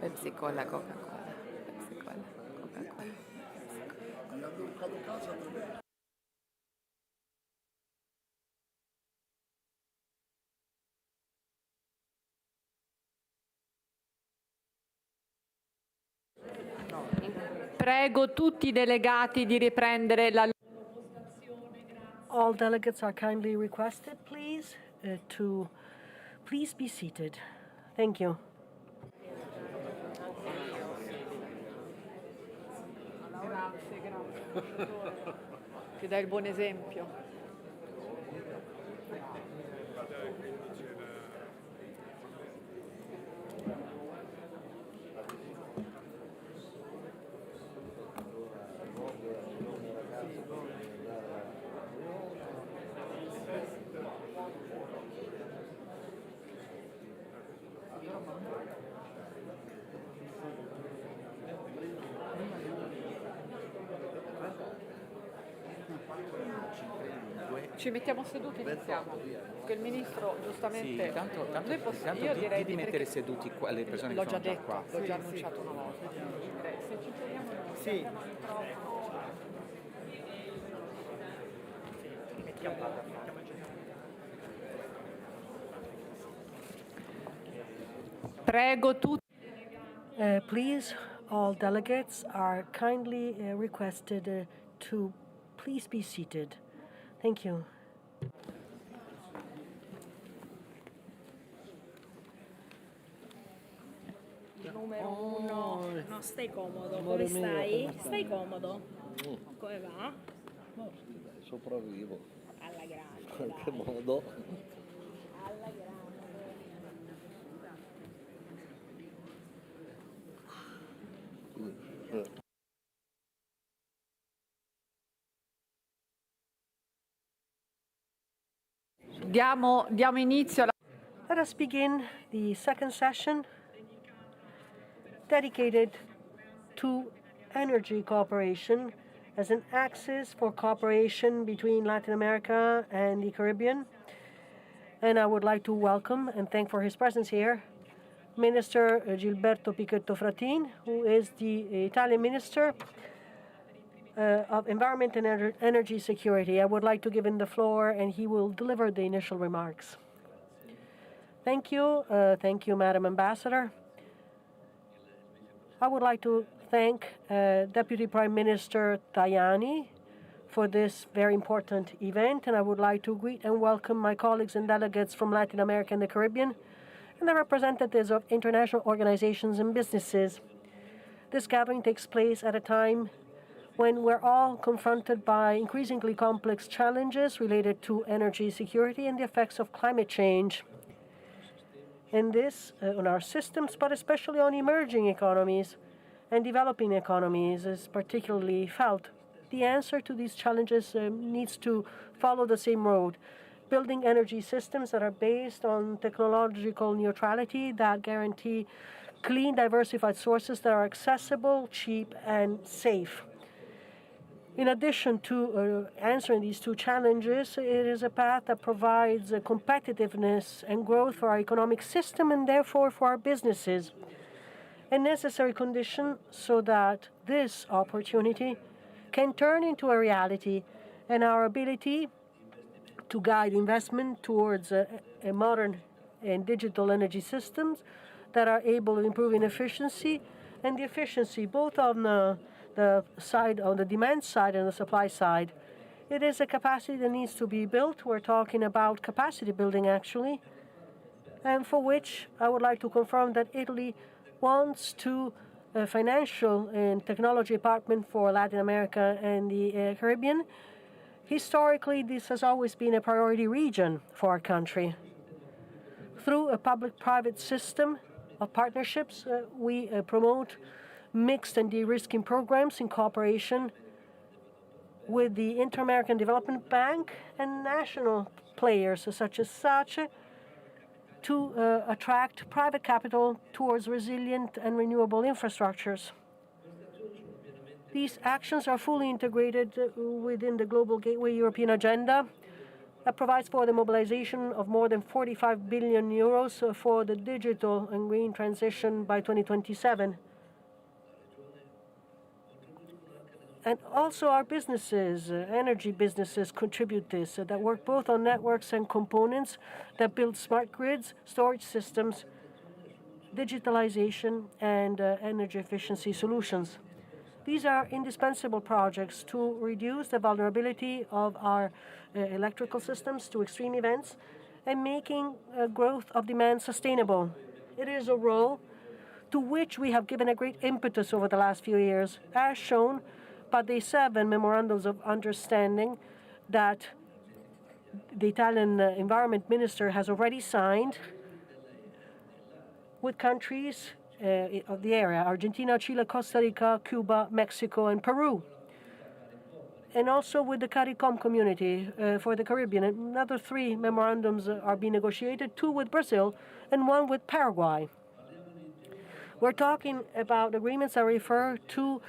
Pepsi Cola, Coca-Cola, Pepsi Cola, Coca-Cola. Prego tutti i delegati di riprendere la All delegates are kindly requested, please, to please be seated. Thank you. Ti dai il buon esempio. Ci mettiamo seduti e iniziamo. Perché il ministro giustamente. Sì, tanto io direi di mettere seduti qua, le persone l'ho che già sono già detto, qua. l'ho già annunciato una volta. Se ci teniamo Sì. Prego tutti. Please, all delegates are kindly requested to please be seated. Thank you. Numero uno, no, stai comodo, come stai? Stai comodo? Come va? Sopravvivo. Alla grande. In qualche modo. Alla grande. Diamo inizio alla. Let us begin the second session dedicated to energy cooperation as an axis for cooperation between Latin America and the Caribbean. And I would like to welcome and thank for his presence here Minister Gilberto Pichetto Fratin, who is the Italian Minister of Environment and Energy Security. I would like to give him the floor, and he will deliver the initial remarks. Thank you, Madam Ambassador. I would like to thank Deputy Prime Minister Tajani for this very important event, and I would like to greet and welcome my colleagues and delegates from Latin America and the Caribbean, and the representatives of international organizations and businesses. This gathering takes place at a time when we're all confronted by increasingly complex challenges related to energy security and the effects of climate change. And this on our systems, but especially on emerging economies and developing economies is particularly felt. The answer to these challenges needs to follow the same road, building energy systems that are based on technological neutrality, that guarantee clean, diversified sources that are accessible, cheap, and safe. In addition to answering these two challenges, it is a path that provides competitiveness and growth for our economic system and therefore for our businesses. A necessary condition so that this opportunity can turn into a reality, and our ability to guide investment towards a modern and digital energy systems that are able to improve in efficiency and the efficiency both on the side, on the demand side and the supply side. It is a capacity that needs to be built. We're talking about capacity building, actually, and for which I would like to confirm that Italy wants to financial and technology department for Latin America and the Caribbean. Historically, this has always been a priority region for our country. Through a public-private system of partnerships, we promote mixed and de-risking programs in cooperation with the Inter-American Development Bank and national players such as SACE to attract private capital towards resilient and renewable infrastructures. These actions are fully integrated within the Global Gateway European Agenda that provides for the mobilization of more than 45 billion euros for the digital and green transition by 2027. And also our businesses, energy businesses, contribute this, that work both on networks and components that build smart grids, storage systems, digitalization, and energy efficiency solutions. These are indispensable projects to reduce the vulnerability of our electrical systems to extreme events and making growth of demand sustainable. It is a role to which we have given a great impetus over the last few years, as shown by the 7 memorandums of understanding that the Italian Environment Minister has already signed with countries of the area: Argentina, Chile, Costa Rica, Cuba, Mexico, and Peru. And also with the CARICOM community for the Caribbean. Another 3 memorandums are being negotiated, 2 with Brazil and 1 with Paraguay. We're talking about agreements that refer to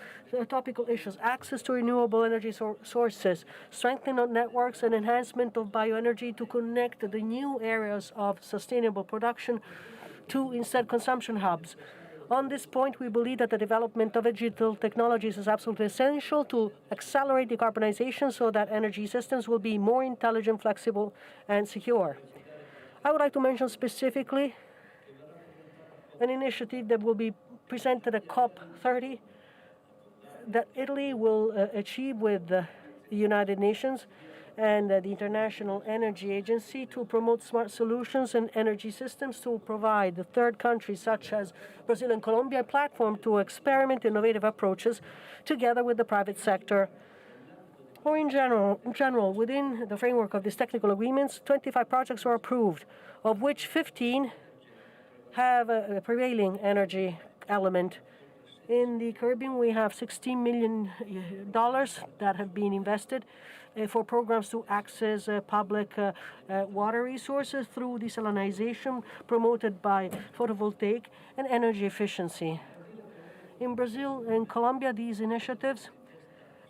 topical issues: access to renewable energy sources, strengthening of networks, and enhancement of bioenergy to connect the new areas of sustainable production to instead consumption hubs. On this point, we believe that the development of digital technologies is absolutely essential to accelerate decarbonization so that energy systems will be more intelligent, flexible, and secure. I would like to mention specifically an initiative that will be presented at COP30 that Italy will achieve with the United Nations and the International Energy Agency to promote smart solutions and energy systems to provide the third countries, such as Brazil and Colombia, a platform to experiment innovative approaches together with the private sector. Or in general, within the framework of these technical agreements, 25 projects were approved, of which 15 have a prevailing energy element. In the Caribbean, we have $16 million that have been invested for programs to access public water resources through desalination promoted by photovoltaic and energy efficiency. In Brazil and Colombia, these initiatives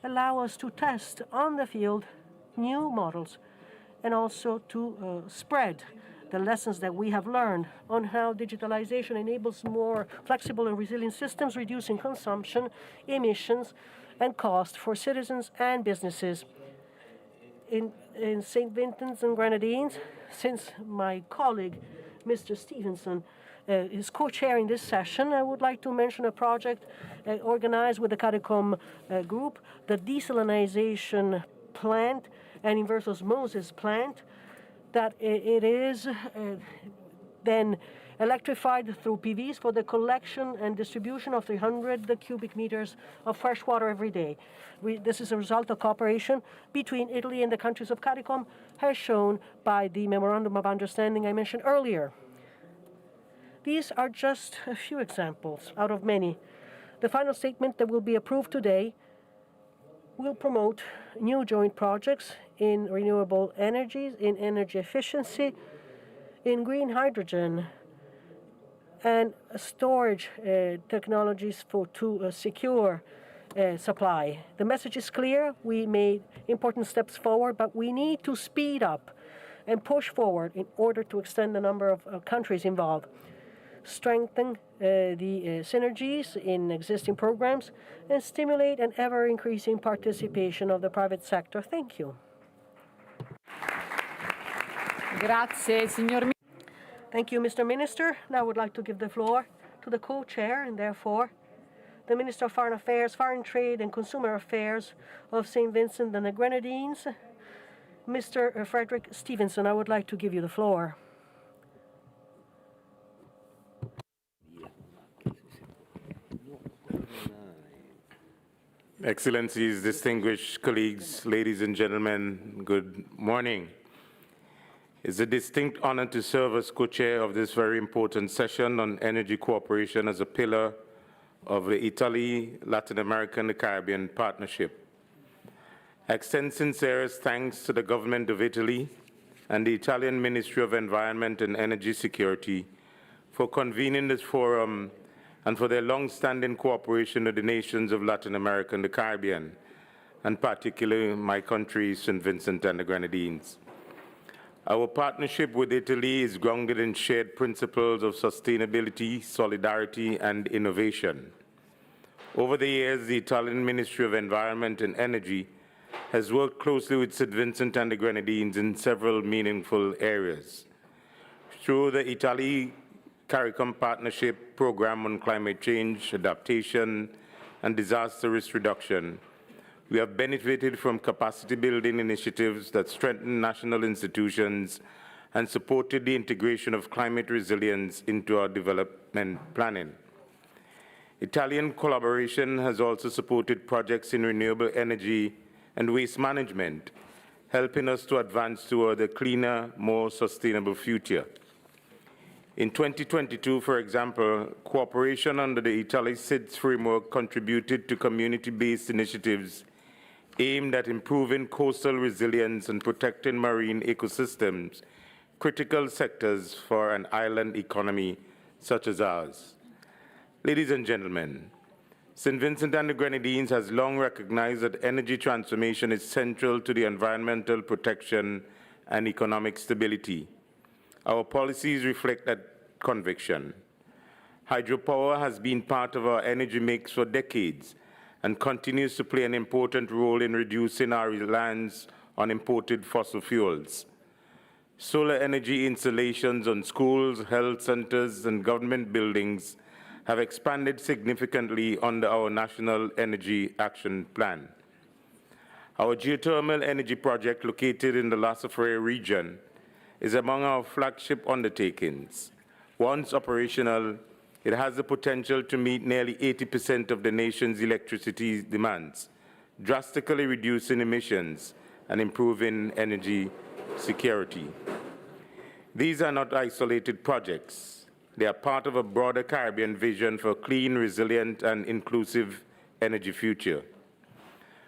allow us to test on the field new models and also to spread the lessons that we have learned on how digitalization enables more flexible and resilient systems, reducing consumption, emissions, and cost for citizens and businesses. In St. Vincent and Grenadines, since my colleague, Mr. Stevenson, is co-chairing this session, I would like to mention a project organized with the CARICOM group, the desalination plant and inverse osmosis plant, that it is then electrified through PVs for the collection and distribution of 300 cubic meters of fresh water every day. This is a result of cooperation between Italy and the countries of CARICOM, as shown by the Memorandum of Understanding I mentioned earlier. These are just a few examples out of many. The final statement that will be approved today will promote new joint projects in renewable energies, in energy efficiency, in green hydrogen, and storage technologies to secure supply. The message is clear. We made important steps forward, but we need to speed up and push forward in order to extend the number of countries involved, strengthen the synergies in existing programs, and stimulate an ever-increasing participation of the private sector. Thank you. Grazie, signor. Thank you, Mr. Minister. Now I would like to give the floor to the co-chair and therefore the Minister of Foreign Affairs, Foreign Trade and Consumer Affairs of St. Vincent and the Grenadines, Mr. Frederick Stevenson. I would like to give you the floor. Excellencies, distinguished colleagues, ladies and gentlemen, good morning. It's a distinct honor to serve as co-chair of this very important session on energy cooperation as a pillar of the Italy, Latin America, and the Caribbean partnership. I extend sincerest thanks to the government of Italy and the Italian Ministry of Environment and Energy Security for convening this forum and for their long-standing cooperation with the nations of Latin America and the Caribbean, and particularly my country, St. Vincent and the Grenadines. Our partnership with Italy is grounded in shared principles of sustainability, solidarity, and innovation. Over the years, the Italian Ministry of Environment and Energy has worked closely with St. Vincent and the Grenadines in several meaningful areas. Through the Italy-CARICOM Partnership Program on Climate Change, Adaptation, and Disaster Risk Reduction, we have benefited from capacity-building initiatives that strengthen national institutions and supported the integration of climate resilience into our development planning. Italian collaboration has also supported projects in renewable energy and waste management, helping us to advance toward a cleaner, more sustainable future. In 2022, for example, cooperation under the Italy SIDS framework contributed to community-based initiatives aimed at improving coastal resilience and protecting marine ecosystems, critical sectors for an island economy such as ours. Ladies and gentlemen, St. Vincent and the Grenadines has long recognized that energy transformation is central to the environmental protection and economic stability. Our policies reflect that conviction. Hydropower has been part of our energy mix for decades and continues to play an important role in reducing our reliance on imported fossil fuels. Solar energy installations on schools, health centers, and government buildings have expanded significantly under our National Energy Action Plan. Our geothermal energy project located in the La Safré region is among our flagship undertakings. Once operational, it has the potential to meet nearly 80% of the nation's electricity demands, drastically reducing emissions and improving energy security. These are not isolated projects. They are part of a broader Caribbean vision for a clean, resilient, and inclusive energy future.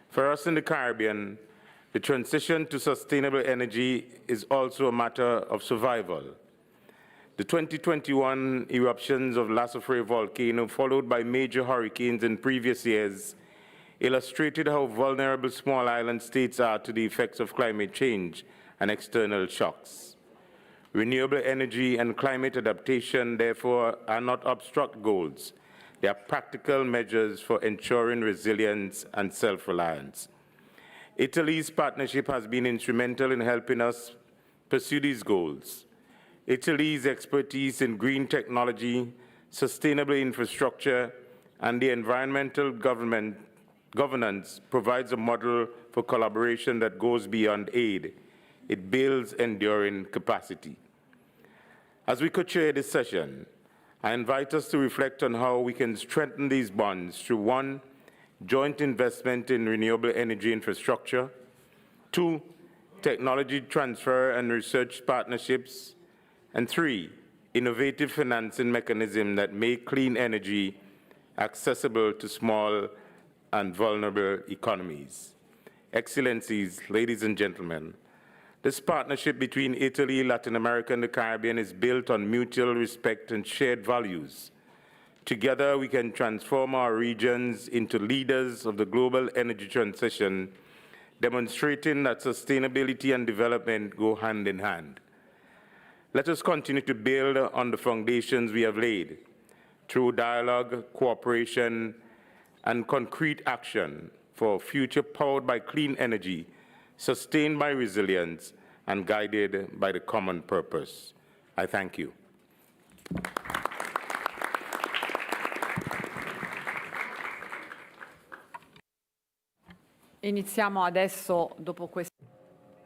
For us in the Caribbean, the transition to sustainable energy is also a matter of survival. The 2021 eruptions of La Safré volcano, followed by major hurricanes in previous years, illustrated how vulnerable small island states are to the effects of climate change and external shocks. Renewable energy and climate adaptation, therefore, are not abstract goals. They are practical measures for ensuring resilience and self-reliance. Italy's partnership has been instrumental in helping us pursue these goals. Italy's expertise in green technology, sustainable infrastructure, and the environmental governance provides a model for collaboration that goes beyond aid. It builds enduring capacity. As we co-chair this session, I invite us to reflect on how we can strengthen these bonds through 1, joint investment in renewable energy infrastructure, 2, technology transfer and research partnerships, and 3, innovative financing mechanisms that make clean energy accessible to small and vulnerable economies. Excellencies, ladies and gentlemen, this partnership between Italy, Latin America, and the Caribbean is built on mutual respect and shared values. Together, we can transform our regions into leaders of the global energy transition, demonstrating that sustainability and development go hand in hand. Let us continue to build on the foundations we have laid through dialogue, cooperation, and concrete action for a future powered by clean energy, sustained by resilience, and guided by the common purpose. I thank you. Iniziamo adesso, dopo questo.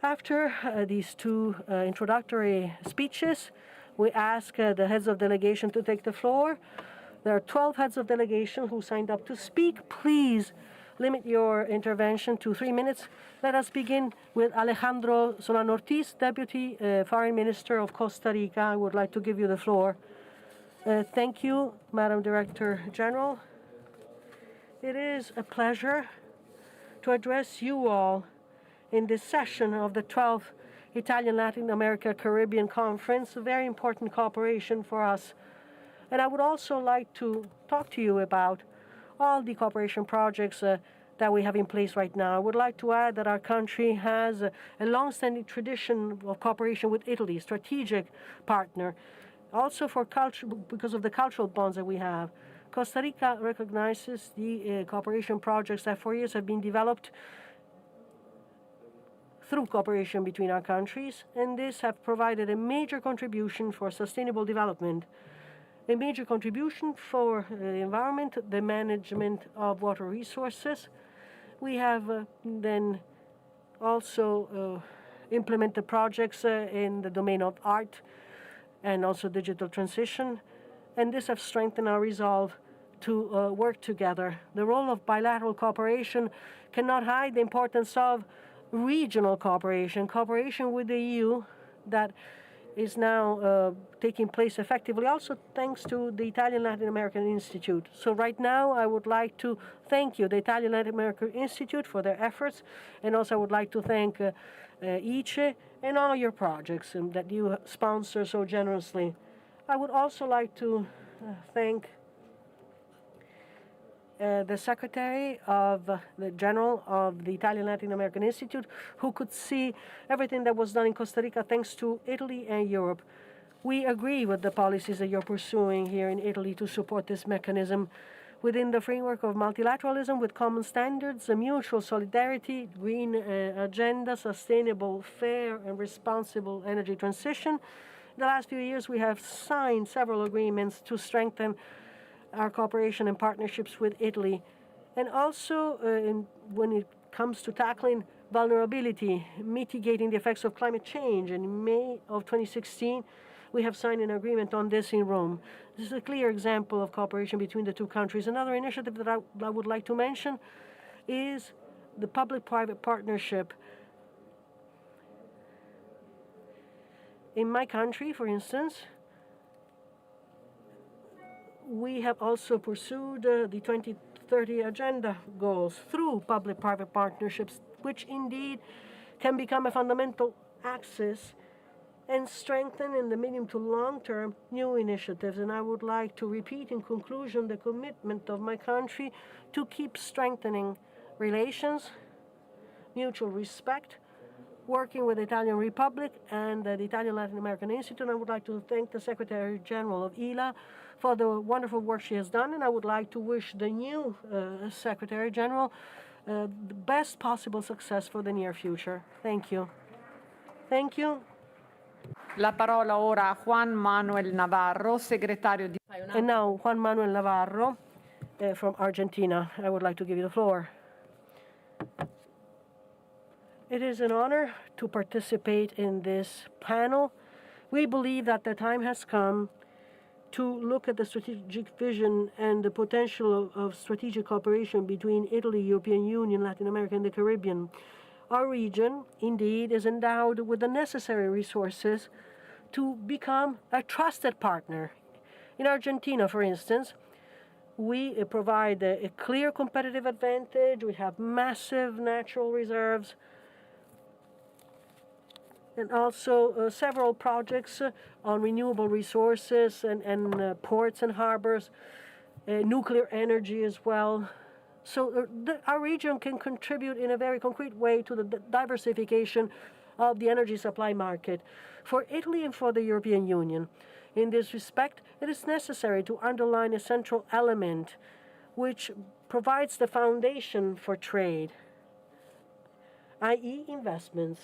After these two introductory speeches, we ask the heads of delegation to take the floor. There are 12 heads of delegation who signed up to speak. Please limit your intervention to 3 minutes. Let us begin with Alejandro Solano Ortiz, Deputy Foreign Minister of Costa Rica. I would like to give you the floor. Thank you, Madam Director General. It is a pleasure to address you all in this session of the 12th Italian Latin America Caribbean Conference, a very important cooperation for us. And I would also like to talk to you about all the cooperation projects that we have in place right now. I would like to add that our country has a long-standing tradition of cooperation with Italy, strategic partner, also for culture, because of the cultural bonds that we have. Costa Rica recognizes the cooperation projects that for years have been developed through cooperation between our countries, and this have provided a major contribution for sustainable development, a major contribution for the environment, the management of water resources. We have then also implemented projects in the domain of art and also digital transition, and this has strengthened our resolve to work together. The role of bilateral cooperation cannot hide the importance of regional cooperation, cooperation with the EU that is now taking place effectively, also thanks to the Italian Latin American Institute. So right now, I would like to thank you, the Italian Latin American Institute, for their efforts, and also I would like to thank ICE and all your projects that you sponsor so generously. I would also like to thank the Secretary of the General of the Italian Latin American Institute, who could see everything that was done in Costa Rica thanks to Italy and Europe. We agree with the policies that you're pursuing here in Italy to support this mechanism within the framework of multilateralism with common standards, a mutual solidarity, green agenda, sustainable, fair, and responsible energy transition. In the last few years, we have signed several agreements to strengthen our cooperation and partnerships with Italy. And also, when it comes to tackling vulnerability, mitigating the effects of climate change, in May of 2016, we have signed an agreement on this in Rome. This is a clear example of cooperation between the two countries. Another initiative that I would like to mention is the public-private partnership. In my country, for instance, we have also pursued the 2030 agenda goals through public-private partnerships, which indeed can become a fundamental axis and strengthen in the medium to long term new initiatives. And I would like to repeat in conclusion the commitment of my country to keep strengthening relations, mutual respect, working with the Italian Republic and the Italian Latin American Institute. And I would like to thank the Secretary General of ILA for the wonderful work she has done, and I would like to wish the new Secretary General the best possible success for the near future. Thank you. Thank you. La parola ora a Juan Manuel Navarro, segretario di... And now, Juan Manuel Navarro from Argentina. I would like to give you the floor. It is an honor to participate in this panel. We believe that the time has come to look at the strategic vision and the potential of strategic cooperation between Italy, European Union, Latin America, and the Caribbean. Our region, indeed, is endowed with the necessary resources to become a trusted partner. In Argentina, for instance, we provide a clear competitive advantage. We have massive natural reserves, and also several projects on renewable resources and ports and harbors, nuclear energy as well. So our region can contribute in a very concrete way to the diversification of the energy supply market for Italy and for the European Union. In this respect, it is necessary to underline a central element which provides the foundation for trade, i.e. investments.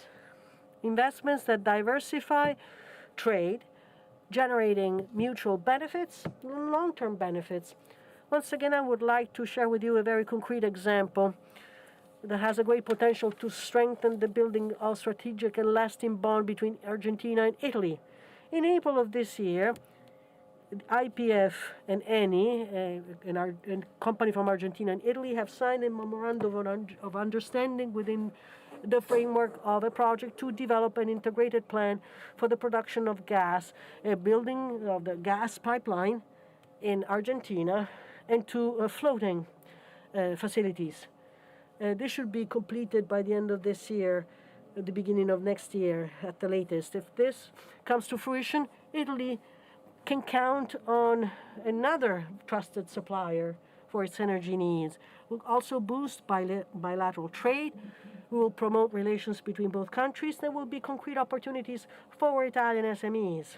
Investments that diversify trade, generating mutual benefits, long-term benefits. Once again, I would like to share with you a very concrete example that has a great potential to strengthen the building of strategic and lasting bond between Argentina and Italy. In April of this year, IPF and Eni, a company from Argentina and Italy, have signed a memorandum of understanding within the framework of a project to develop an integrated plan for the production of gas, a building of the gas pipeline in Argentina, and two floating facilities. This should be completed by the end of this year, at the beginning of next year at the latest. If this comes to fruition, Italy can count on another trusted supplier for its energy needs. We'll also boost bilateral trade. We will promote relations between both countries. There will be concrete opportunities for Italian SMEs,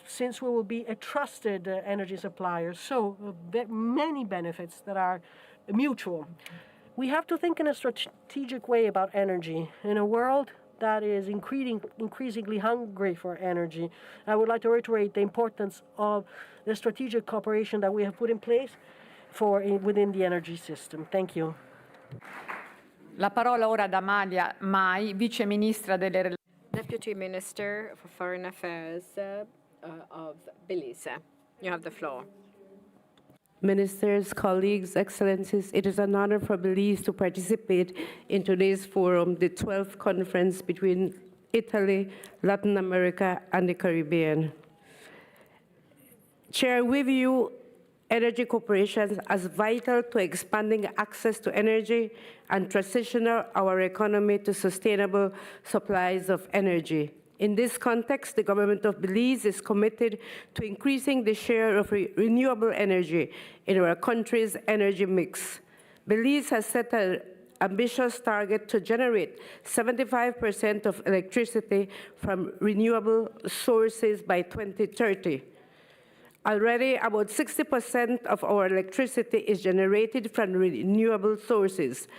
since we will be a trusted energy supplier. So many benefits that are mutual. We have to think in a strategic way about energy in a world that is increasingly hungry for energy. I would like to reiterate the importance of the strategic cooperation that we have put in place within the energy system. Thank you. La parola ora ad Amalia Mai, Vice Ministra delle Relazioni. Deputy Minister for Foreign Affairs of Belize. You have the floor. Ministers, colleagues, excellencies, it is an honor for Belize to participate in today's forum, the 12th conference between Italy, Latin America, and the Caribbean. Chair, we view energy cooperation as vital to expanding access to energy and transitioning our economy to sustainable supplies of energy. In this context, the government of Belize is committed to increasing the share of renewable energy in our country's energy mix. Belize has set an ambitious target to generate 75% of electricity from renewable sources by 2030. Already, about 60% of our electricity is generated from renewable sources.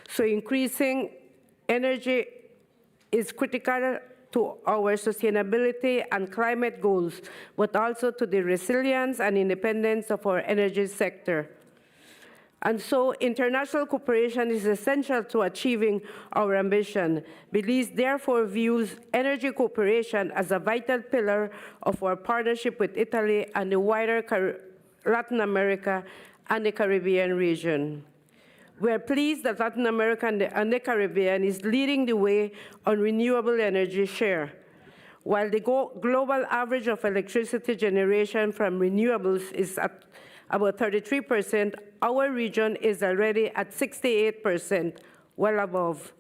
So increasing energy is critical to our sustainability and climate goals, but also to the resilience and independence of our energy sector. And so international cooperation is essential to achieving our ambition. Belize therefore views energy cooperation as a vital pillar of our partnership with Italy and the wider Latin America and the Caribbean region. We are pleased that Latin America and the Caribbean is leading the way on renewable energy share. While the global average of electricity generation from renewables is at about 33%, our region is already at 68%, well above.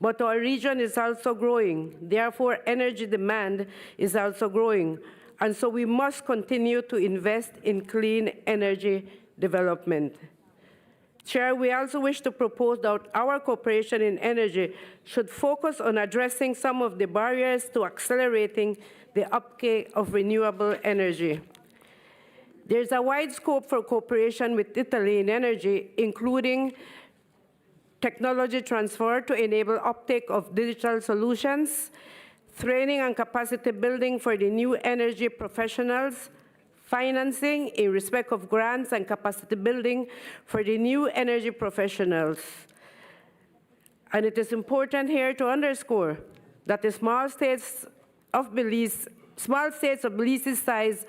But our region is also growing. Therefore, energy demand is also growing. And so we must continue to invest in clean energy development. Chair, we also wish to propose that our cooperation in energy should focus on addressing some of the barriers to accelerating the uptake of renewable energy. There's a wide scope for cooperation with Italy in energy, including technology transfer to enable uptake of digital solutions, training and capacity building for the new energy professionals, financing in respect of grants and capacity building for the new energy professionals. And it is important here to underscore that the small states of Belize's size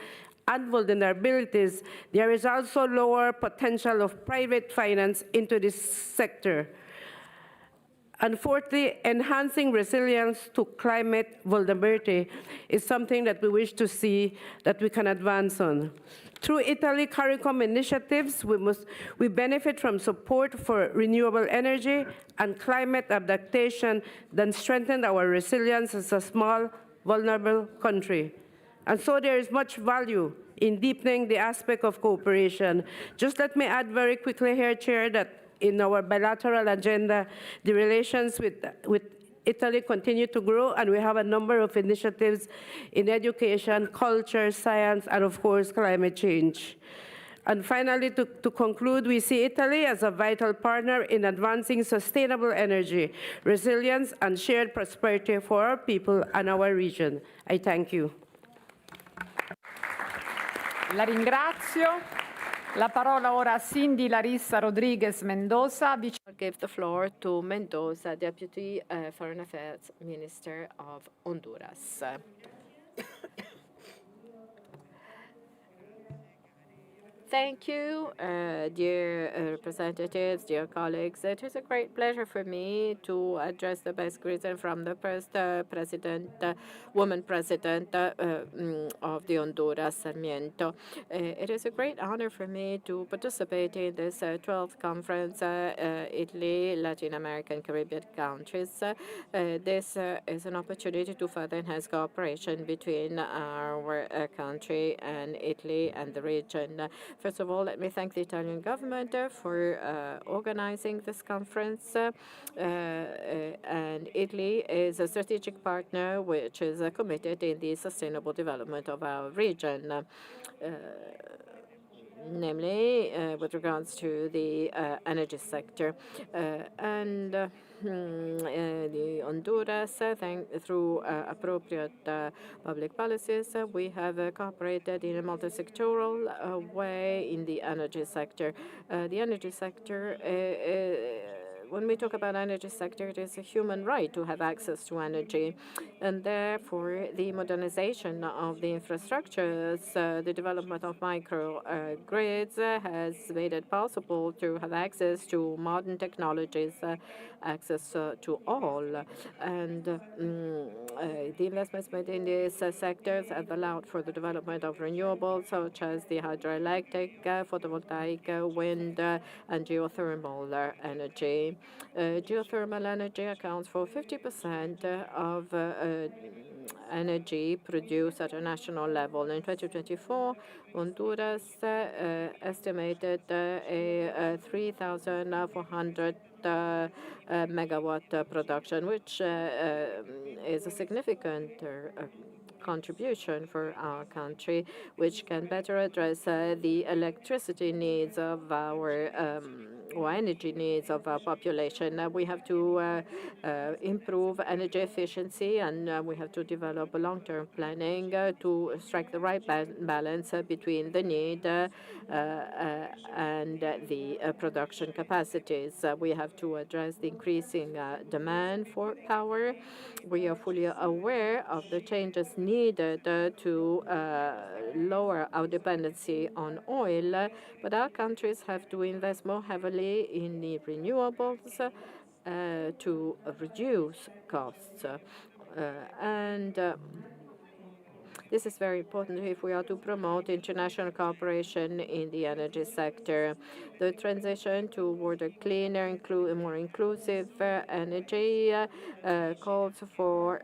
and vulnerabilities, there is also lower potential of private finance into this sector. And fourthly, enhancing resilience to climate vulnerability is something that we wish to see that we can advance on. Through Italy CARICOM initiatives, we benefit from support for renewable energy and climate adaptation that strengthen our resilience as a small, vulnerable country. And so there is much value in deepening the aspect of cooperation. Just let me add very quickly here, Chair, that in our bilateral agenda, the relations with Italy continue to grow, and we have a number of initiatives in education, culture, science, and of course, climate change. And finally, to conclude, we see Italy as a vital partner in advancing sustainable energy, resilience, and shared prosperity for our people and our region. I thank you. La ringrazio. La parola ora a Cindy Larissa Rodriguez Mendoza. I'll give the floor to Mendoza, Deputy Foreign Affairs Minister of Honduras. Thank you, dear representatives, dear colleagues. It is a great pleasure for me to address the best greeting from the first woman president of the Honduras, Sarmiento. It is a great honor for me to participate in this 12th conference, Italy, Latin American, Caribbean countries. This is an opportunity to further enhance cooperation between our country and Italy and the region. First of all, let me thank the Italian government for organizing this conference. And Italy is a strategic partner which is committed in the sustainable development of our region. Namely with regards to the energy sector. The Honduras, through appropriate public policies, we have cooperated in a multi-sectoral way in the energy sector. The energy sector when we talk about energy sector, it is a human right to have access to energy, and therefore the modernization of the infrastructures, the development of micro-grids has made it possible to have access to modern technologies, access to all. And the investments made in these sectors have allowed for the development of renewables, such as the hydroelectric, photovoltaic, wind, and geothermal energy. Geothermal energy accounts for 50% of energy produced at a national level. In 2024, Honduras estimated a 3,400 megawatt production, which is a significant contribution for our country, which can better address the electricity needs of our or energy needs of our population. We have to improve energy efficiency, and we have to develop a long-term planning to strike the right balance between the need and the production capacities. We have to address the increasing demand for power. We are fully aware of the changes needed to lower our dependency on oil, but our countries have to invest more heavily in the renewables to reduce costs. This is very important if we are to promote international cooperation in the energy sector. The transition toward a cleaner, more inclusive energy calls for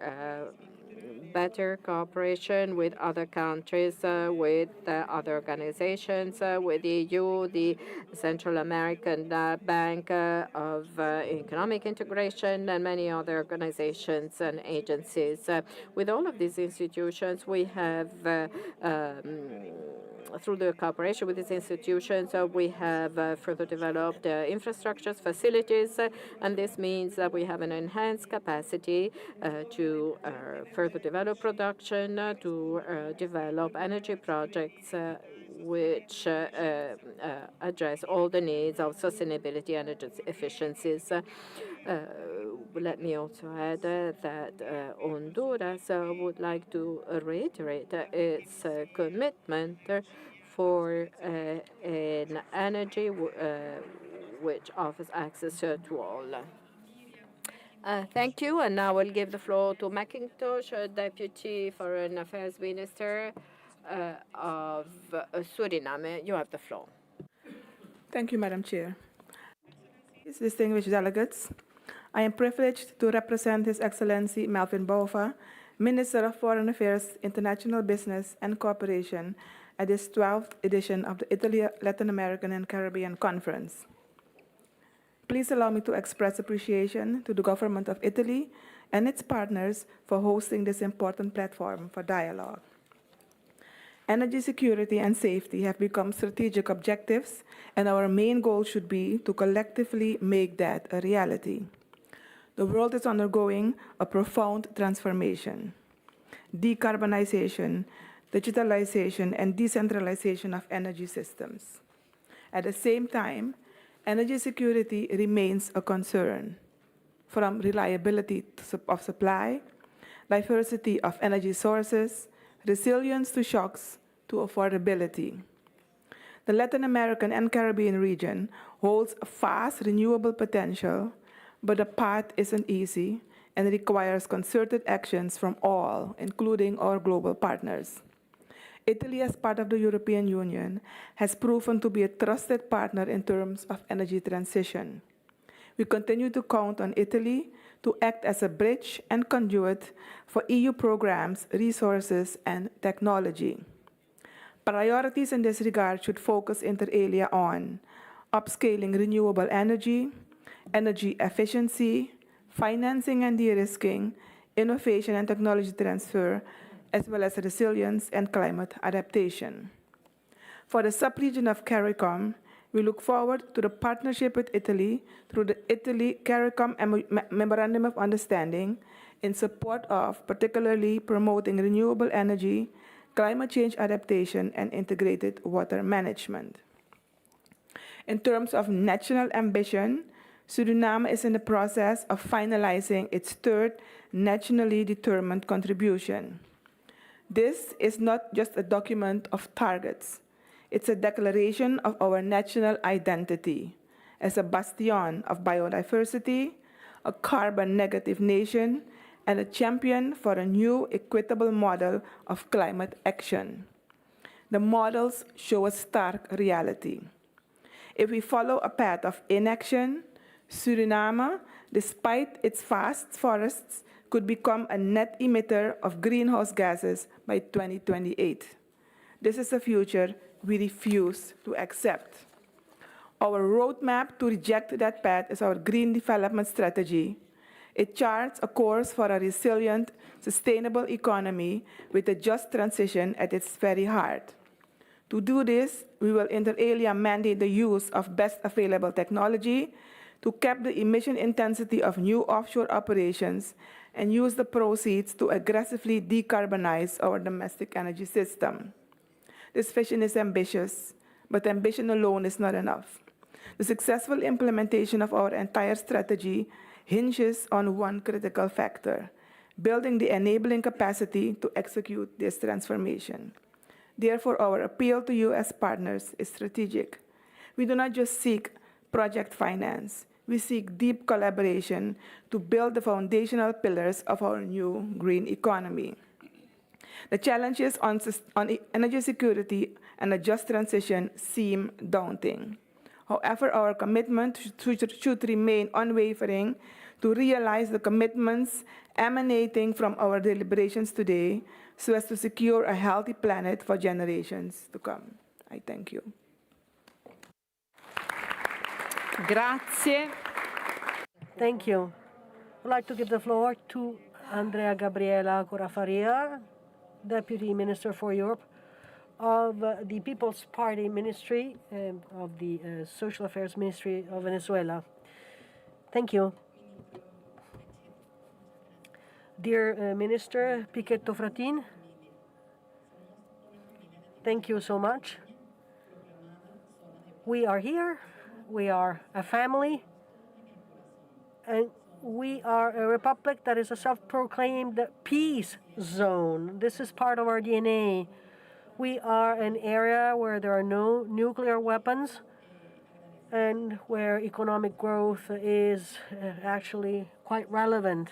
better cooperation with other countries, with other organizations, with the EU, the Central American Bank of Economic Integration, and many other organizations and agencies. With all of these institutions, we have through the cooperation with these institutions, we have further developed infrastructures, facilities, and this means that we have an enhanced capacity to further develop production, to develop energy projects which address all the needs of sustainability and energy efficiencies. Let me also add that Honduras would like to reiterate its commitment for an energy which offers access to all. Thank you, and now I'll give the floor to McIntosh, Deputy Foreign Affairs Minister of Suriname. You have the floor. Thank you, Madam Chair. Distinguished delegates, I am privileged to represent His Excellency Melvin Bouva, Minister of Foreign Affairs, International Business and Cooperation, at this 12th edition of the Italy, Latin American and Caribbean Conference. Please allow me to express appreciation to the Government of Italy and its partners for hosting this important platform for dialogue. Energy security and safety have become strategic objectives, and our main goal should be to collectively make that a reality. The world is undergoing a profound transformation. Decarbonization, digitalization, and decentralization of energy systems. At the same time, energy security remains a concern, from reliability of supply, diversity of energy sources, resilience to shocks, to affordability. The Latin American and Caribbean region holds vast renewable potential, but the path isn't easy and requires concerted actions from all, including our global partners. Italy, as part of the European Union, has proven to be a trusted partner in terms of energy transition. We continue to count on Italy to act as a bridge and conduit for EU programs, resources, and technology. Priorities in this regard should focus inter alia on upscaling renewable energy, energy efficiency, financing and de-risking, innovation and technology transfer, as well as resilience and climate adaptation. For the sub-region of CARICOM, we look forward to the partnership with Italy through the Italy-CARICOM Memorandum of Understanding in support of particularly promoting renewable energy, climate change adaptation, and integrated water management. In terms of national ambition, Suriname is in the process of finalizing its third nationally determined contribution. This is not just a document of targets. It's a declaration of our national identity as a bastion of biodiversity, a carbon-negative nation, and a champion for a new equitable model of climate action. The models show a stark reality. If we follow a path of inaction, Suriname, despite its vast forests, could become a net emitter of greenhouse gases by 2028. This is a future we refuse to accept. Our roadmap to reject that path is our Green Development Strategy. It charts a course for a resilient, sustainable economy with a just transition at its very heart. To do this, we will inter alia mandate the use of best available technology to cap the emission intensity of new offshore operations and use the proceeds to aggressively decarbonize our domestic energy system. This vision is ambitious, but ambition alone is not enough. The successful implementation of our entire strategy hinges on one critical factor: building the enabling capacity to execute this transformation. Therefore, our appeal to you as partners is strategic. We do not just seek project finance. We seek deep collaboration to build the foundational pillars of our new green economy. The challenges on energy security and a just transition seem daunting. However, our commitment should remain unwavering to realize the commitments emanating from our deliberations today so as to secure a healthy planet for generations to come. I thank you. Grazie. Thank you. I'd like to give the floor to Andrea Gabriela Corafaria, Deputy Minister for Europe of the People's Party Ministry of the Social Affairs Ministry of Venezuela. Thank you. Dear Minister Pichetto Fratin, thank you so much. We are here. We are a family. And we are a republic that is a self-proclaimed peace zone. This is part of our DNA. We are an area where there are no nuclear weapons and where economic growth is actually quite relevant.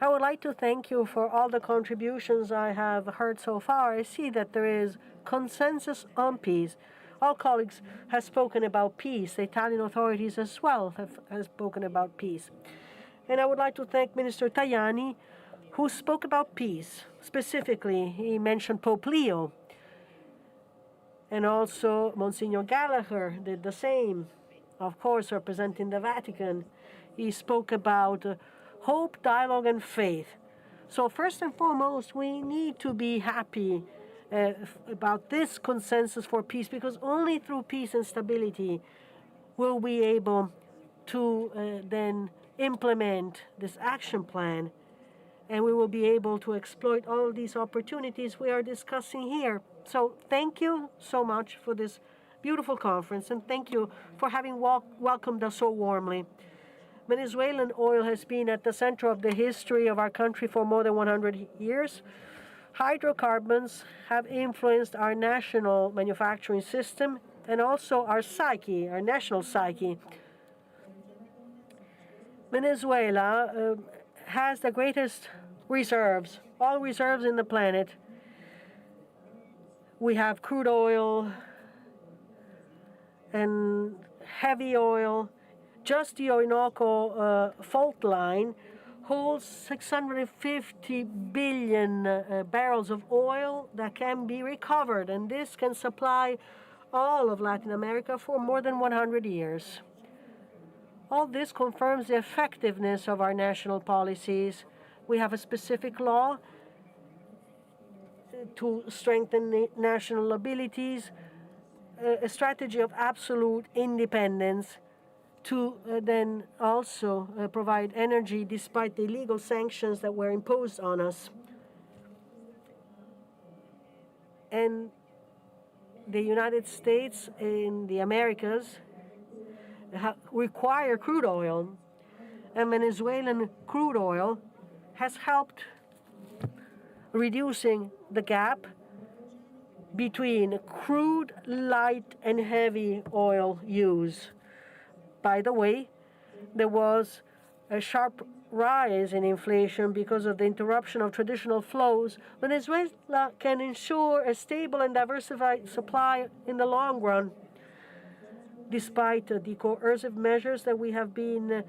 I would like to thank you for all the contributions I have heard so far. I see that there is consensus on peace. All colleagues have spoken about peace. The Italian authorities as well have spoken about peace. And I would like to thank Minister Tajani, who spoke about peace. Specifically, he mentioned Pope Leo. And also Monsignor Gallagher did the same, of course, representing the Vatican. He spoke about hope, dialogue, and faith. So first and foremost, we need to be happy about this consensus for peace, because only through peace and stability will we be able to then implement this action plan, and we will be able to exploit all these opportunities we are discussing here. So thank you so much for this beautiful conference, and thank you for having welcomed us so warmly. Venezuelan oil has been at the center of the history of our country for more than 100 years. Hydrocarbons have influenced our national manufacturing system and also our psyche, our national psyche. Venezuela has the greatest reserves, all reserves in the planet. We have crude oil and heavy oil. Just the Orinoco fault line holds 650 billion barrels of oil that can be recovered, and this can supply all of Latin America for more than 100 years. All this confirms the effectiveness of our national policies. We have a specific law to strengthen the national abilities, a strategy of absolute independence to then also provide energy despite the illegal sanctions that were imposed on us. And the United States in the Americas require crude oil, and Venezuelan crude oil has helped reducing the gap between crude, light, and heavy oil use. By the way, there was a sharp rise in inflation because of the interruption of traditional flows. Venezuela can ensure a stable and diversified supply in the long run. Despite the coercive measures that we have been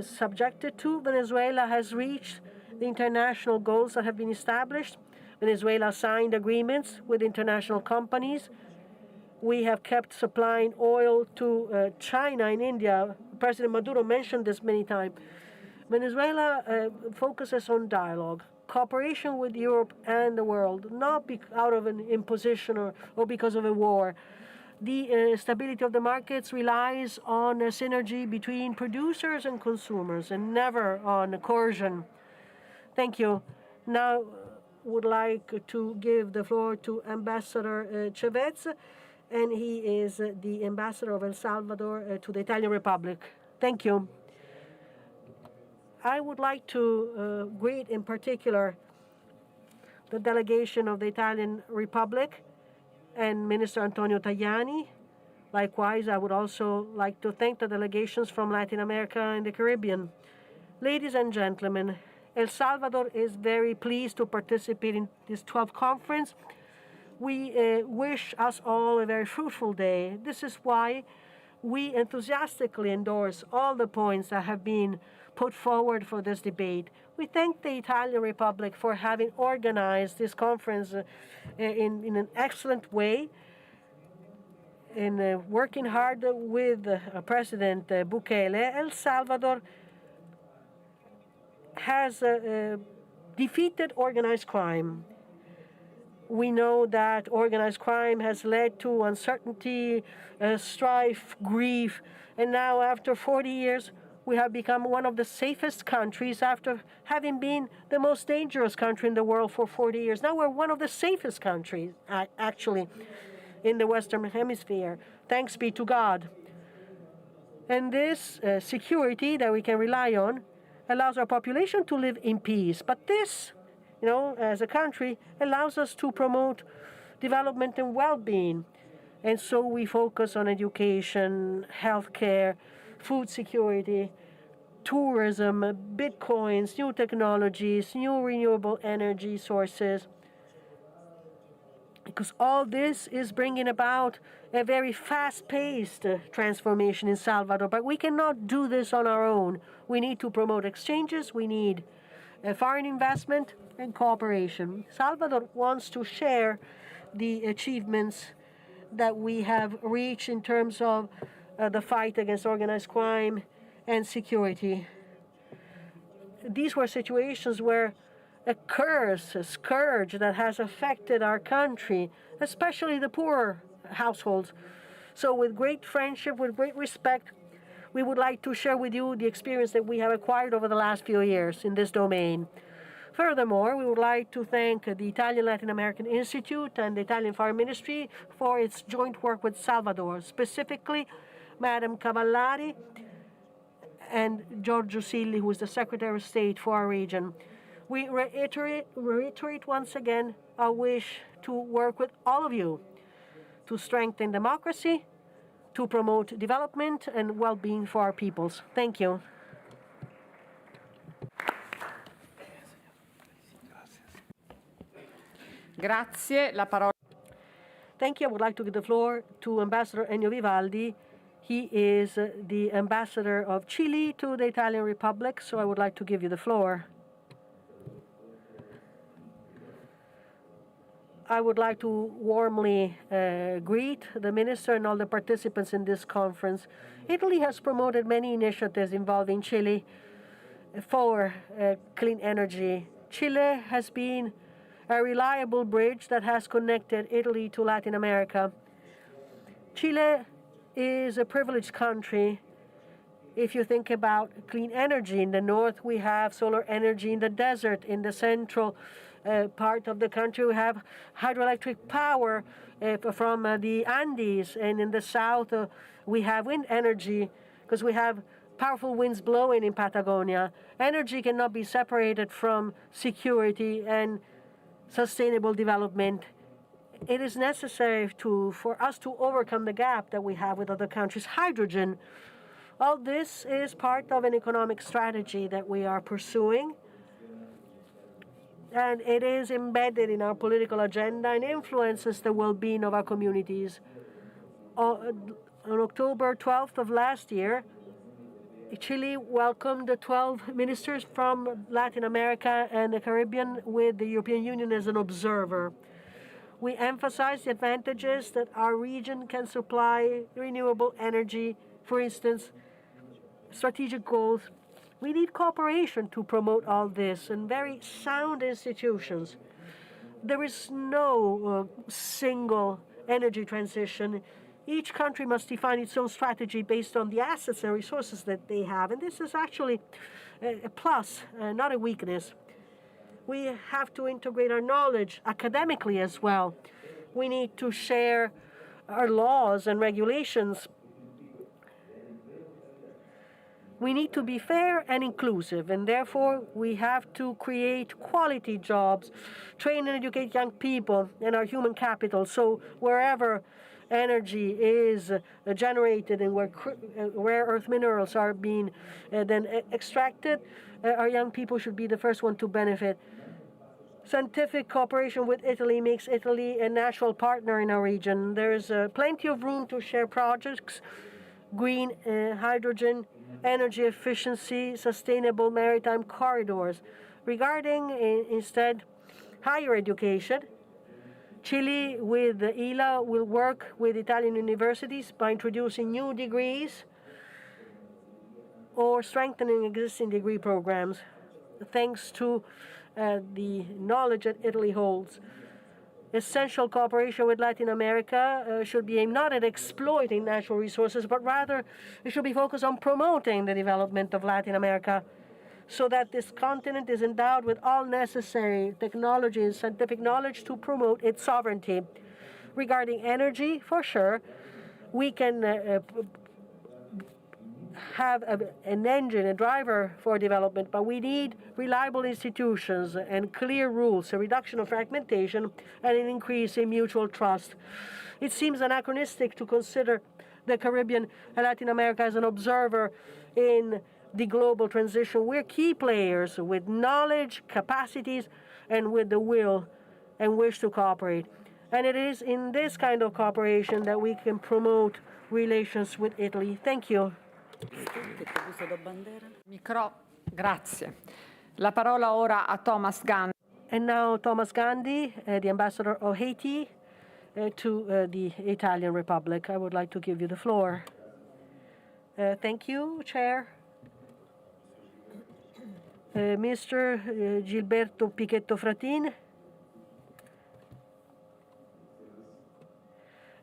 subjected to, Venezuela has reached the international goals that have been established. Venezuela signed agreements with international companies. We have kept supplying oil to China and India. President Maduro mentioned this many times. Venezuela focuses on dialogue, cooperation with Europe and the world, not out of an imposition or because of a war. The stability of the markets relies on a synergy between producers and consumers and never on coercion. Thank you. Now, would like to give the floor to Ambassador Chavez, and he is the ambassador of El Salvador to the Italian Republic. Thank you. I would like to greet in particular the delegation of the Italian Republic and Minister Antonio Tajani. Likewise, I would also like to thank the delegations from Latin America and the Caribbean. Ladies and gentlemen, El Salvador is very pleased to participate in this 12th conference. We wish us all a very fruitful day. This is why we enthusiastically endorse all the points that have been put forward for this debate. We thank the Italian Republic for having organized this conference in an excellent way, in working hard with President Bukele. El Salvador has defeated organized crime. We know that organized crime has led to uncertainty, strife, grief, and now after 40 years, we have become one of the safest countries after having been the most dangerous country in the world for 40 years. Now we're one of the safest countries, actually, in the Western Hemisphere. Thanks be to God. And this security that we can rely on allows our population to live in peace. But this, as a country, allows us to promote development and well-being. And so we focus on education, healthcare, food security, tourism, bitcoins, new technologies, new renewable energy sources. Because all this is bringing about a very fast-paced transformation in Salvador. But we cannot do this on our own. We need to promote exchanges. We need foreign investment and cooperation. Salvador wants to share the achievements that we have reached in terms of the fight against organized crime and security. These were situations where a curse, a scourge that has affected our country, especially the poor households. So with great friendship, with great respect, we would like to share with you the experience that we have acquired over the last few years in this domain. Furthermore, we would like to thank the Italian Latin American Institute and the Italian Foreign Ministry for its joint work with Salvador, specifically Madam Cavallari and Giorgio Silli, who is the Secretary of State for our region. We reiterate once again our wish to work with all of you to strengthen democracy, to promote development and well-being for our peoples. Thank you. Grazie. La parola. Thank you. I would like to give the floor to Ambassador Ennio Vivaldi. He is the ambassador of Chile to the Italian Republic, so I would like to give you the floor. I would like to warmly greet the minister and all the participants in this conference. Italy has promoted many initiatives involving Chile for clean energy. Chile has been a reliable bridge that has connected Italy to Latin America. Chile is a privileged country. If you think about clean energy, in the north we have solar energy, in the desert, in the central part of the country we have hydroelectric power from the Andes, and in the south we have wind energy because we have powerful winds blowing in Patagonia. Energy cannot be separated from security and sustainable development. It is necessary for us to overcome the gap that we have with other countries. Hydrogen, all this is part of an economic strategy that we are pursuing, and it is embedded in our political agenda and influences the well-being of our communities. On October 12th of last year, Chile welcomed the 12 ministers from Latin America and the Caribbean with the European Union as an observer. We emphasize the advantages that our region can supply renewable energy, for instance, strategic goals. We need cooperation to promote all this and very sound institutions. There is no single energy transition. Each country must define its own strategy based on the assets and resources that they have. And this is actually a plus, not a weakness. We have to integrate our knowledge academically as well. We need to share our laws and regulations. We need to be fair and inclusive, and therefore we have to create quality jobs, train and educate young people and our human capital, so wherever energy is generated and where rare earth minerals are being then extracted, our young people should be the first one to benefit. Scientific cooperation with Italy makes Italy a natural partner in our region. There's plenty of room to share projects, green hydrogen, energy efficiency, sustainable maritime corridors. Regarding, instead, higher education, Chile with the ILA will work with Italian universities by introducing new degrees or strengthening existing degree programs, thanks to the knowledge that Italy holds. Essential cooperation with Latin America should be aimed not at exploiting natural resources, but rather it should be focused on promoting the development of Latin America so that this continent is endowed with all necessary technology and scientific knowledge to promote its sovereignty. Regarding energy, for sure, we can have an engine, a driver for development, but we need reliable institutions and clear rules, a reduction of fragmentation, and an increase in mutual trust. It seems anachronistic to consider the Caribbean and Latin America as an observer in the global transition. We're key players with knowledge, capacities, and with the will and wish to cooperate. And it is in this kind of cooperation that we can promote relations with Italy. Thank you. Grazie. La parola ora a Thomas Gandhi. And now Thomas Gandhi, the ambassador of Haiti to the Italian Republic. I would like to give you the floor. Thank you, Chair. Mr. Gilberto Pichetto Fratin,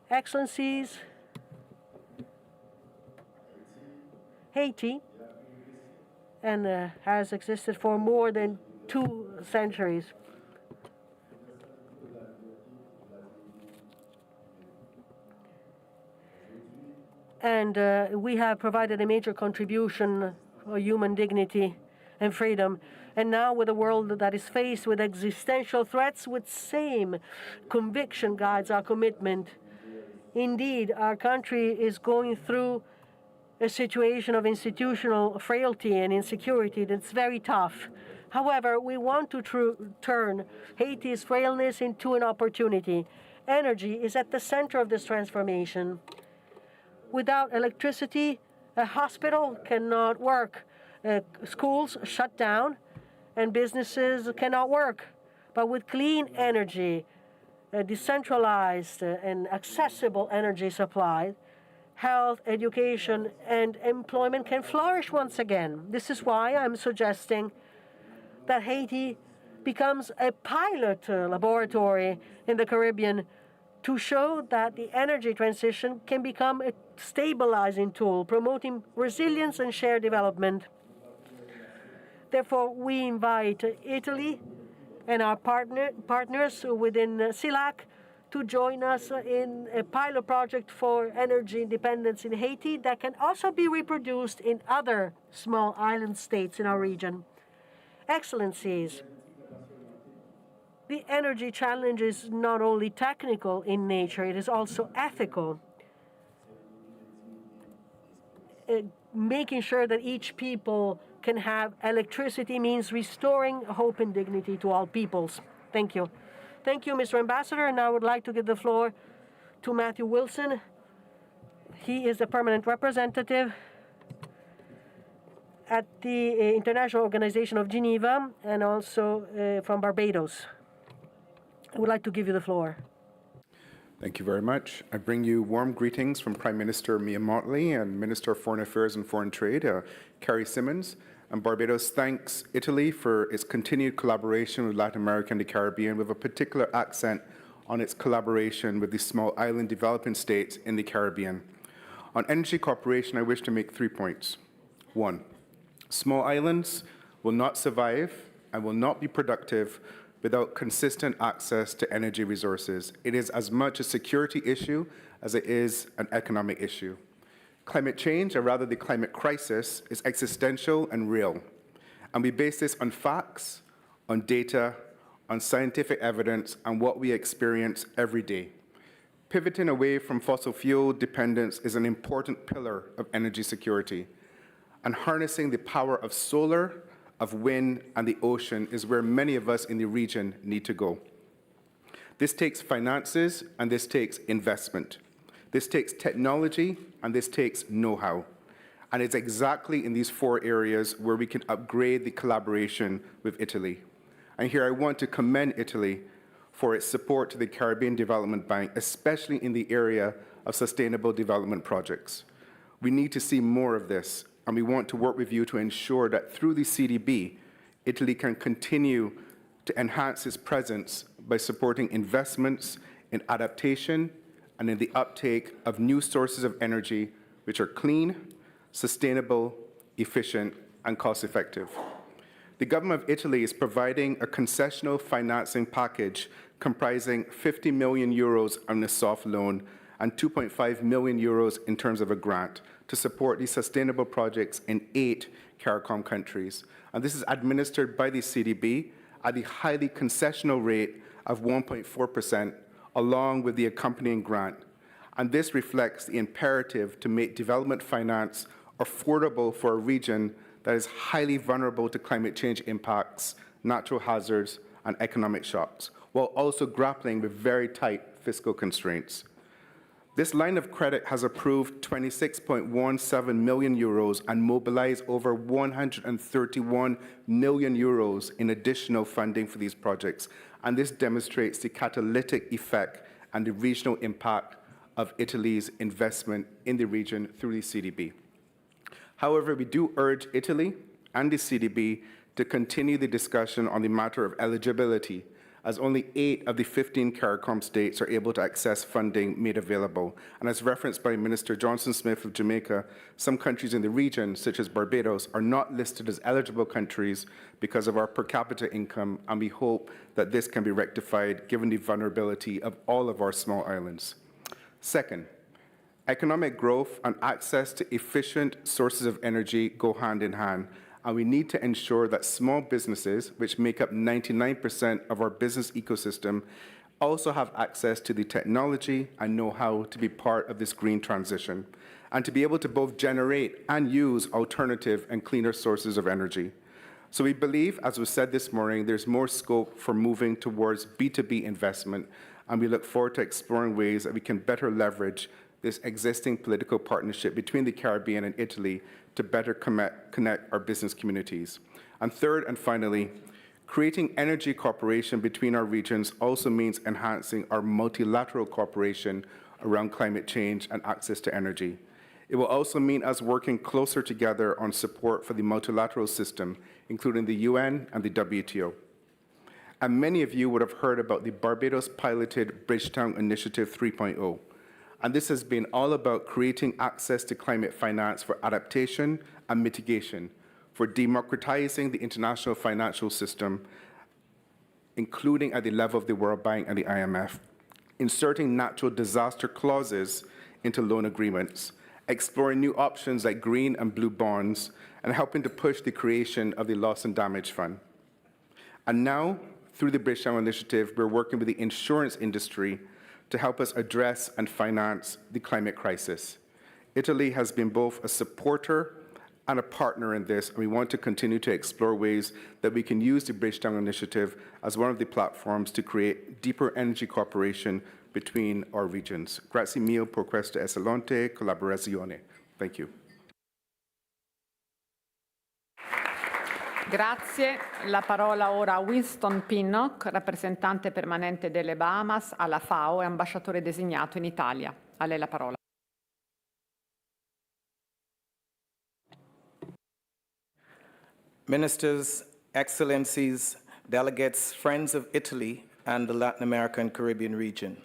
Excellencies, Haiti and has existed for more than 2 centuries. And we have provided a major contribution for human dignity and freedom. And now with a world that is faced with existential threats, with same conviction guides our commitment. Indeed, our country is going through a situation of institutional frailty and insecurity that's very tough. However, we want to turn Haiti's frailness into an opportunity. Energy is at the center of this transformation. Without electricity, a hospital cannot work, schools shut down, and businesses cannot work. But with clean energy, decentralized and accessible energy supply, health, education, and employment can flourish once again. This is why I'm suggesting that Haiti becomes a pilot laboratory in the Caribbean to show that the energy transition can become a stabilizing tool, promoting resilience and shared development. Therefore, we invite Italy and our partners within CELAC to join us in a pilot project for energy independence in Haiti that can also be reproduced in other small island states in our region. Excellencies, the energy challenge is not only technical in nature, it is also ethical. Making sure that each people can have electricity means restoring hope and dignity to all peoples. Thank you. Thank you, Mr. Ambassador. And now I would like to give the floor to Matthew Wilson. He is a permanent representative at the International Organization of Geneva and also from Barbados. I would like to give you the floor. Thank you very much. I bring you warm greetings from Prime Minister Mia Mottley and Minister of Foreign Affairs and Foreign Trade, Carrie Simmons. And Barbados thanks Italy for its continued collaboration with Latin America and the Caribbean, with a particular accent on its collaboration with the small island developing states in the Caribbean. On energy cooperation, I wish to make 3 points. 1, small islands will not survive and will not be productive without consistent access to energy resources. It is as much a security issue as it is an economic issue. Climate change, or rather the climate crisis, is existential and real. And we base this on facts, on data, on scientific evidence, and what we experience every day. Pivoting away from fossil fuel dependence is an important pillar of energy security. And harnessing the power of solar, of wind, and the ocean is where many of us in the region need to go. This takes finances, and this takes investment. This takes technology, and this takes know-how. And it's exactly in these 4 areas where we can upgrade the collaboration with Italy. And here I want to commend Italy for its support to the Caribbean Development Bank, especially in the area of sustainable development projects. We need to see more of this, and we want to work with you to ensure that through the CDB, Italy can continue to enhance its presence by supporting investments in adaptation and in the uptake of new sources of energy which are clean, sustainable, efficient, and cost-effective. The government of Italy is providing a concessional financing package comprising 50 million euros on a soft loan and 2.5 million euros in terms of a grant to support these sustainable projects in 8 CARICOM countries. And this is administered by the CDB at the highly concessional rate of 1.4%, along with the accompanying grant. And this reflects the imperative to make development finance affordable for a region that is highly vulnerable to climate change impacts, natural hazards, and economic shocks, while also grappling with very tight fiscal constraints. This line of credit has approved 26.17 million euros and mobilized over 131 million euros in additional funding for these projects. And this demonstrates the catalytic effect and the regional impact of Italy's investment in the region through the CDB. However, we do urge Italy and the CDB to continue the discussion on the matter of eligibility, as only 8 of the 15 CARICOM states are able to access funding made available. And as referenced by Minister Johnson-Smith of Jamaica, some countries in the region, such as Barbados, are not listed as eligible countries because of our per capita income, and we hope that this can be rectified given the vulnerability of all of our small islands. Second, economic growth and access to efficient sources of energy go hand in hand, and we need to ensure that small businesses, which make up 99% of our business ecosystem, also have access to the technology and know-how to be part of this green transition, and to be able to both generate and use alternative and cleaner sources of energy. So we believe, as was said this morning, there's more scope for moving towards B2B investment, and we look forward to exploring ways that we can better leverage this existing political partnership between the Caribbean and Italy to better connect our business communities. And third and finally, creating energy cooperation between our regions also means enhancing our multilateral cooperation around climate change and access to energy. It will also mean us working closer together on support for the multilateral system, including the UN and the WTO. And many of you would have heard about the Barbados-piloted Bridgetown Initiative 3.0. And this has been all about creating access to climate finance for adaptation and mitigation, for democratizing the international financial system, including at the level of the World Bank and the IMF, inserting natural disaster clauses into loan agreements, exploring new options like green and blue bonds, and helping to push the creation of the Loss and Damage Fund. And now, through the Bridgetown Initiative, we're working with the insurance industry to help us address and finance the climate crisis. Italy has been both a supporter and a partner in this, and we want to continue to explore ways that we can use the Bridgetown Initiative as one of the platforms to create deeper energy cooperation between our regions. Grazie mille per questa eccellente collaborazione. Thank you. Grazie. La parola ora a Winston Pinnock, rappresentante permanente delle Bahamas alla FAO e ambasciatore designato in Italia. A lei la parola. Ministers, Excellencies, delegates, friends of Italy and the Latin American Caribbean region.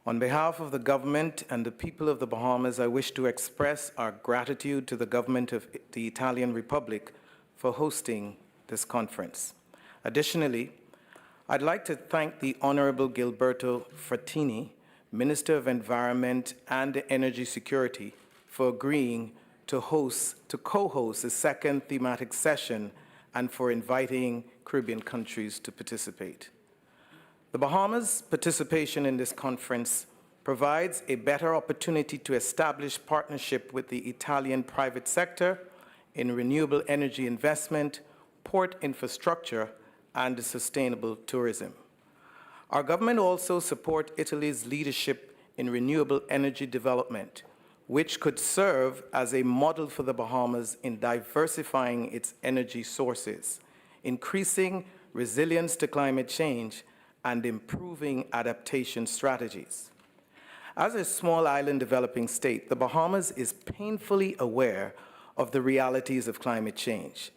On behalf of the government and the people of the Bahamas, I wish to express our gratitude to the government of the Italian Republic for hosting this conference. Additionally, I'd like to thank the Honorable Gilberto Frattini, Minister of Environment and Energy Security, for agreeing to co-host the second thematic session and for inviting Caribbean countries to participate. The Bahamas' participation in this conference provides a better opportunity to establish partnership with the Italian private sector in renewable energy investment, port infrastructure, and sustainable tourism. Our government also supports Italy's leadership in renewable energy development, which could serve as a model for the Bahamas in diversifying its energy sources, increasing resilience to climate change, and improving adaptation strategies. As a small island developing state, the Bahamas is painfully aware of the realities of climate change,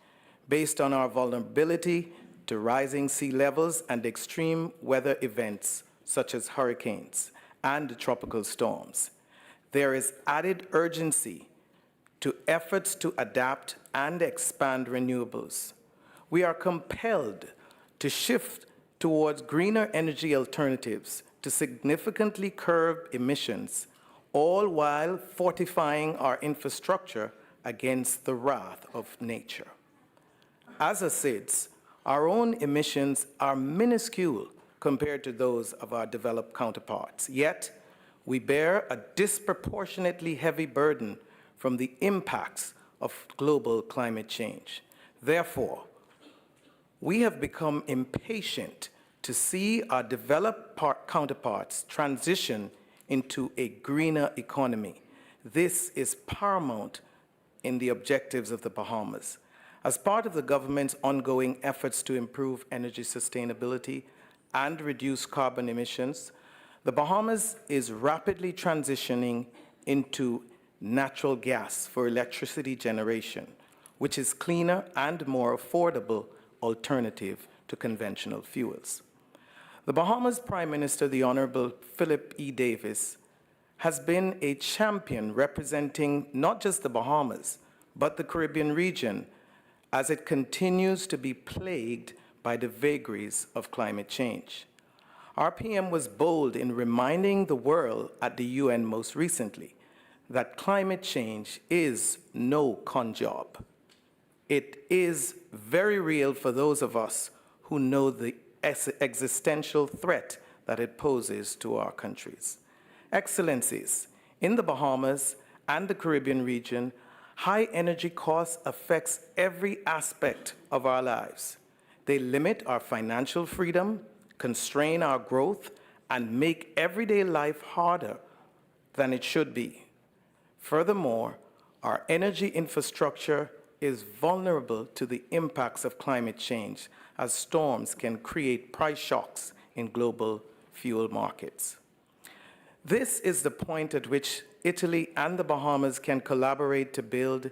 based on our vulnerability to rising sea levels and extreme weather events such as hurricanes and tropical storms. There is added urgency to efforts to adapt and expand renewables. We are compelled to shift towards greener energy alternatives to significantly curb emissions, all while fortifying our infrastructure against the wrath of nature. As ASIDs, our own emissions are minuscule compared to those of our developed counterparts, yet we bear a disproportionately heavy burden from the impacts of global climate change. Therefore, we have become impatient to see our developed counterparts transition into a greener economy. This is paramount in the objectives of the Bahamas. As part of the government's ongoing efforts to improve energy sustainability and reduce carbon emissions, the Bahamas is rapidly transitioning into natural gas for electricity generation, which is cleaner and more affordable alternative to conventional fuels. The Bahamas Prime Minister, the Honorable Philip E. Davis, has been a champion representing not just the Bahamas, but the Caribbean region as it continues to be plagued by the vagaries of climate change. Our PM was bold in reminding the world at the UN most recently that climate change is no con job. It is very real for those of us who know the existential threat that it poses to our countries. Excellencies, in the Bahamas and the Caribbean region, high energy costs affects every aspect of our lives. They limit our financial freedom, constrain our growth, and make everyday life harder than it should be. Furthermore, our energy infrastructure is vulnerable to the impacts of climate change, as storms can create price shocks in global fuel markets. This is the point at which Italy and the Bahamas can collaborate to build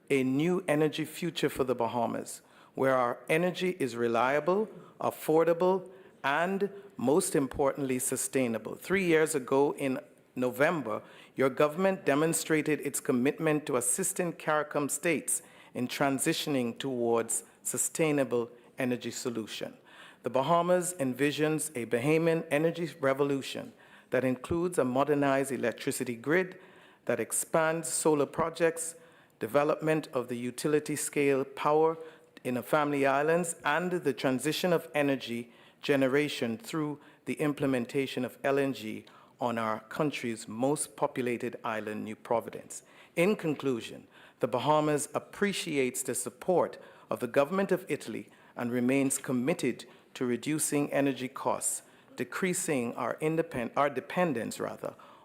a new energy future for the Bahamas, where our energy is reliable, affordable, and most importantly, sustainable. 3 years ago in November, your government demonstrated its commitment to assisting CARICOM states in transitioning towards sustainable energy solution. The Bahamas envisions a Bahamian energy revolution that includes a modernized electricity grid that expands solar projects, development of the utility-scale power in the Family Islands, and the transition of energy generation through the implementation of LNG on our country's most populated island, New Providence. In conclusion, the Bahamas appreciates the support of the government of Italy and remains committed to reducing energy costs, decreasing our dependence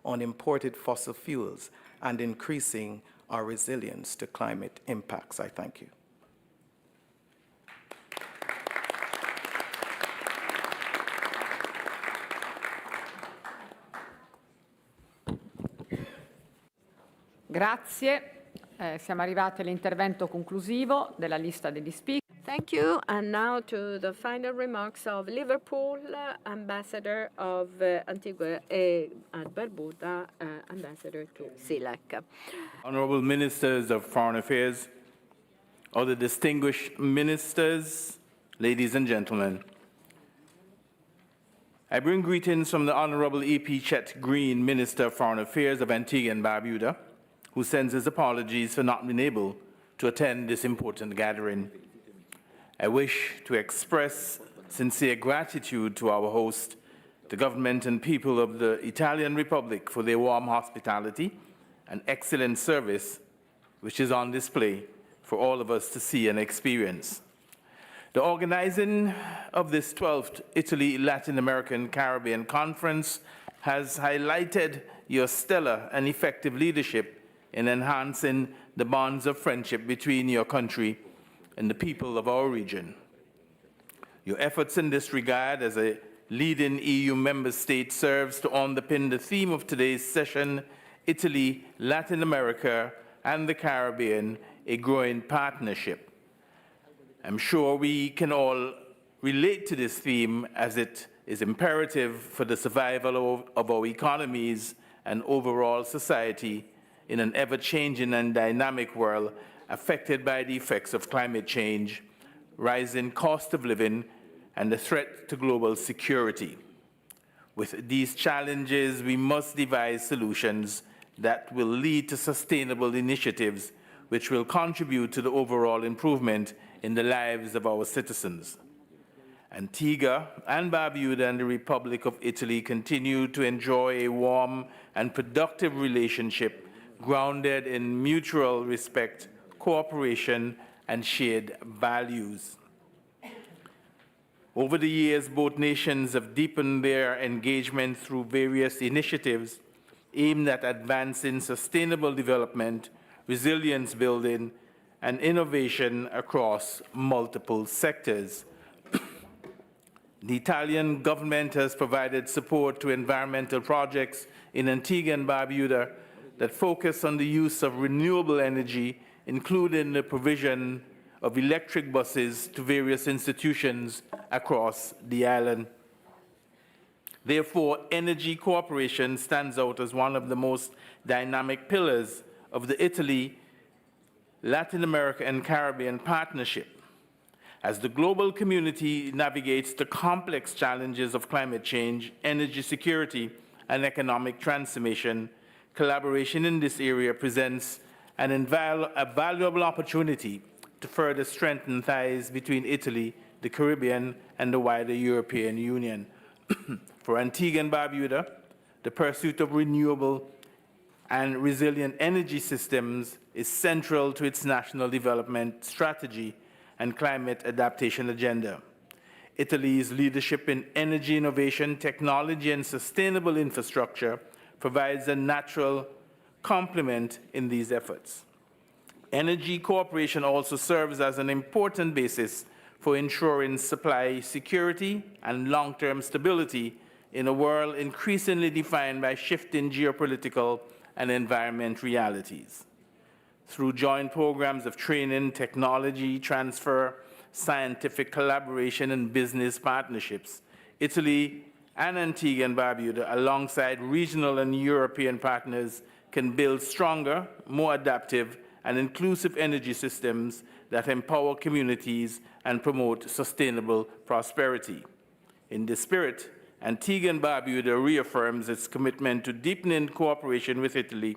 on imported fossil fuels, and increasing our resilience to climate impacts. I thank you. Grazie. Siamo arrivati all'intervento conclusivo della lista degli speaker. Thank you. And now to the final remarks of Liverpool, Ambassador of Antigua and Barbuda, Ambassador to CELAC. Honorable Ministers of Foreign Affairs, other distinguished ministers, ladies and gentlemen, I bring greetings from the Honorable E.P. Chet Green, Minister of Foreign Affairs of Antigua and Barbuda, who sends his apologies for not being able to attend this important gathering. I wish to express sincere gratitude to our host, the government and people of the Italian Republic, for their warm hospitality and excellent service, which is on display for all of us to see and experience. The organizing of this 12th Italy Latin American Caribbean Conference has highlighted your stellar and effective leadership in enhancing the bonds of friendship between your country and the people of our region. Your efforts in this regard as a leading EU member state serves to underpin the theme of today's session, Italy, Latin America, and the Caribbean, a growing partnership. I'm sure we can all relate to this theme, as it is imperative for the survival of our economies and overall society in an ever-changing and dynamic world affected by the effects of climate change, rising cost of living, and the threat to global security. With these challenges, we must devise solutions that will lead to sustainable initiatives which will contribute to the overall improvement in the lives of our citizens. Antigua and Barbuda and the Republic of Italy continue to enjoy a warm and productive relationship grounded in mutual respect, cooperation, and shared values. Over the years, both nations have deepened their engagement through various initiatives aimed at advancing sustainable development, resilience building, and innovation across multiple sectors. The Italian government has provided support to environmental projects in Antigua and Barbuda that focus on the use of renewable energy, including the provision of electric buses to various institutions across the island. Therefore, energy cooperation stands out as one of the most dynamic pillars of the Italy, Latin America, and Caribbean partnership. As the global community navigates the complex challenges of climate change, energy security, and economic transformation, collaboration in this area presents a valuable opportunity to further strengthen ties between Italy, the Caribbean, and the wider European Union. For Antigua and Barbuda, the pursuit of renewable and resilient energy systems is central to its national development strategy and climate adaptation agenda. Italy's leadership in energy innovation, technology, and sustainable infrastructure provides a natural complement in these efforts. Energy cooperation also serves as an important basis for ensuring supply security and long-term stability in a world increasingly defined by shifting geopolitical and environment realities. Through joint programs of training, technology transfer, scientific collaboration, and business partnerships, Italy and Antigua and Barbuda, alongside regional and European partners, can build stronger, more adaptive, and inclusive energy systems that empower communities and promote sustainable prosperity. In this spirit, Antigua and Barbuda reaffirms its commitment to deepening cooperation with Italy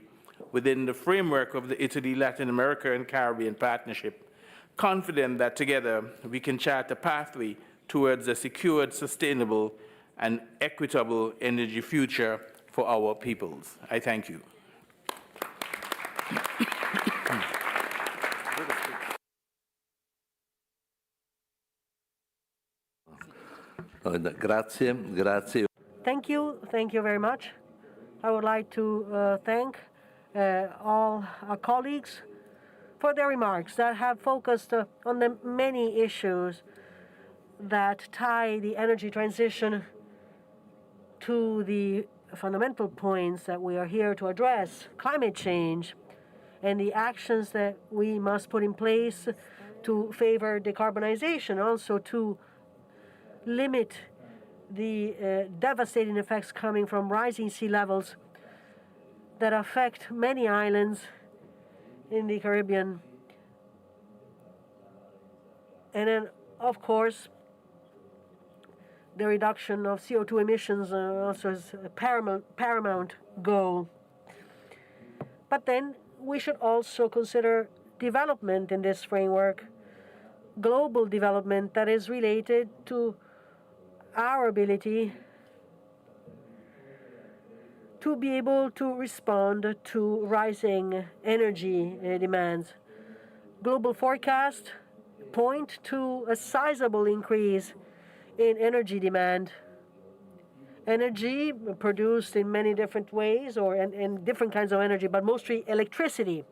within the framework of the Italy-Latin America and Caribbean Partnership, confident that together we can chart a pathway towards a secured, sustainable, and equitable energy future for our peoples. I thank you. Grazie, grazie. Thank you very much. I would like to thank all our colleagues for their remarks that have focused on the many issues that tie the energy transition to the fundamental points that we are here to address: climate change and the actions that we must put in place to favor decarbonization, also to limit the devastating effects coming from rising sea levels that affect many islands in the Caribbean. And then, of course, the reduction of CO2 emissions also is a paramount goal. But then we should also consider development in this framework, global development that is related to our ability to be able to respond to rising energy demands. Global forecasts point to a sizable increase in energy demand. Energy produced in many different ways and different kinds of energy, but mostly electricity.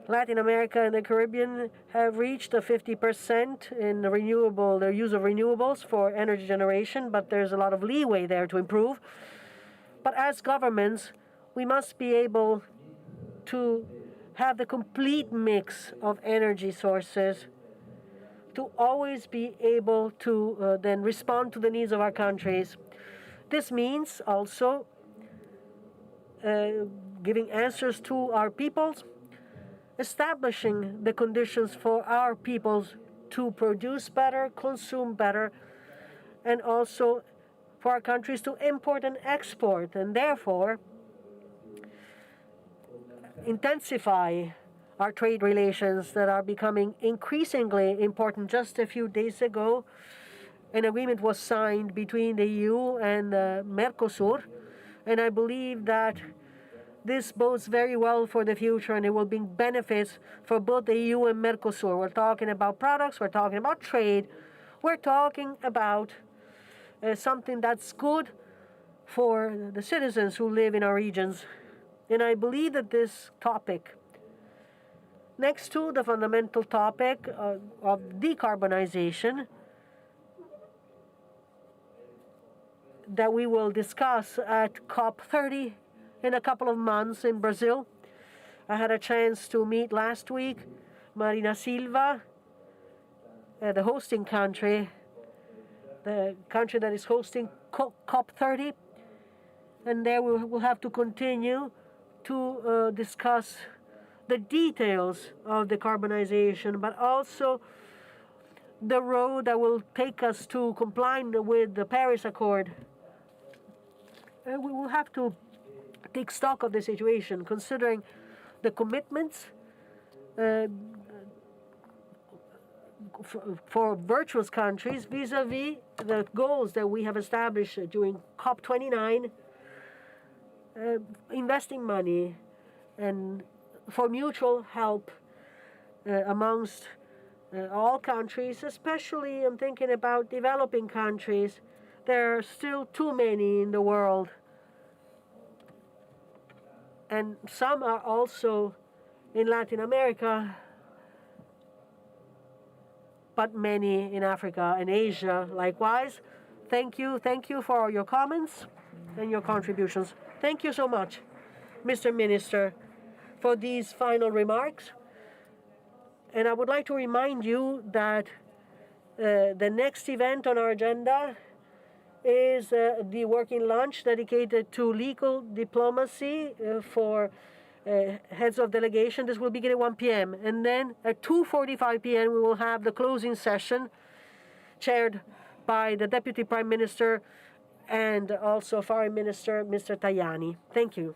Latin America and the Caribbean have reached a 50% in their use of renewables for energy generation, but there's a lot of leeway there to improve. But as governments, we must be able to have the complete mix of energy sources to always be able to then respond to the needs of our countries. This means also giving answers to our peoples, establishing the conditions for our peoples to produce better, consume better, and also for our countries to import and export, and therefore intensify our trade relations that are becoming increasingly important. Just a few days ago, an agreement was signed between the EU and Mercosur, and I believe that this bodes very well for the future, and it will bring benefits for both the EU and Mercosur. We're talking about products, we're talking about trade, we're talking about something that's good for the citizens who live in our regions. And I believe that this topic, next to the fundamental topic of decarbonization that we will discuss at COP30 in a couple of months in Brazil. I had a chance to meet last week Marina Silva, the hosting country, the country that is hosting COP30, and there we will have to continue to discuss the details of decarbonization, but also the road that will take us to complying with the Paris Accord. And we will have to take stock of the situation, considering the commitments for virtuous countries vis-à-vis the goals that we have established during COP29, investing money and for mutual help amongst all countries, especially I'm thinking about developing countries. There are still too many in the world. And some are also in Latin America, but many in Africa and Asia likewise. Thank you for all your comments and your contributions. Thank you so much, Mr. Minister, for these final remarks. And I would like to remind you that the next event on our agenda is the working lunch dedicated to legal diplomacy for heads of delegation. This will begin at 1 p.m. And then at 2:45 p.m. we will have the closing session chaired by the Deputy Prime Minister and also Foreign Minister, Mr. Tajani. Thank you.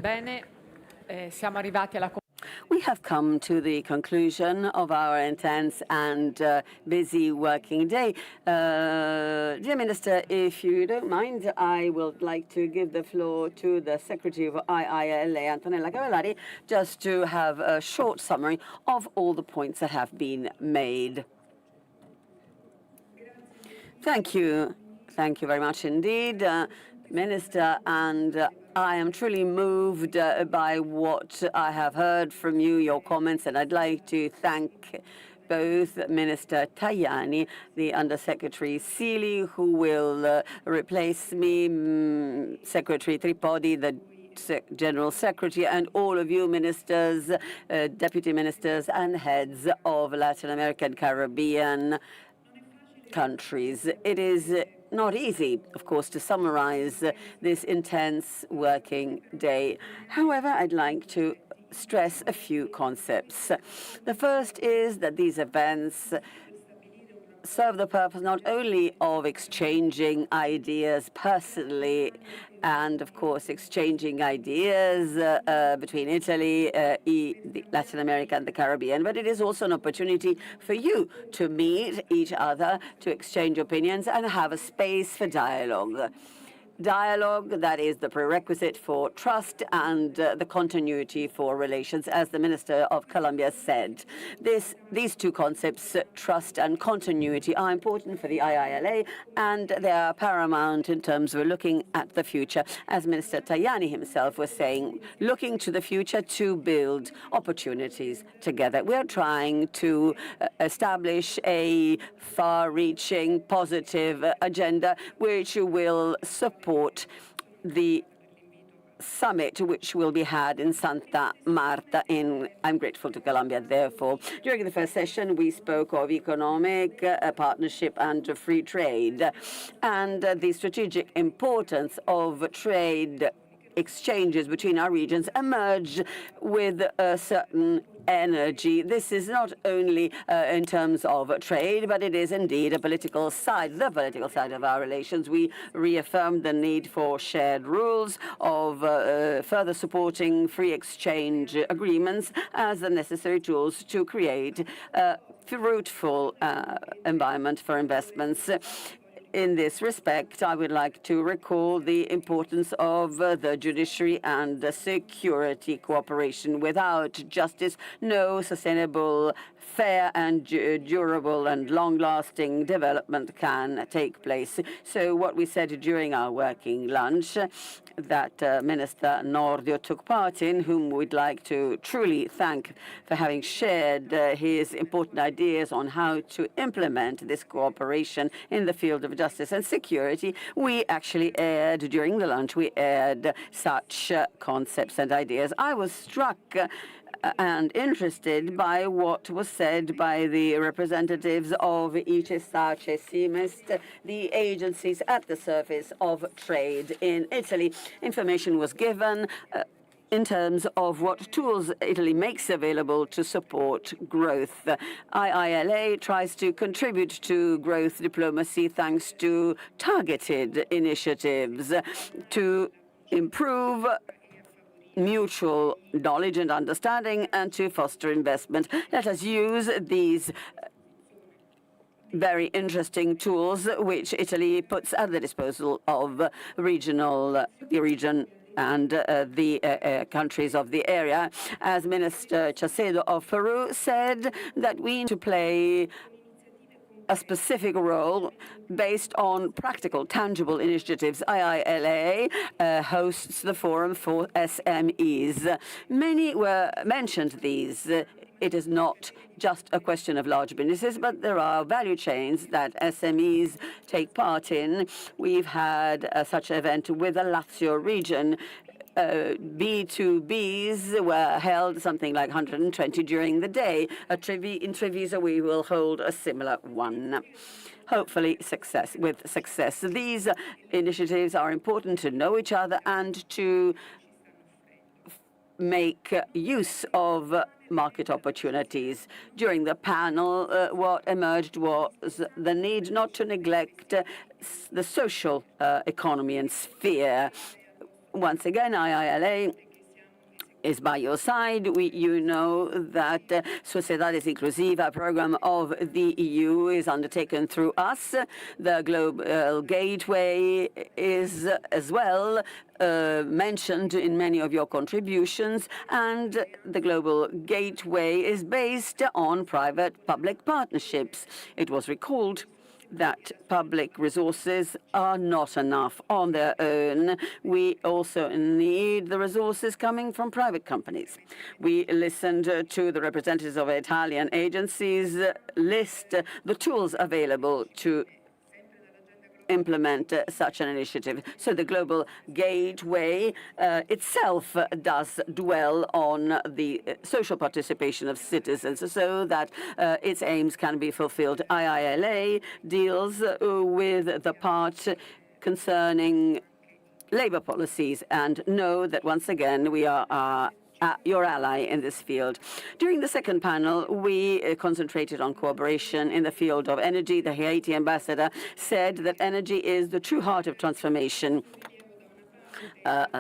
Bene, siamo arrivati alla We have come to the conclusion of our intense and busy working day. Dear Minister, if you don't mind, I would like to give the floor to the Secretary of IILA, Antonella Cavallari, just to have a short summary of all the points that have been made. Thank you. Thank you very much indeed, Minister, and I am truly moved by what I have heard from you, your comments, and I'd like to thank both Minister Tajani, the Undersecretary Sealy, who will replace me, Secretary Tripodi, the General Secretary, and all of you ministers, deputy ministers, and heads of Latin American, Caribbean countries. It is not easy, of course, to summarize this intense working day. However, I'd like to stress a few concepts. The first is that these events serve the purpose not only of exchanging ideas personally and, of course, exchanging ideas between Italy, Latin America, and the Caribbean, but it is also an opportunity for you to meet each other, to exchange opinions, and have a space for dialogue. Dialogue that is the prerequisite for trust and the continuity for relations, as the Minister of Colombia said. These two concepts, trust and continuity, are important for the IILA, and they are paramount in terms of looking at the future. As Minister Tajani himself was saying, looking to the future to build opportunities together. We are trying to establish a far-reaching, positive agenda which will support the summit which will be had in Santa Marta I'm grateful to Colombia, therefore. During the first session, we spoke of economic partnership and free trade, and the strategic importance of trade exchanges between our regions emerged with a certain energy. This is not only in terms of trade, but it is indeed a political side, the political side of our relations. We reaffirmed the need for shared rules, of further supporting free exchange agreements as the necessary tools to create a fruitful environment for investments. In this respect, I would like to recall the importance of the judiciary and the security cooperation. Without justice, no sustainable, fair and durable and long-lasting development can take place. So what we said during our working lunch that Minister Nordio took part in, whom we'd like to truly thank for having shared his important ideas on how to implement this cooperation in the field of justice and security, we actually aired, during the lunch, we aired such concepts and ideas. I was struck and interested by what was said by the representatives of ICESACE, CIMEST, the agencies at the surface of trade in Italy. Information was given in terms of what tools Italy makes available to support growth. IILA tries to contribute to growth diplomacy thanks to targeted initiatives to improve mutual knowledge and understanding and to foster investment. Let us use these very interesting tools which Italy puts at the disposal of the region and the countries of the area. As Minister Chacedo of Peru said, that we need to play a specific role based on practical, tangible initiatives. IILA hosts the Forum for SMEs. Many mentioned these. It is not just a question of large businesses, but there are value chains that SMEs take part in. We've had such an event with the Lazio region. B2Bs were held something like 120 during the day. In Treviso, we will hold a similar one. Hopefully with success. These initiatives are important to know each other and to make use of market opportunities. During the panel, what emerged was the need not to neglect the social economy and sphere. Once again, IILA is by your side. You know that Sociedades Inclusiva program of the EU is undertaken through us. The Global Gateway is as well mentioned in many of your contributions, and the Global Gateway is based on private-public partnerships. It was recalled that public resources are not enough on their own. We also need the resources coming from private companies. We listened to the representatives of Italian agencies list the tools available to implement such an initiative. So the Global Gateway itself does dwell on the social participation of citizens so that its aims can be fulfilled. IILA deals with the part concerning labor policies, and know that once again we are your ally in this field. During the second panel, we concentrated on cooperation in the field of energy. The Haiti ambassador said that energy is the true heart of transformation.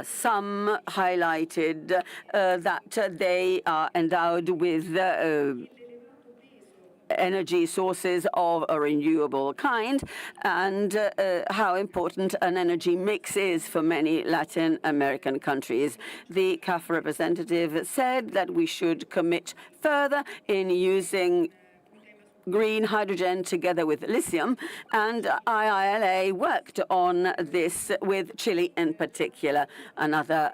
Some highlighted that they are endowed with energy sources of a renewable kind, and how important an energy mix is for many Latin American countries. The CAF representative said that we should commit further in using green hydrogen together with lithium, and IILA worked on this with Chile in particular. Another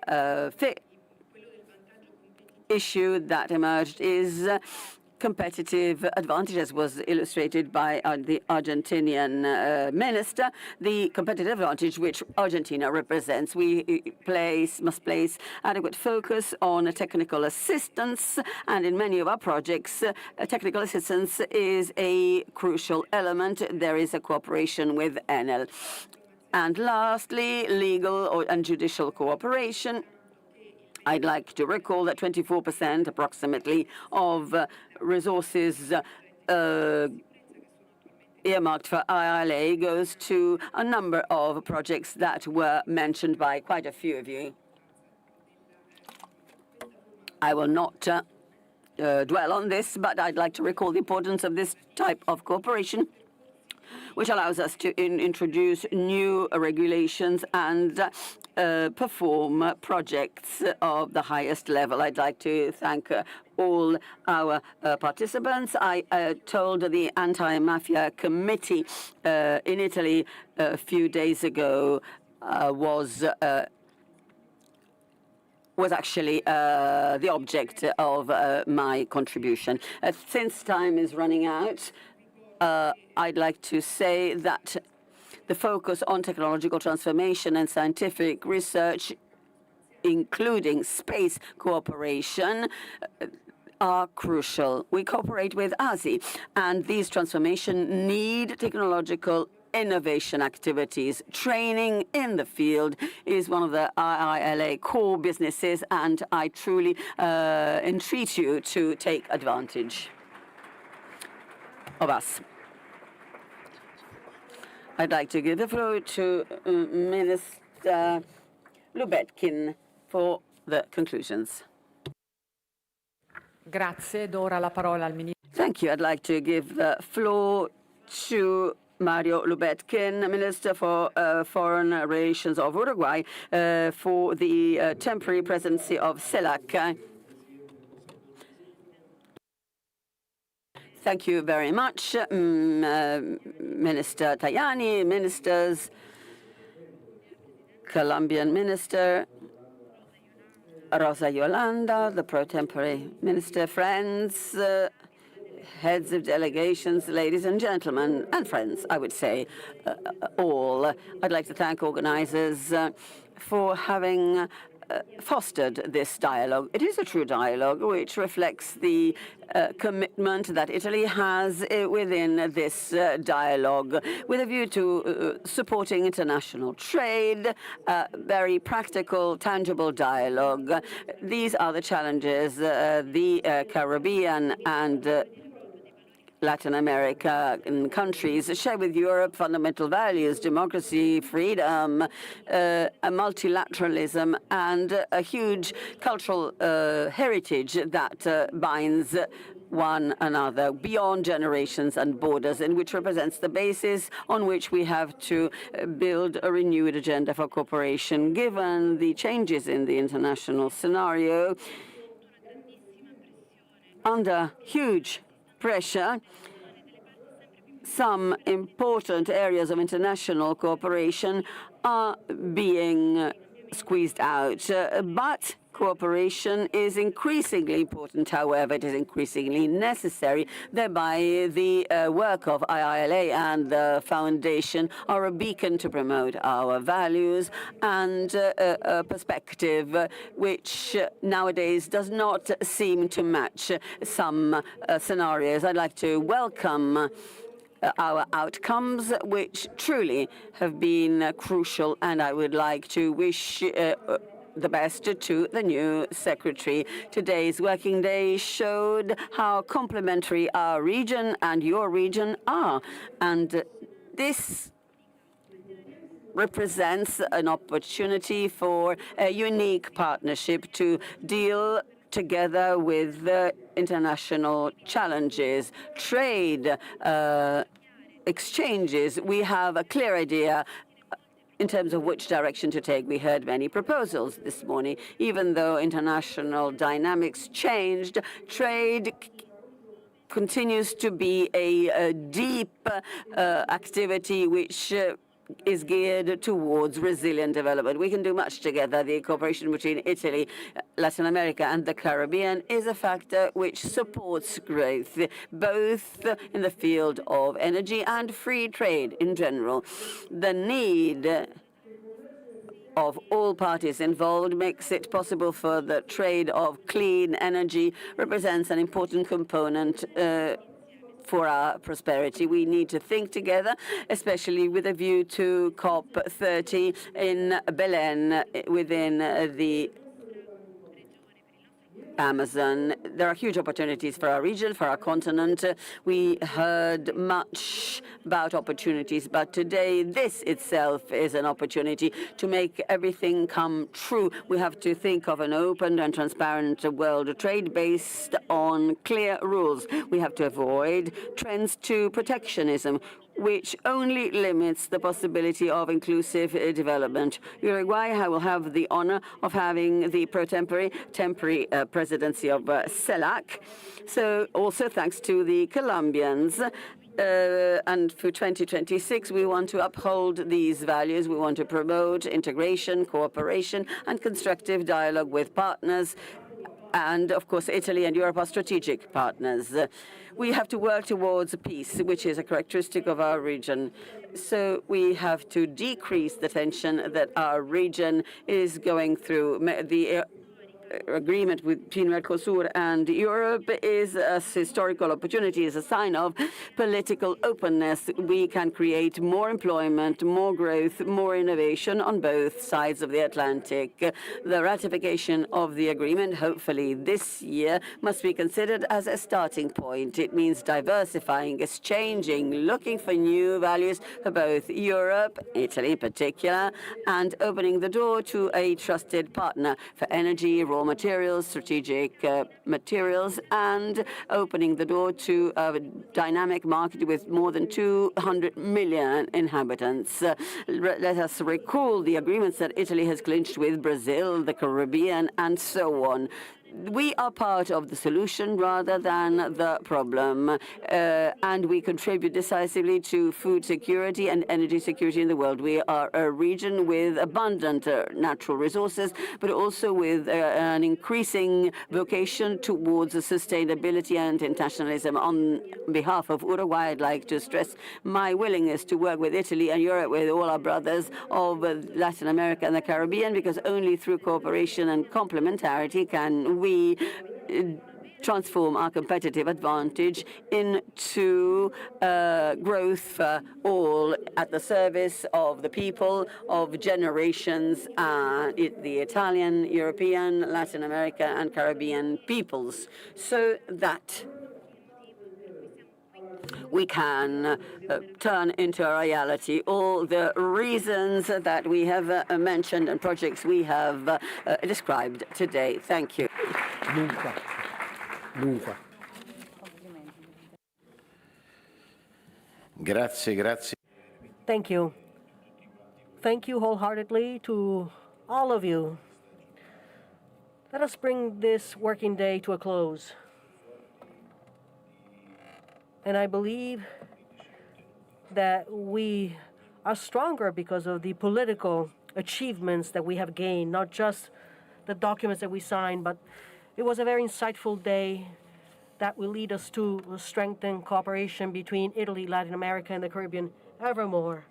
issue that emerged is competitive advantage, as was illustrated by the Argentinian minister, the competitive advantage which Argentina represents. We must place adequate focus on technical assistance, and in many of our projects, technical assistance is a crucial element. There is a cooperation with Enel. And lastly, legal and judicial cooperation. I'd like to recall that 24% approximately of resources earmarked for IILA goes to a number of projects that were mentioned by quite a few of you. I will not dwell on this, but I'd like to recall the importance of this type of cooperation, which allows us to introduce new regulations and perform projects of the highest level. I'd like to thank all our participants. I told the Anti-Mafia Committee in Italy a few days ago was actually the object of my contribution. Since time is running out, I'd like to say that the focus on technological transformation and scientific research, including space cooperation, are crucial. We cooperate with ASI, and these transformations need technological innovation activities. Training in the field is one of the IILA core businesses, and I truly entreat you to take advantage of us. I'd like to give the floor to Minister Lubetkin for the conclusions. Grazie. Do ora la parola al Ministro. Thank you. I'd like to give the floor to Mario Lubetkin, Minister for Foreign Relations of Uruguay, for the temporary presidency of CELAC. Thank you very much, Minister Tajani, ministers, Colombian minister, Rosa Yolanda, the pro tempore minister, friends, heads of delegations, ladies and gentlemen, and friends, I would say, all. I'd like to thank organizers for having fostered this dialogue. It is a true dialogue which reflects the commitment that Italy has within this dialogue, with a view to supporting international trade, very practical, tangible dialogue. These are the challenges the Caribbean and Latin American countries share with Europe fundamental values, democracy, freedom, multilateralism, and a huge cultural heritage that binds one another beyond generations and borders, and which represents the basis on which we have to build a renewed agenda for cooperation. Given the changes in the international scenario, under huge pressure, some important areas of international cooperation are being squeezed out. But cooperation is increasingly important, however, it is increasingly necessary. Thereby, the work of IILA and the Foundation are a beacon to promote our values and a perspective which nowadays does not seem to match some scenarios. I'd like to welcome our outcomes, which truly have been crucial, and I would like to wish the best to the new secretary. Today's working day showed how complementary our region and your region are, and this represents an opportunity for a unique partnership to deal together with the international challenges, trade, exchanges. We have a clear idea in terms of which direction to take. We heard many proposals this morning. Even though international dynamics changed, trade continues to be a deep activity which is geared towards resilient development. We can do much together. The cooperation between Italy, Latin America, and the Caribbean is a factor which supports growth, both in the field of energy and free trade in general. The need of all parties involved makes it possible for the trade of clean energy, represents an important component for our prosperity. We need to think together, especially with a view to COP30 in Belen within the Amazon. There are huge opportunities for our region, for our continent. We heard much about opportunities, but today this itself is an opportunity to make everything come true. We have to think of an open and transparent world trade based on clear rules. We have to avoid trends to protectionism, which only limits the possibility of inclusive development. Uruguay will have the honor of having the temporary presidency of CELAC. So also thanks to the Colombians. And for 2026, we want to uphold these values. We want to promote integration, cooperation, and constructive dialogue with partners. And, of course, Italy and Europe are strategic partners. We have to work towards peace, which is a characteristic of our region. So we have to decrease the tension that our region is going through. The agreement between Mercosur and Europe is a historical opportunity, is a sign of political openness. We can create more employment, more growth, more innovation on both sides of the Atlantic. The ratification of the agreement, hopefully this year, must be considered as a starting point. It means diversifying, exchanging, looking for new values for both Europe, Italy in particular, and opening the door to a trusted partner for energy, raw materials, strategic materials, and opening the door to a dynamic market with more than 200 million inhabitants. Let us recall the agreements that Italy has clinched with Brazil, the Caribbean, and so on. We are part of the solution rather than the problem, and we contribute decisively to food security and energy security in the world. We are a region with abundant natural resources, but also with an increasing vocation towards sustainability and internationalism. On behalf of Uruguay, I'd like to stress my willingness to work with Italy and Europe, with all our brothers of Latin America and the Caribbean, because only through cooperation and complementarity can we transform our competitive advantage into growth for all at the service of the people, of generations, the Italian, European, Latin America, and Caribbean peoples, so that we can turn into a reality all the reasons that we have mentioned and projects we have described today. Thank you. Grazie, grazie. Thank you. Thank you wholeheartedly to all of you. Let us bring this working day to a close. And I believe that we are stronger because of the political achievements that we have gained, not just the documents that we signed, but it was a very insightful day that will lead us to strengthen cooperation between Italy, Latin America, and the Caribbean evermore.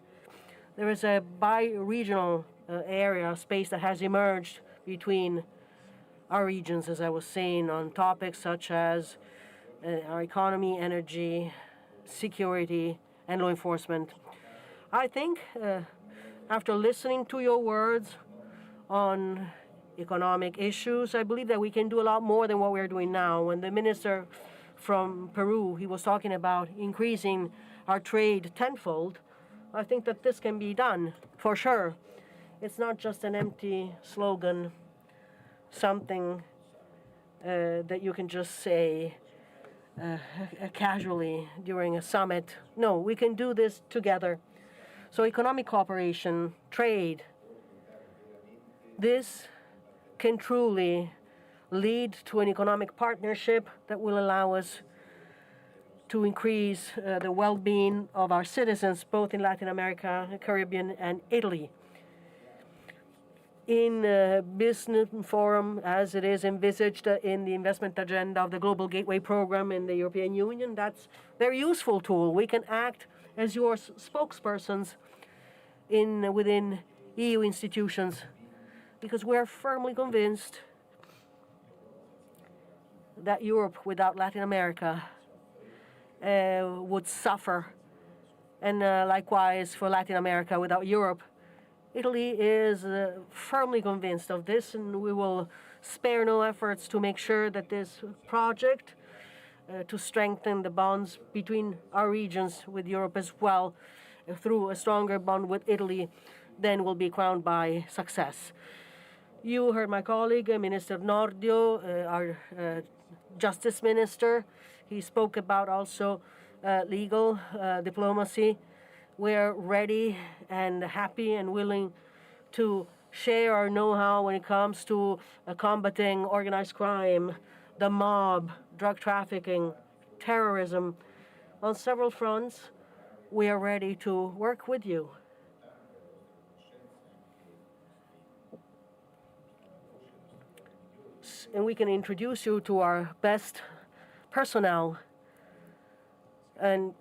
There is a bi-regional area, space that has emerged between our regions, as I was saying, on topics such as our economy, energy, security, and law enforcement. I think after listening to your words on economic issues, I believe that we can do a lot more than what we're doing now. When the minister from Peru, he was talking about increasing our trade tenfold, I think that this can be done, for sure. It's not just an empty slogan, something that you can just say casually during a summit. No, we can do this together. So economic cooperation, trade, this can truly lead to an economic partnership that will allow us to increase the well-being of our citizens, both in Latin America, the Caribbean, and Italy. In a business forum, as it is envisaged in the investment agenda of the Global Gateway Program in the European Union, that's a very useful tool. We can act as your spokespersons within EU institutions, because we're firmly convinced that Europe without Latin America would suffer, and likewise for Latin America without Europe. Italy is firmly convinced of this, and we will spare no efforts to make sure that this project to strengthen the bonds between our regions with Europe as well through a stronger bond with Italy then will be crowned by success. You heard my colleague, Minister Nordio, our Justice Minister. He spoke about also legal diplomacy. We're ready and happy and willing to share our know-how when it comes to combating organized crime, the mob, drug trafficking, terrorism. On several fronts, we are ready to work with you. And we can introduce you to our best personnel, and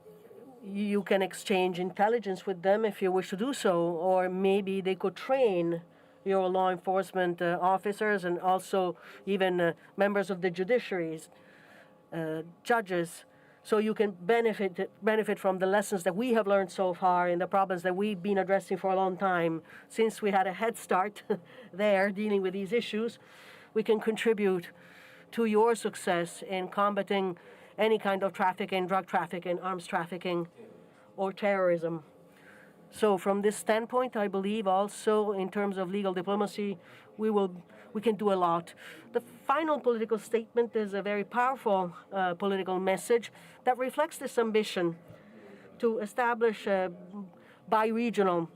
you can exchange intelligence with them if you wish to do so, or maybe they could train your law enforcement officers and also even members of the judiciaries, judges, so you can benefit from the lessons that we have learned so far in the problems that we've been addressing for a long time. Since we had a head start there dealing with these issues, we can contribute to your success in combating any kind of trafficking, drug trafficking, arms trafficking, or terrorism. So from this standpoint, I believe also in terms of legal diplomacy, we can do a lot. The final political statement is a very powerful political message that reflects this ambition to establish a bi-regional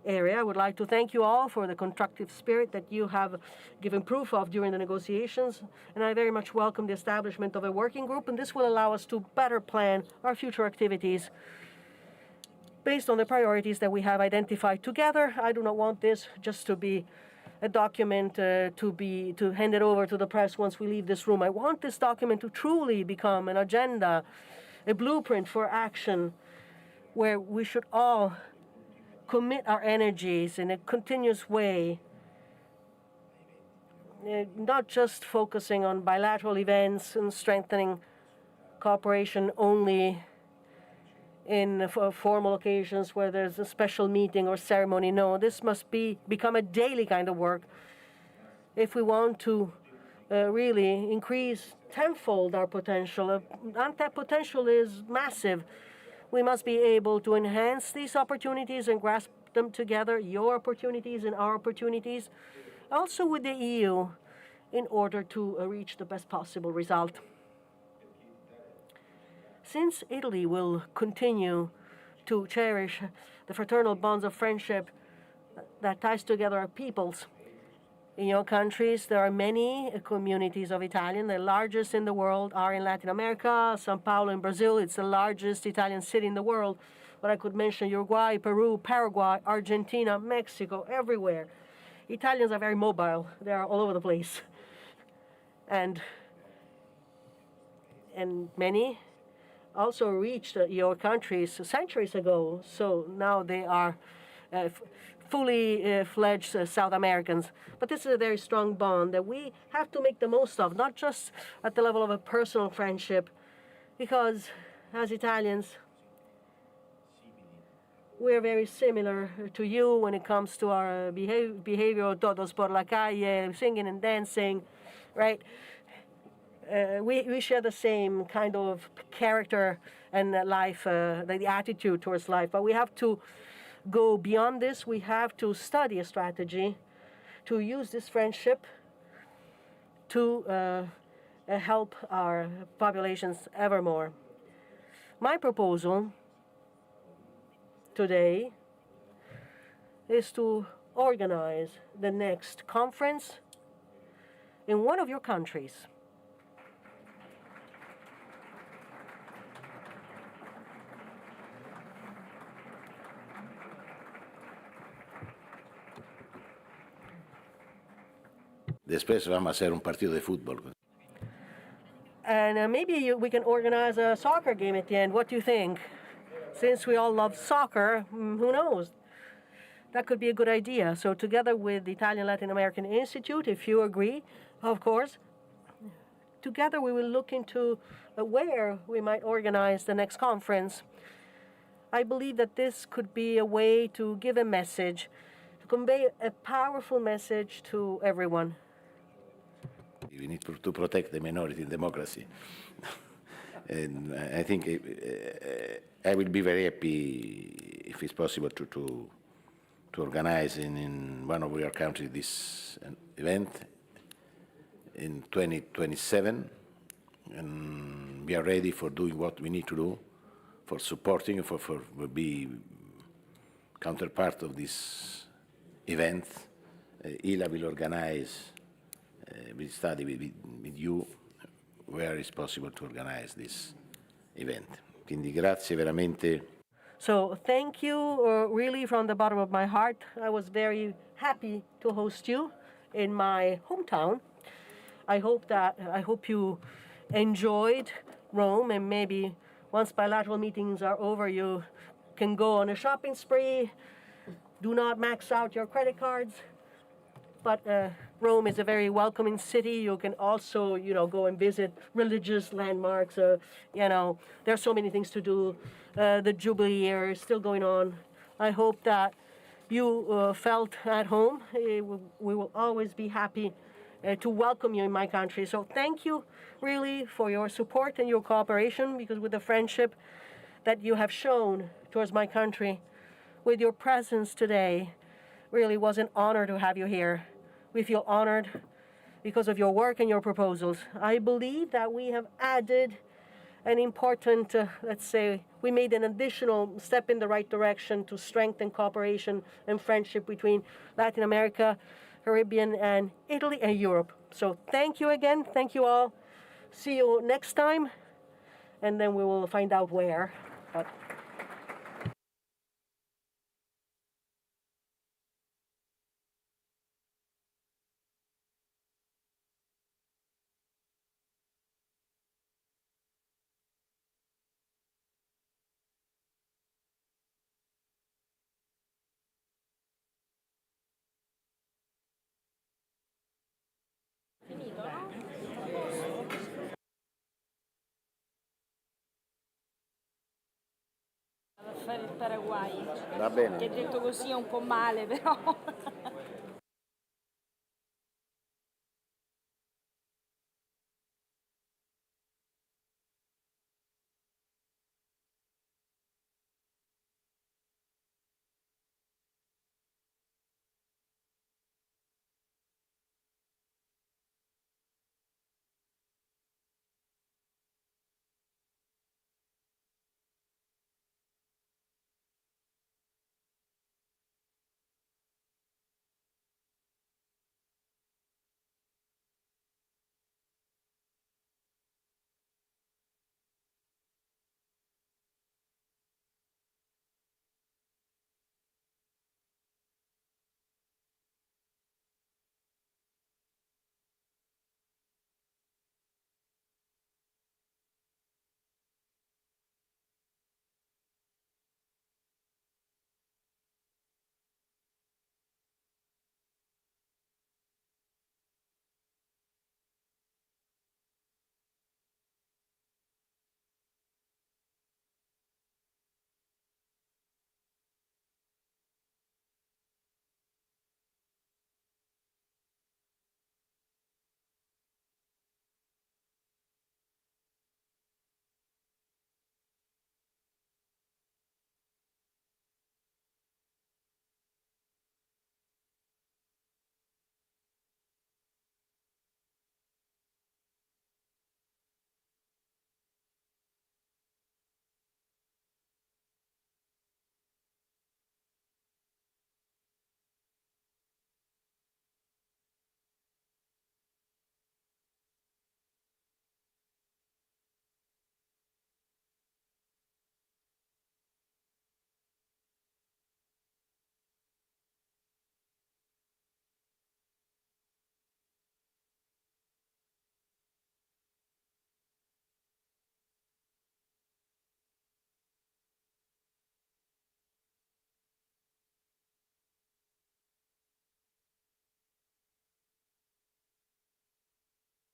area. I would like to thank you all for the constructive spirit that you have given proof of during the negotiations, and I very much welcome the establishment of a working group, and this will allow us to better plan our future activities based on the priorities that we have identified together. I do not want this just to be a document to hand it over to the press once we leave this room. I want this document to truly become an agenda, a blueprint for action, where we should all commit our energies in a continuous way, not just focusing on bilateral events and strengthening cooperation only in formal occasions where there's a special meeting or ceremony. No, this must become a daily kind of work if we want to really increase tenfold our potential. Untapped potential is massive. We must be able to enhance these opportunities and grasp them together, your opportunities and our opportunities, also with the EU, in order to reach the best possible result. Since Italy will continue to cherish the fraternal bonds of friendship that ties together our peoples, in your countries, there are many communities of Italian. The largest in the world are in Latin America. São Paulo in Brazil, it's the largest Italian city in the world. But I could mention Uruguay, Peru, Paraguay, Argentina, Mexico, everywhere. Italians are very mobile. They are all over the place. And many also reached your countries centuries ago. So now they are fully fledged South Americans. But this is a very strong bond that we have to make the most of, not just at the level of a personal friendship, because as Italians, we're very similar to you when it comes to our behavior, todos por la calle, singing and dancing, right? We share the same kind of character and life, the attitude towards life, but we have to go beyond this. We have to study a strategy to use this friendship to help our populations ever more. My proposal today is to organize the next conference in one of your countries. Después vamos a hacer un partido de fútbol. And maybe we can organize a soccer game at the end. What do you think? Since we all love soccer, who knows? That could be a good idea. So together with the Italian Latin American Institute, if you agree, of course, together we will look into where we might organize the next conference. I believe that this could be a way to give a message, to convey a powerful message to everyone. We need to protect the minority in democracy. And I think I will be very happy if it's possible to organize in one of your countries this event in 2027. And we are ready for doing what we need to do, for supporting, for be counterpart of this event. ILA will organize, we'll study with you where it's possible to organize this event. Quindi grazie veramente. So thank you really from the bottom of my heart. I was very happy to host you in my hometown. I hope you enjoyed Rome, and maybe once bilateral meetings are over, you can go on a shopping spree. Do not max out your credit cards. But Rome is a very welcoming city. You can also, go and visit religious landmarks. There are so many things to do. The Jubilee year is still going on. I hope that you felt at home. We will always be happy to welcome you in my country. So thank you really for your support and your cooperation, because with the friendship that you have shown towards my country, with your presence today, really was an honor to have you here. We feel honored because of your work and your proposals. I believe that we have added an important, let's say, we made an additional step in the right direction to strengthen cooperation and friendship between Latin America, Caribbean, and Italy and Europe. So thank you again. Thank you all. See you next time, and then we will find out where. But fare il Paraguay. Va bene. Che detto così è un po' male, però.